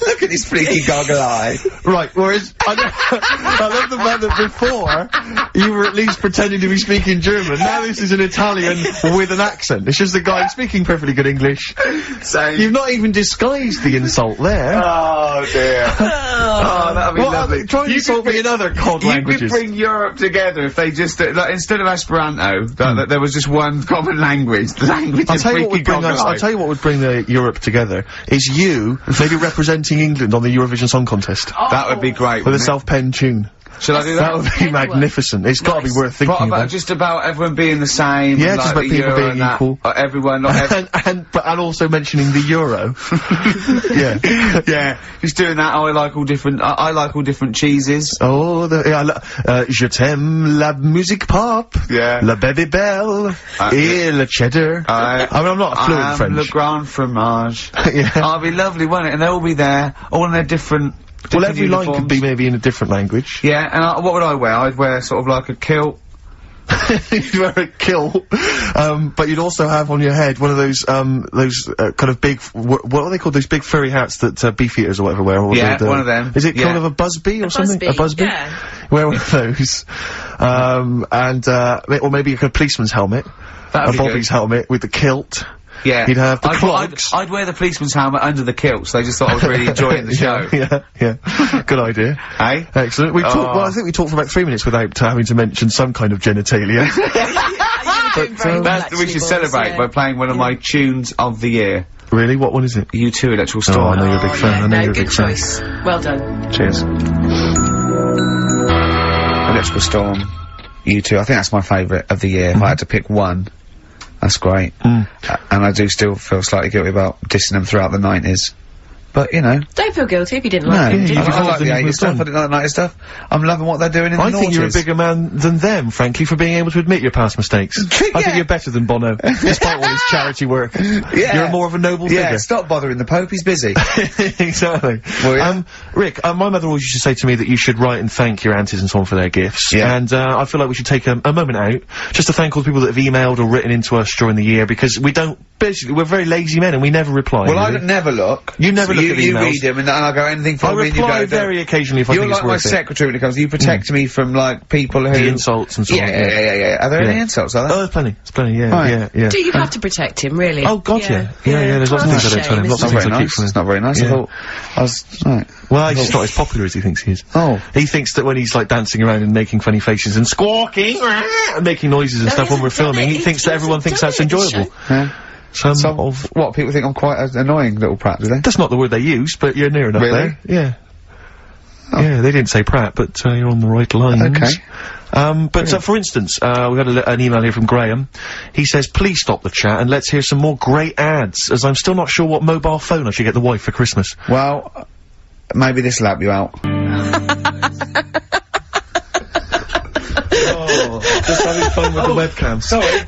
Look at this freaky goggle eye. Right, whereas, I love the fact that before, you were at least pretending to be speaking German. Now this is an Italian with an accent. It's just a guy speaking perfectly good English. Same. You've not even disguised the insult there. Oh dear. Oh, that'd be lovely. Try and insult me in other cod languages. You could bring Europe together if they just, like, instead of Esperanto, that there was just one common language. The language of freaky goggle eye. I'll tell you what would bring the Europe together, is you maybe representing England on the Eurovision Song Contest. That would be great. With a self-penned tune. Shall I do that? That would be magnificent. It's got to be worth thinking about. Just about everyone being the same. Yeah, and, just like, about people being equal. Everyone, not everyone. and also mentioning the euro. Yeah. Yeah. Just doing that. I like all different cheeses. Oh, je t'aime la musique pop. Yeah. La baby belle. Et le cheddar. I mean, I'm not fluent French. Le grand fromage. Yeah. Oh, it'd be lovely, wouldn't it? And they'll all be there, all in their different every uniforms. line could be maybe in a different language. Yeah, and what would I wear? I'd wear sort of like a kilt. You'd wear a kilt, but you'd also have on your head one of those kind of big, what are they called? Those big furry hats that beefeaters or whatever wear. Or yeah, one of them. Is it kind of a busby or something? A busby? Yeah. Wear one of those, or maybe a policeman's helmet. That'd be Bobby's helmet with the kilt. Yeah. You'd have the clogs. I'd wear the policeman's helmet under the kilt, so they just thought I was really enjoying the show. Yeah. Good idea. Hey? Excellent. Well, I think we talked for about 3 minutes without having to mention some kind of genitalia. We should celebrate by playing one of my tunes of the year. Really? What one is it? U2 Electrical Storm. Oh, I know you're a big fan. I know you're a big fan. Choice. Well done. Cheers. Electrical Storm. U2. I think that's my favourite of the year. If I had to pick one. That's great. And I do still feel slightly guilty about dissing them throughout the 90s. But, you know. Don't feel guilty if you didn't like them, did you? I like the 80s stuff, I didn't like the 90s stuff. I'm loving what they're doing in the 90s. I think you're a bigger man than them, frankly, for being able to admit your past mistakes. I think you're better than Bono, despite all his charity work. Yeah. You're more of a noble figure. Yeah, stop bothering the Pope, he's busy. Exactly. Well, yeah. Rick, my mother always used to say to me that you should write and thank your aunties and so on for their gifts. Yeah. And, I feel like we should take a moment out, just to thank all the people that have emailed or written into us during the year, because basically, we're very lazy men and we never reply. Well, I never look. You never look at emails. You read them and I go, anything from me and you go. I reply very occasionally if I think it's worth it. You're like my secretary when it comes to, you protect me from, like, people who... The insults and so on. Yeah. Are there any insults, are there? Oh, there's plenty, yeah. Do you have to protect him, really? Oh, God, yeah. There's lots of things I don't tell him, lots of things I keep from him. It's not very nice, I thought. Right. Well, he's just not as popular as he thinks he is. Oh. He thinks that when he's, like, dancing around and making funny faces and squawking and making noises and stuff when we're filming, he thinks that everyone thinks that's enjoyable. Yeah. What, people think I'm quite an annoying little prat, do they? That's not the word they use, but you're near enough there. Yeah. Oh. Yeah, they didn't say prat, but you're on the right lines. Okay. For instance, we had an email here from Graham. He says, please stop the chat and let's hear some more great ads, as I'm still not sure what mobile phone I should get the wife for Christmas. Well, maybe this'll help you out. Just having fun with the webcam. Sorry.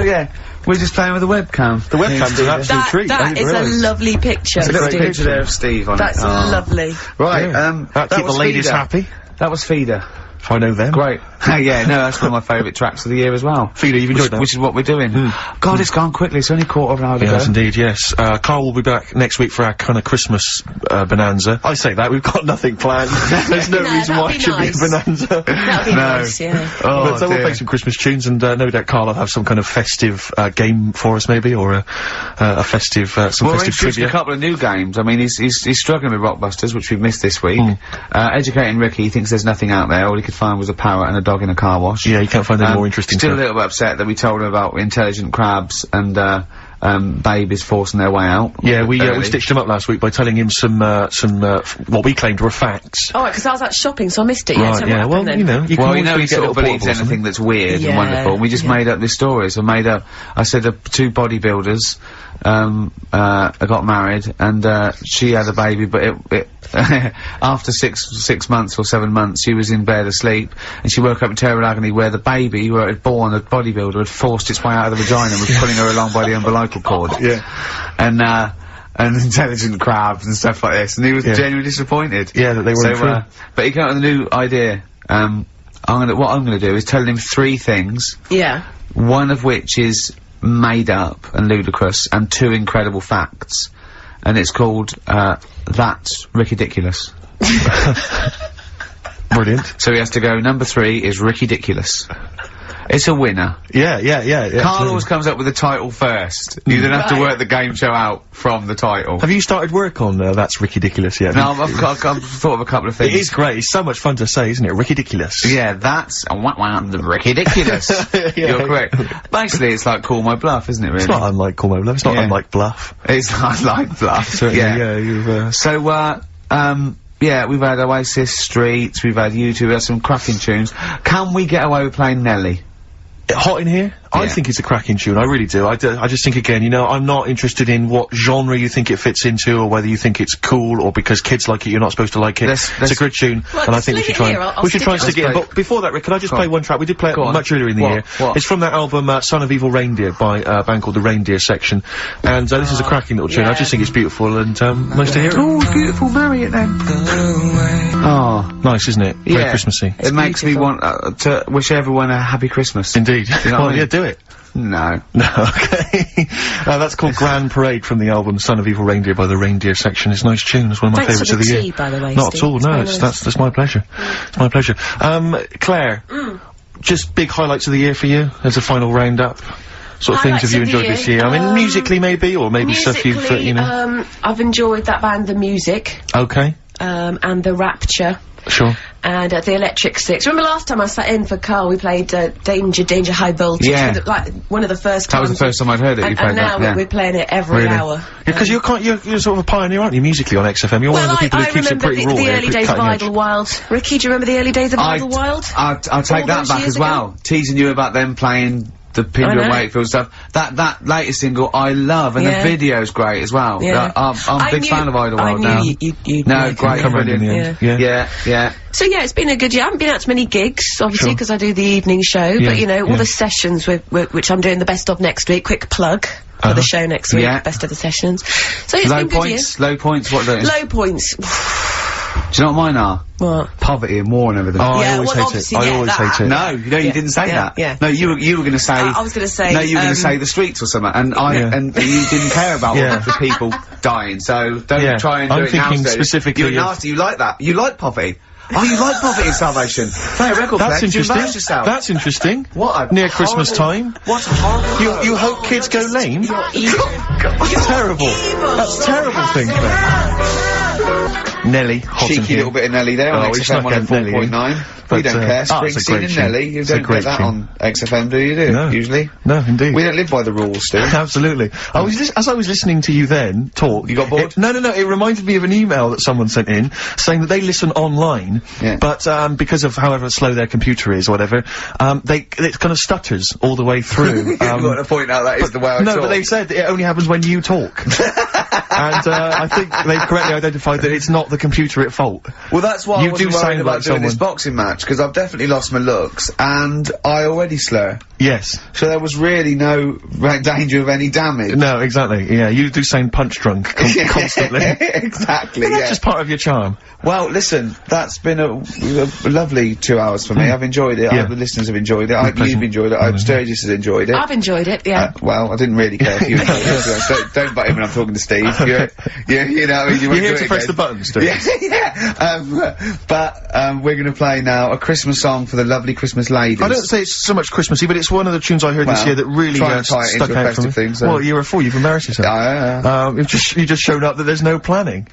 Yeah. We're just playing with the webcam. The webcam's an absolute treat. That is a lovely picture. It's a great picture there of Steve on That's lovely. Right, that keep the ladies happy. That was Feeder. If I know them. Great. Yeah, no, that's one of my favourite tracks of the year as well. Feeder, you've enjoyed that? Which is what we're doing. God, it's gone quickly. It's only quarter of an hour to go. Yes, indeed, yes. Carl will be back next week for our kind of Christmas, bonanza. I say that, we've got nothing planned. There's no reason why it should be a bonanza. That'd be nice, yeah. But so we'll play some Christmas tunes, and no doubt Carl will have some kind of festive game for us, maybe, or a festive, some festive trivia. A couple of new games. I mean, he's struggling with Rockbusters, which we've missed this week. Educating Ricky, he thinks there's nothing out there. All he could find was a parrot and a dog in a car wash. Yeah, you can't find any more interesting Still stuff. a little bit upset that we told him about intelligent crabs and, babies forcing their way out. Yeah, we stitched him up last week by telling him some what we claimed were facts. Oh, because I was out shopping, so I missed it. Yeah, Right, so yeah, what well, happened then? you know, you can always he get sort a of little believes portable or anything that's weird Yeah, and wonderful. And we just made up this story. So I said two bodybuilders, got married, and, she had a baby, but it after 6 months or 7 months, she was in bed asleep, and she woke up in terrible agony where the baby, who had born a bodybuilder, had forced its way out of the vagina and was pulling her along by the umbilical cord. Yeah. And intelligent crabs and stuff like this, and he was genuinely disappointed. Yeah, that they weren't true. But he came up with a new idea. What I'm gonna do is tell him 3 things. Yeah. One of which is made up and ludicrous, and 2 incredible facts. And it's called, That's Ridiculous. Brilliant. So he has to go, number 3 is Ridiculous. It's a winner. Yeah. Carl always comes up with the title first. You then have to work the game show out from the title. Have you started work on That's Ridiculous yet? No, I've thought of a couple of things. It is great. It's so much fun to say, isn't it? Ridiculous. Yeah, that's ridiculous. You're correct. Basically, it's like Call My Bluff, isn't it? Really? It's not unlike Call My Bluff. It's not unlike Bluff. It's not like Bluff. Certainly, you've. So, yeah, we've had Oasis, Streets, we've had U2, we've had some cracking tunes. Can we get away with playing Nelly? Hot in Here? I think it's a cracking tune, I really do. I just think, again, you know, I'm not interested in what genre you think it fits into, or whether you think it's cool, or because kids like it, you're not supposed to like it. It's a good tune, and I think we should try and stick it in. But before that, Rick, can I just play one track? We did play it much earlier in the year. It's from that album, Son of Evil Reindeer, by a band called The Reindeer Section, and this is a cracking little tune. I just think it's beautiful, and nice to hear it. Oh, beautiful, marry it then. Oh. Nice, isn't it? Very Christmassy. It makes me want to wish everyone a happy Christmas. Indeed. You know what I mean? Yeah, do it. No. No, okay. That's called Grand Parade from the album Son of Evil Reindeer by The Reindeer Section. It's a nice tune. It's one of my favourites of the year. By the way, not Steve. at all, no. That's my pleasure. It's my pleasure. Claire, just big highlights of the year for you as a final roundup. Sort of things have you enjoyed this year? I mean, musically maybe, or maybe stuff you've, you know. I've enjoyed that band, The Music. Okay. And The Rapture. Sure. And the Electric Six. Remember last time I sat in for Carl, we played Danger High Voltage. Yeah. Like one of the first times. That was the first time I'd heard it. You played that. And now we're playing it every hour. Yeah, because you're sort of a pioneer, aren't you, musically on XFM? You're one of the people who keeps it pretty raw. the early days of Idlewild. Ricky, do you remember the early days of Idlewild? I'll take that back as well. Teasing you about them playing the Pinder and Wakefield stuff. That latest single I love, and the video's great as well. Yeah. I'm a big fan of Idlewild now. You'd no, great, brilliant. Yeah. So yeah, it's been a good year. I haven't been out to many gigs, obviously, because I do the evening show. But you know, all the sessions which I'm doing the best of next week. Quick plug for the show next week. Best of the sessions. So it's been a good year. Low points. What do? Low points. Do you know what mine are? What? Poverty and war and everything. Oh, I always hate it. I always hate it. No, you didn't say that. Yeah. No, you were going to say. I was going to say. No, you were going to say the streets or something, and and you didn't care about the people dying. So don't try and do it now. I'm thinking specifically. You're nasty. You like that. You like poverty. Oh, you like poverty and salvation. Play a record. That's interesting. That's interesting. What? Near Christmas time. What a horrible. You hope kids go lame? You're terrible. That's a terrible thing. Nelly, hot cheeky little bit of Nelly there on XFM 104.9. We don't care. Springsteen and Nelly. You don't get that on XFM, do you? No. Usually. No, indeed. We don't live by the rules, Stu. Absolutely. As I was listening to you then talk. You got bored? No. It reminded me of an email that someone sent in saying that they listen online, but because of however slow their computer is or whatever, it kind of stutters all the way through. You've got to point out that is the way I talk. No, but they said it only happens when you talk. And I think they've correctly identified that it's not the the computer at fault. Well, that's why You I do wasn't worried sound about like doing this someone- boxing match, because I've definitely lost my looks, and I already slur. Yes. So there was really no danger of any damage. No, exactly. Yeah, you do sound punch drunk constantly. Exactly, But that's yeah. just part of your charm. Well, listen, that's been a lovely 2 hours for me. I've enjoyed it. I Yeah. hope the listeners have enjoyed it. I hope pleasure. you've enjoyed it. I hope Sturgis has enjoyed it. I've enjoyed it, yeah. Well, I didn't really care if you enjoyed it. So don't butt in when I'm talking to Steve. You know, you You're here to press the buttons, Steve. Yeah. We're gonna play now a Christmas song for the lovely Christmas ladies. I don't say it's so much Christmassy, but it's one of the tunes I heard this Well, year that really try and tie it stuck into a out for me. festive thing, so- Well, you're a fool. You've embarrassed yourself. You just showed up that there's no planning.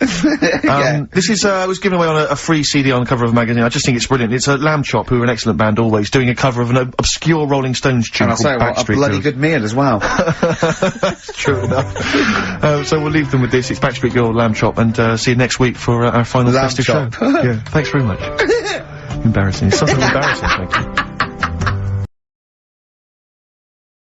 Yeah. This is was given away on a free CD on the cover of a magazine. I just think it's brilliant. It's a Lamb Chop, who are an excellent band always, doing a cover of an obscure Rolling Stones tune And I'll called say what, a Backstreet bloody Girls. good meal as well. True enough. So we'll leave them with this. It's Backstreet Girl, Lamb Chop, and see you next week for our final Lamb festive chop. show. Yeah, thanks very much. Embarrassing. It's something embarrassing, thank you.